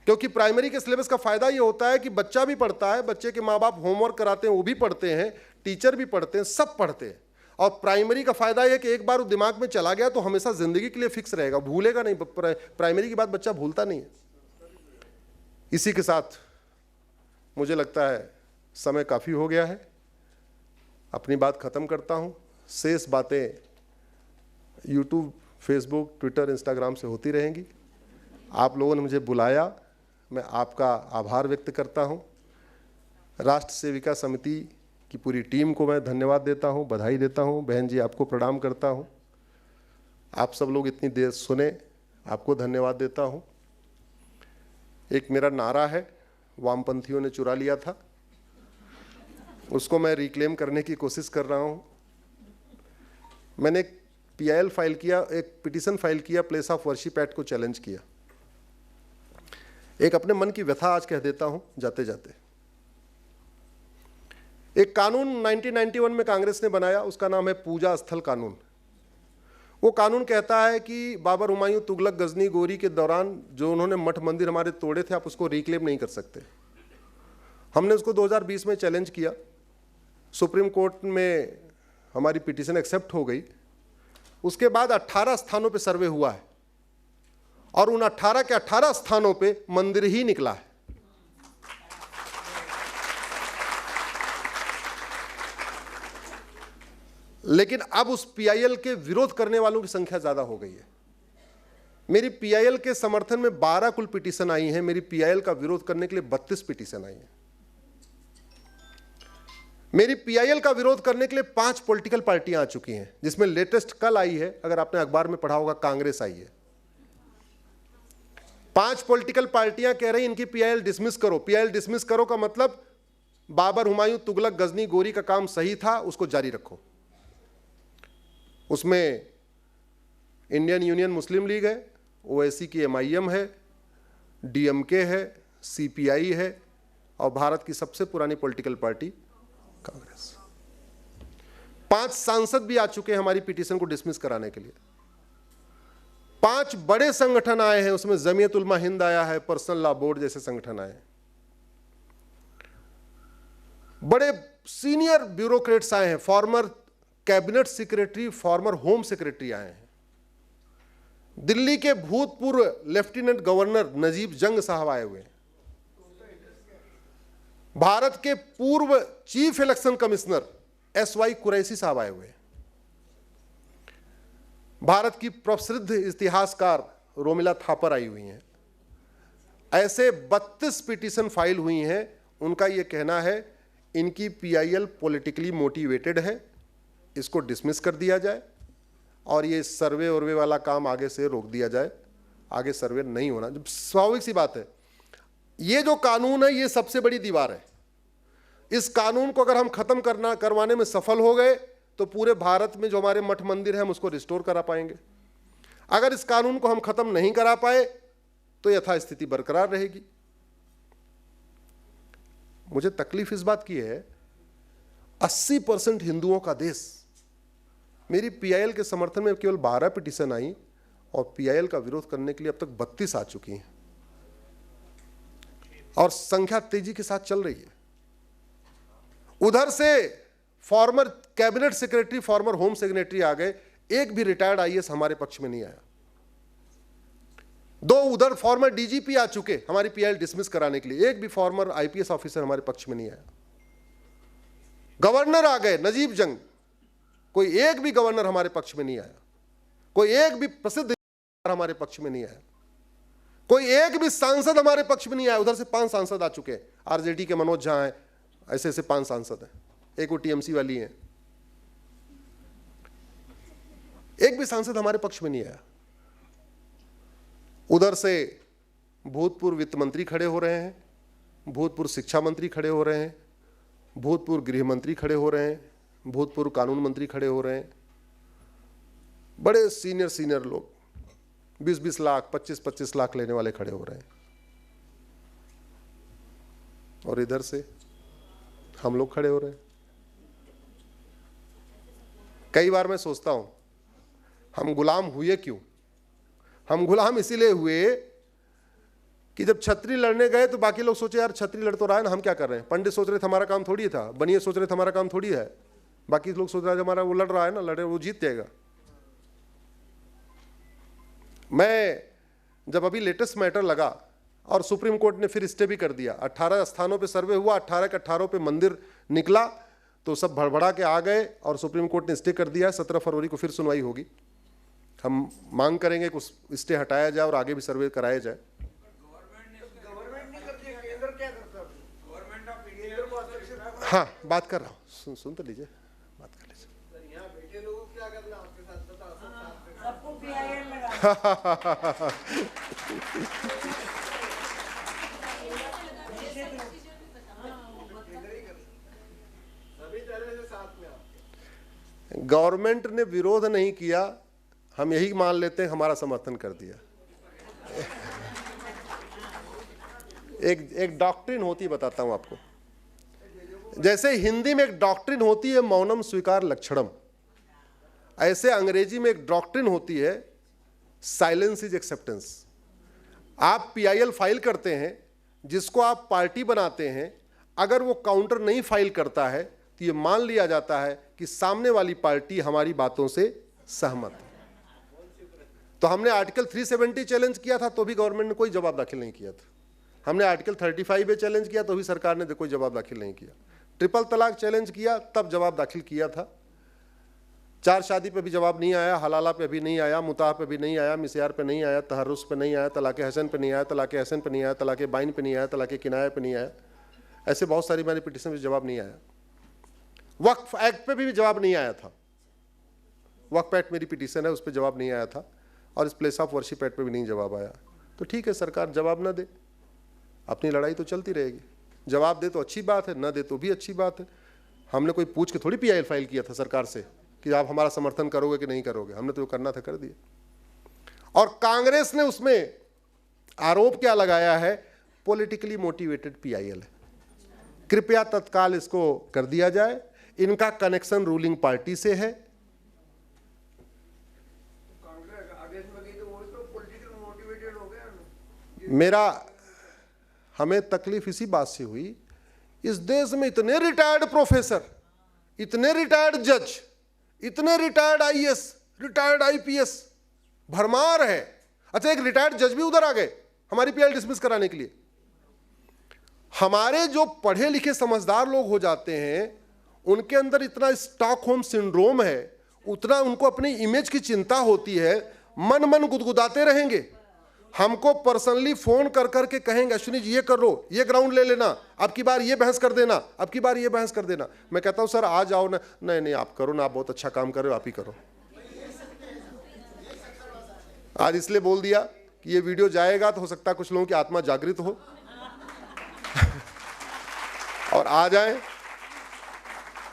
क्योंकि प्राइमरी के सिलेबस का फायदा ये होता है कि बच्चा भी पढ़ता है, बच्चे के माँ बाप होमवर्क कराते हैं वो भी पढ़ते हैं, टीचर भी पढ़ते हैं, सब पढ़ते हैं। और प्राइमरी का फायदा यह है कि एक बार वो दिमाग में चला गया तो हमेशा जिंदगी के लिए फिक्स रहेगा, भूलेगा नहीं। प्राइमरी की बात बच्चा भूलता नहीं है। इसी के साथ मुझे लगता है समय काफ़ी हो गया है, अपनी बात ख़त्म करता हूँ। शेष बातें यूट्यूब, फेसबुक, ट्विटर, इंस्टाग्राम से होती रहेंगी। आप लोगों ने मुझे बुलाया, मैं आपका आभार व्यक्त करता हूँ। राष्ट्र सेविका समिति की पूरी टीम को मैं धन्यवाद देता हूँ, बधाई देता हूँ। बहन जी आपको प्रणाम करता हूँ। आप सब लोग इतनी देर सुने, आपको धन्यवाद देता हूँ। एक मेरा नारा है, वामपंथियों ने चुरा लिया था, उसको मैं रिक्लेम करने की कोशिश कर रहा हूँ। मैंने एक PIL फाइल किया, एक पिटीशन फाइल किया, प्लेस ऑफ वर्शिप एक्ट को चैलेंज किया। एक अपने मन की व्यथा आज कह देता हूँ जाते जाते। एक कानून 1991 में कांग्रेस ने बनाया, उसका नाम है पूजा स्थल कानून। वो कानून कहता है कि बाबर, हुमायूं, तुगलक, गजनी, गोरी के दौरान जो उन्होंने मठ मंदिर हमारे तोड़े थे, आप उसको रिक्लेम नहीं कर सकते। हमने उसको 2020 में चैलेंज किया, सुप्रीम कोर्ट में हमारी पिटीशन एक्सेप्ट हो गई। उसके बाद 18 स्थानों पे सर्वे हुआ है और उन 18 के 18 स्थानों पे मंदिर ही निकला है। लेकिन अब उस PIL के विरोध करने वालों की संख्या ज्यादा हो गई है। मेरी पीआईएल के समर्थन में 12 कुल पिटीशन आई हैं, मेरी पीआईएल का विरोध करने के लिए 32 पिटीशन आई हैं। मेरी पीआईएल का विरोध करने के लिए 5 पॉलिटिकल पार्टियां आ चुकी हैं, जिसमें लेटेस्ट कल आई है, अगर आपने अखबार में पढ़ा होगा, कांग्रेस आई है। 5 पॉलिटिकल पार्टियां कह रही इनकी पीआईएल डिसमिस करो। पीआईएल डिसमिस करो का मतलब बाबर, हुमायूं, तुगलक, गजनी, गोरी का काम सही था, उसको जारी रखो। उसमें इंडियन यूनियन मुस्लिम लीग है, ओवैसी की एमआईएम है, डीएमके है, सीपीआई है और भारत की सबसे पुरानी पॉलिटिकल पार्टी कांग्रेस। 5 सांसद भी आ चुके हैं हमारी पिटीशन को डिसमिस कराने के लिए। 5 बड़े संगठन आए हैं, उसमें जमीयत उलमा हिंद आया है, पर्सनल लॉ बोर्ड जैसे संगठन आए हैं। बड़े सीनियर ब्यूरोक्रेट्स आए हैं, farmer cabinet secretary, former home secretary आए हैं। दिल्ली के भूतपूर्व लेफ्टिनेंट गवर्नर नजीब जंग साहब आए हुए हैं। भारत के पूर्व chief election commissioner SY Qureshi साहब आए हुए हैं। भारत की प्रसिद्ध इतिहासकार रोमिला थापर आई हुई हैं। ऐसे 32 पिटीशन फाइल हुई हैं। उनका यह कहना है इनकी पीआईएल पॉलिटिकली मोटिवेटेड है, इसको डिसमिस कर दिया जाए और ये सर्वे वर्वे वाला काम आगे से रोक दिया जाए। आगे सर्वे नहीं होना, जब स्वाभाविक सी बात है। ये जो कानून है ये सबसे बड़ी दीवार है। इस कानून को अगर हम खत्म करवाने में सफल हो गए तो पूरे भारत में जो हमारे मठ मंदिर हैं हम उसको रिस्टोर करा पाएंगे। अगर इस कानून को हम खत्म नहीं करा पाए तो यथास्थिति बरकरार रहेगी। मुझे तकलीफ इस बात की है, 80% हिंदुओं का देश, मेरी पीआईएल के समर्थन में केवल 12 पिटीशन आई और पीआईएल का विरोध करने के लिए अब तक 32 आ चुकी हैं और संख्या तेजी के साथ चल रही है। उधर से former cabinet secretary, former home secretary आ गए, एक भी रिटायर्ड आईएएस हमारे पक्ष में नहीं आया। 2 उधर फॉर्मर डीजीपी आ चुके हमारी पीआईएल डिसमिस कराने के लिए, एक भी फॉर्मर आईपीएस ऑफिसर हमारे पक्ष में नहीं आया। गवर्नर आ गए नजीब जंग, कोई एक भी गवर्नर हमारे पक्ष में नहीं आया। कोई एक भी प्रसिद्ध हमारे पक्ष में नहीं आया। कोई एक भी सांसद हमारे पक्ष में नहीं आया। उधर से 5 सांसद आ चुके हैं, आरजेडी के मनोज झा हैं, ऐसे ऐसे 5 सांसद हैं, एक वो टीएमसी वाली हैं। एक भी सांसद हमारे पक्ष में नहीं आया। उधर से भूतपूर्व वित्त मंत्री खड़े हो रहे हैं, भूतपूर्व शिक्षा मंत्री खड़े हो रहे हैं, भूतपूर्व गृह मंत्री खड़े हो रहे हैं, भूतपूर्व कानून मंत्री खड़े हो रहे हैं। बड़े सीनियर लोग 20-20 लाख, 25-25 लाख लेने वाले खड़े हो रहे हैं। और इधर से हम लोग खड़े हो रहे हैं। कई बार मैं सोचता हूं हम गुलाम हुए क्यों? हम गुलाम इसीलिए हुए कि जब छतरी लड़ने गए तो बाकी लोग सोचे यार छतरी लड़ तो रहा है ना, हम क्या कर रहे हैं। पंडित सोच रहे थे हमारा काम थोड़ी था, बनिए सोच रहे थे हमारा काम थोड़ी है। बाकी लोग सोच रहे थे हमारा वो लड़ रहा है ना, लड़े वो जीत जाएगा। मैं जब अभी लेटेस्ट मैटर लगा और सुप्रीम कोर्ट ने फिर स्टे भी कर दिया, 18 स्थानों पे सर्वे हुआ, 18 के 18 पे मंदिर निकला, तो सब भड़बड़ा के आ गए और सुप्रीम कोर्ट ने स्टे कर दिया। 17 फरवरी को फिर सुनवाई होगी। हम मांग करेंगे कि उस स्टे हटाया जाए और आगे भी सर्वे कराया जाए। हाँ, बात कर रहा हूँ, सुन तो लीजिए, बात कर लीजिए। गवर्नमेंट ने विरोध नहीं किया, हम यही मान लेते हैं हमारा समर्थन कर दिया। एक डॉक्ट्रिन होती, बताता हूं आपको। जैसे हिंदी में एक डॉक्ट्रिन होती है मौनम स्वीकार लक्षणम, ऐसे अंग्रेजी में एक डॉक्ट्रिन होती है साइलेंस इज एक्सेप्टेंस। आप पीआईएल फाइल करते हैं, जिसको आप पार्टी बनाते हैं, अगर वो काउंटर नहीं फाइल करता है तो ये मान लिया जाता है कि सामने वाली पार्टी हमारी बातों से सहमत है। तो हमने आर्टिकल 370 चैलेंज किया था तो भी गवर्नमेंट ने कोई जवाब दाखिल नहीं किया था। हमने आर्टिकल 35 पे चैलेंज किया तो भी सरकार ने कोई जवाब दाखिल नहीं किया। ट्रिपल तलाक चैलेंज किया तब जवाब दाखिल किया था। चार शादी पे भी जवाब नहीं आया, हलाला पे भी नहीं आया, मुताह पे भी नहीं आया, मिस्यार पे नहीं आया, तहर्रुस पे नहीं आया, तलाक़े हसन पे नहीं आया, तलाक़े हसन पे नहीं आया, तलाक़े बाइन पे नहीं आया, तलाक़े किनाया पे नहीं आया। ऐसे बहुत सारी मैंने पिटीशन में जवाब नहीं आया। वक्फ एक्ट पे भी जवाब नहीं आया था। वक्फ एक्ट मेरी पिटीशन है, उस पर जवाब नहीं आया था, और इस प्लेस ऑफ वर्शिप एक्ट पे भी नहीं जवाब आया। तो ठीक है, सरकार जवाब ना दे, अपनी लड़ाई तो चलती रहेगी। जवाब दे तो अच्छी बात है, ना दे तो भी अच्छी बात है। हमने कोई पूछ के थोड़ी PIL फाइल किया था सरकार से कि आप हमारा समर्थन करोगे कि नहीं करोगे। हमने तो जो करना था कर दिया। और कांग्रेस ने उसमें आरोप क्या लगाया है, पॉलिटिकली मोटिवेटेड PIL है, कृपया तत्काल इसको कर दिया जाए। इनका कनेक्शन रूलिंग पार्टी से है। हमें तकलीफ इसी बात से हुई, इस देश में इतने रिटायर्ड प्रोफेसर, इतने रिटायर्ड जज, इतने रिटायर्ड IAS, रिटायर्ड IPS भरमार है। अच्छा, एक रिटायर्ड जज भी उधर आ गए हमारी PIL डिसमिस कराने के लिए। हमारे जो पढ़े लिखे समझदार लोग हो जाते हैं, उनके अंदर इतना स्टॉकहोम सिंड्रोम है, उतना उनको अपनी इमेज की चिंता होती है, मन मन गुदगुदाते रहेंगे। हमको पर्सनली फोन कर करके कहेंगे, अश्विनी जी ये कर लो, ये ग्राउंड ले लेना, अब की बार ये बहस कर देना, अब की बार ये बहस कर देना। मैं कहता हूं सर आ जाओ ना, नहीं नहीं आप करो ना, आप बहुत अच्छा काम कर रहे हो, आप ही करो। आज इसलिए बोल दिया कि ये वीडियो जाएगा तो हो सकता है कुछ लोगों की आत्मा जागृत हो और आ जाए,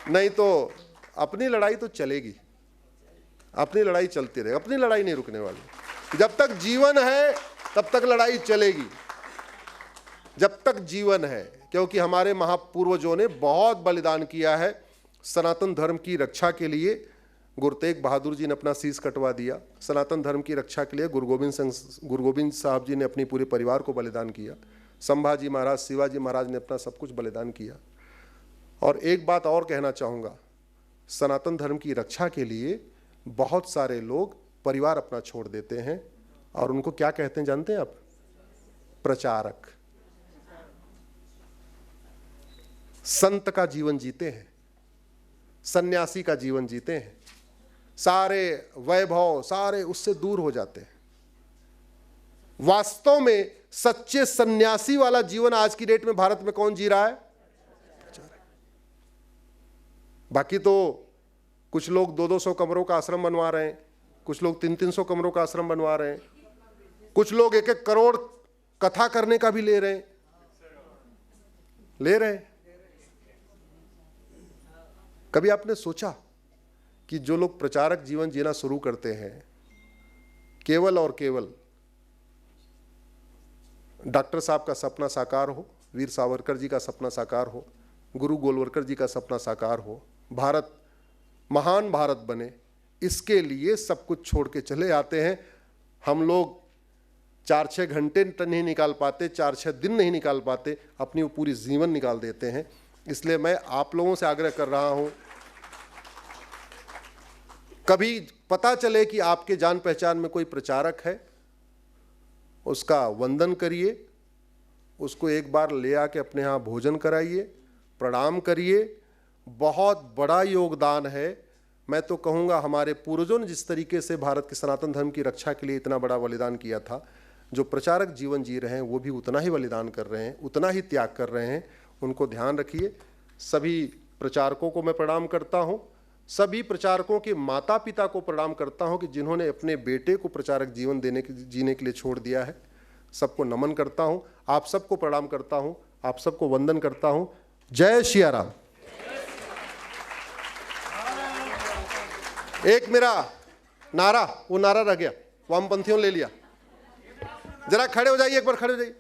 नहीं तो अपनी लड़ाई तो चलेगी, अपनी लड़ाई चलती रहेगी, अपनी लड़ाई नहीं रुकने वाली। जब तक जीवन है तब तक लड़ाई चलेगी, जब तक जीवन है, क्योंकि हमारे महापूर्वजों ने बहुत बलिदान किया है सनातन धर्म की रक्षा के लिए। गुरु तेग बहादुर जी ने अपना शीश कटवा दिया सनातन धर्म की रक्षा के लिए। गुरु गोबिंद साहब जी ने अपने पूरे परिवार को बलिदान किया। संभाजी महाराज, शिवाजी महाराज ने अपना सब कुछ बलिदान किया। और एक बात और कहना चाहूँगा, सनातन धर्म की रक्षा के लिए बहुत सारे लोग परिवार अपना छोड़ देते हैं, और उनको क्या कहते हैं जानते हैं आप? प्रचारक। संत का जीवन जीते हैं, सन्यासी का जीवन जीते हैं, सारे वैभव सारे उससे दूर हो जाते हैं। वास्तव में सच्चे सन्यासी वाला जीवन आज की डेट में भारत में कौन जी रहा है? बाकी तो कुछ लोग 200-200 कमरों का आश्रम बनवा रहे हैं, कुछ लोग 300-300 कमरों का आश्रम बनवा रहे हैं, कुछ लोग 1-1 करोड़ कथा करने का भी ले रहे हैं। कभी आपने सोचा कि जो लोग प्रचारक जीवन जीना शुरू करते हैं, केवल और केवल डॉक्टर साहब का सपना साकार हो, वीर सावरकर जी का सपना साकार हो, गुरु गोलवलकर जी का सपना साकार हो, भारत महान भारत बने, इसके लिए सब कुछ छोड़ के चले आते हैं। हम लोग 4-6 घंटे नहीं निकाल पाते, 4-6 दिन नहीं निकाल पाते, अपनी वो पूरी जीवन निकाल देते हैं। इसलिए मैं आप लोगों से आग्रह कर रहा हूं, कभी पता चले कि आपके जान पहचान में कोई प्रचारक है, उसका वंदन करिए, उसको एक बार ले आके अपने यहाँ भोजन कराइए, प्रणाम करिए। बहुत बड़ा योगदान है। मैं तो कहूँगा हमारे पूर्वजों ने जिस तरीके से भारत के सनातन धर्म की रक्षा के लिए इतना बड़ा बलिदान किया था, जो प्रचारक जीवन जी रहे हैं वो भी उतना ही बलिदान कर रहे हैं, उतना ही त्याग कर रहे हैं। उनको ध्यान रखिए। सभी प्रचारकों को मैं प्रणाम करता हूँ, सभी प्रचारकों के माता पिता को प्रणाम करता हूँ कि जिन्होंने अपने बेटे को प्रचारक जीवन जीने के लिए छोड़ दिया है। सबको नमन करता हूँ, आप सबको प्रणाम करता हूँ, आप सबको वंदन करता हूँ। जय सिया राम। एक मेरा नारा, वो नारा रह गया, वामपंथियों ले लिया। जरा खड़े हो जाइए, एक बार खड़े हो जाइए।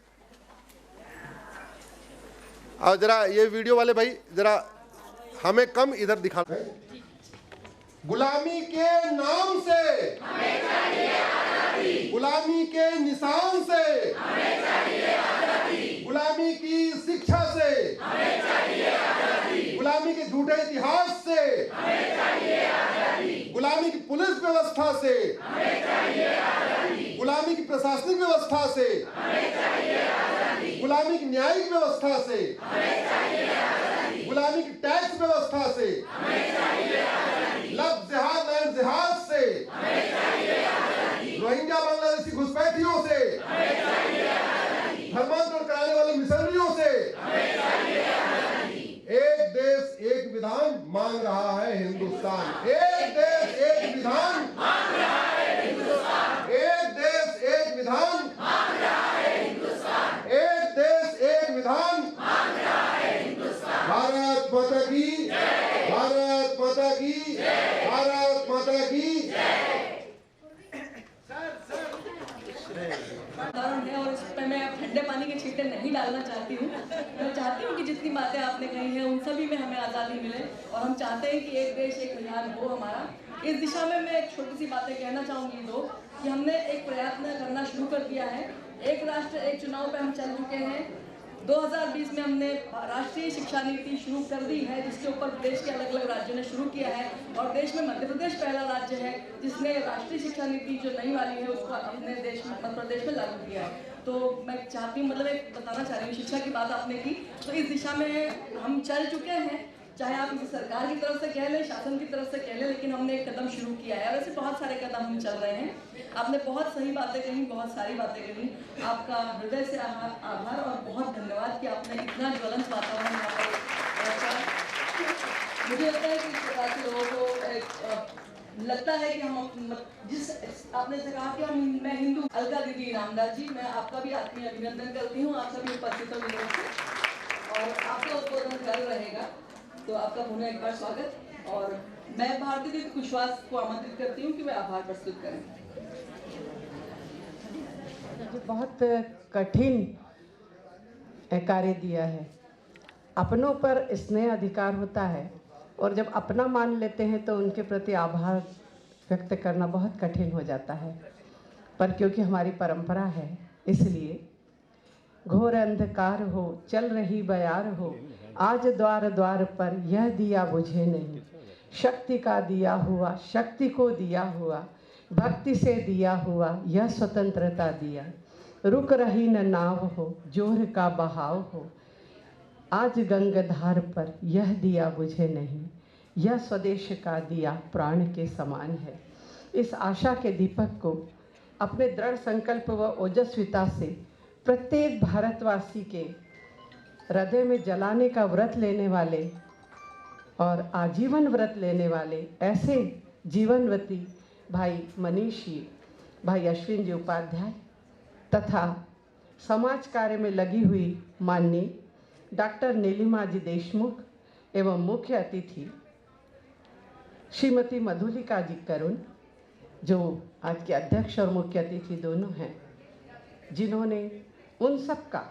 और जरा ये वीडियो वाले भाई जरा हमें कम इधर दिखा। गुलामी के नाम से हमें चाहिए आजादी, गुलामी के निशान से हमें चाहिए आजादी, गुलामी की शिक्षा से हमें चाहिए आजादी, गुलामी के झूठे इतिहास से हमें चाहिए आजादी, गुलामी की पुलिस व्यवस्था से हमें चाहिए आजादी, गुलामी की प्रशासनिक व्यवस्था से हमें चाहिए आजादी, गुलामी की न्यायिक व्यवस्था से हमें चाहिए आजादी, गुलामी की टैक्स व्यवस्था से हमें चाहिए आजादी, लफ्ज़ जिहाद रोहिंग्या बांग्लादेशी घुसपैठियों से, धर्मांतरण कराने वाले मिशनरियों से एक देश एक विधान मांग रहा है हिंदुस्तान। एक देश एक विधान मांग रहा है हिंदुस्तान। एक देश एक विधान मांग रहा है हिंदुस्तान। एक देश एक विधान मांग रहा है हिंदुस्तान। भारत माता की जय। भारत माता की जय। भारत माता की जय। उदाहरण है और इस पर मैं ठंडे पानी के छींटे नहीं डालना चाहती हूँ। मैं चाहती हूँ कि जितनी बातें आपने कही हैं उन सभी में हमें आज़ादी मिले और हम चाहते हैं कि एक देश एक विधान हो हमारा। इस दिशा में मैं एक छोटी सी बातें कहना चाहूँगी दो कि हमने एक प्रयत्न करना शुरू कर दिया है। एक राष्ट्र एक चुनाव पे हम चल चुके हैं। 2020 में हमने राष्ट्रीय शिक्षा नीति शुरू कर दी है जिसके ऊपर देश के अलग अलग राज्यों ने शुरू किया है और देश में मध्य प्रदेश पहला राज्य है जिसने राष्ट्रीय शिक्षा नीति जो नई वाली है उसको अपने देश में मध्य प्रदेश में लागू किया है। तो मैं चाहती हूँ मतलब एक बताना चाह रही हूँ शिक्षा की बात आपने की तो इस दिशा में हम चल चुके हैं, चाहे आप इसे सरकार की तरफ से कह लें शासन की तरफ से कह लें, लेकिन हमने एक कदम शुरू किया है और ऐसे बहुत सारे कदम हम चल रहे हैं। आपने बहुत सही बातें कही, बहुत सारी बातें कही, आपका हृदय से आभार और बहुत धन्यवाद कि आपने इतना ज्वलंत वातावरण यहाँ पर रखा। मुझे लगता है कि इस प्रकार के लोगों को लगता है कि हम जिस आपने से कहा कि मैं हिंदू। अलका दीदी इनामदार जी, मैं आपका भी आत्मीय अभिनंदन करती हूँ आप सभी उपस्थितों के और आपका उद्बोधन कर रहेगा तो आपका पुनः एक बार स्वागत और मैं भारती दीदी कुशवाहा को आमंत्रित करती हूँ कि वे आभार प्रस्तुत करें। बहुत कठिन कार्य दिया है। अपनों पर स्नेह अधिकार होता है और जब अपना मान लेते हैं तो उनके प्रति आभार व्यक्त करना बहुत कठिन हो जाता है, पर क्योंकि हमारी परंपरा है इसलिए घोर अंधकार हो चल रही बयार हो आज द्वार द्वार पर यह दिया बुझे नहीं, शक्ति का दिया हुआ शक्ति को दिया हुआ, भक्ति से दिया हुआ यह स्वतंत्रता दिया, रुक रही न नाव हो जोर का बहाव हो आज गंगाधार पर यह दिया बुझे नहीं, यह स्वदेश का दिया प्राण के समान है। इस आशा के दीपक को अपने दृढ़ संकल्प व ओजस्विता से प्रत्येक भारतवासी के हृदय में जलाने का व्रत लेने वाले और आजीवन व्रत लेने वाले ऐसे जीवनवती भाई मनीष जी, भाई अश्विन जी उपाध्याय तथा समाज कार्य में लगी हुई माननीय डॉक्टर नीलिमा जी देशमुख एवं मुख्य अतिथि श्रीमती मधुलिका जी करुण जो आज के अध्यक्ष और मुख्य अतिथि दोनों हैं, जिन्होंने उन सब का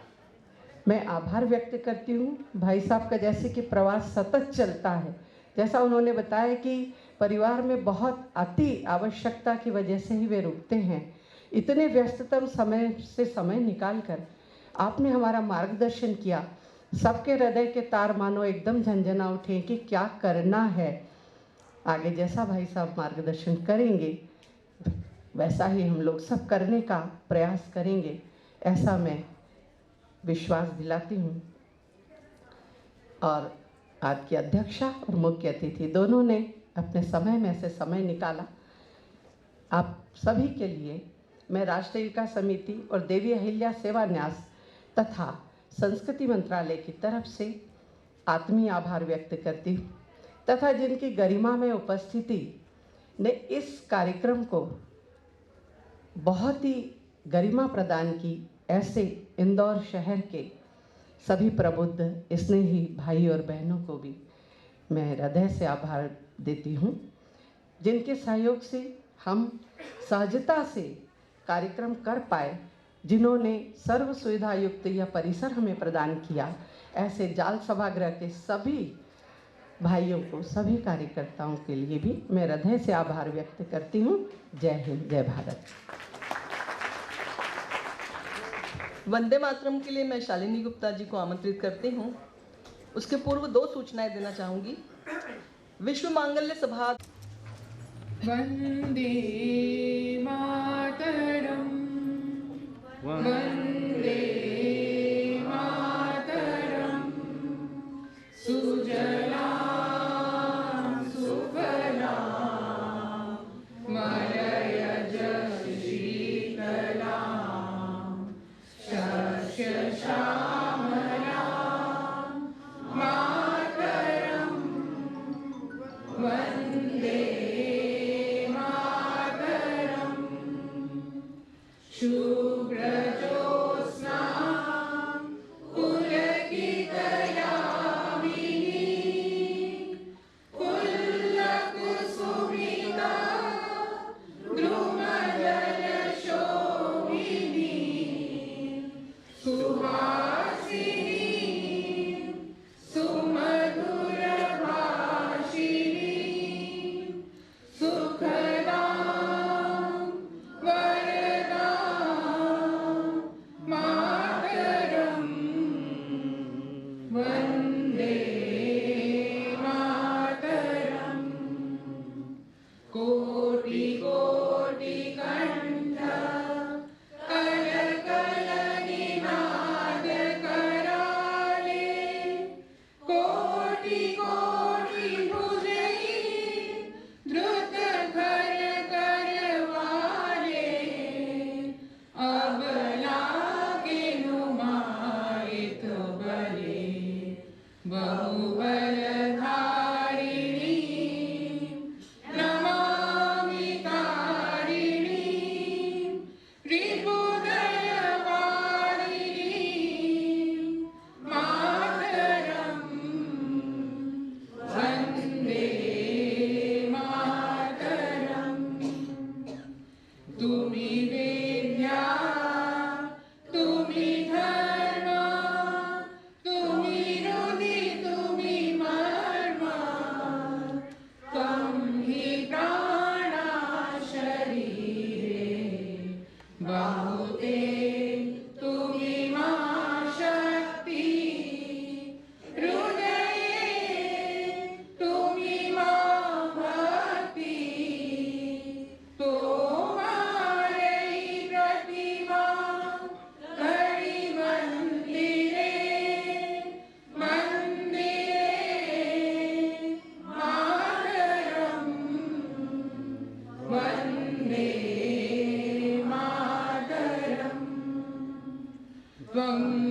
मैं आभार व्यक्त करती हूँ। भाई साहब का जैसे कि प्रवास सतत चलता है, जैसा उन्होंने बताया कि परिवार में बहुत अति आवश्यकता की वजह से ही वे रुकते हैं, इतने व्यस्ततम समय से समय निकाल कर आपने हमारा मार्गदर्शन किया। सबके हृदय के तार मानो एकदम झंझना उठे कि क्या करना है आगे। जैसा भाई साहब मार्गदर्शन करेंगे वैसा ही हम लोग सब करने का प्रयास करेंगे, ऐसा मैं विश्वास दिलाती हूँ। और आज की अध्यक्षा और मुख्य अतिथि दोनों ने अपने समय में से समय निकाला। आप सभी के लिए मैं राष्ट्रीय विकास समिति और देवी अहिल्या सेवा न्यास तथा संस्कृति मंत्रालय की तरफ से आत्मीय आभार व्यक्त करती हूँ तथा जिनकी गरिमा में उपस्थिति ने इस कार्यक्रम को बहुत ही गरिमा प्रदान की, ऐसे इंदौर शहर के सभी प्रबुद्ध स्नेही भाई और बहनों को भी मैं हृदय से आभार देती हूँ, जिनके सहयोग से हम सहजता से कार्यक्रम कर पाए, जिन्होंने सर्व सुविधा युक्त यह परिसर हमें प्रदान किया। ऐसे जाल सभागृह के सभी भाइयों को, सभी कार्यकर्ताओं के लिए भी मैं हृदय से आभार व्यक्त करती हूँ। जय हिंद, जय भारत। वंदे मातरम के लिए मैं शालिनी गुप्ता जी को आमंत्रित करती हूँ। उसके पूर्व दो सूचनाएं देना चाहूँगी। विश्व मांगल्य सभा वंदे मातरम, वंदे मातरम, सुजलां सुफलां मलयज शीतलां Vang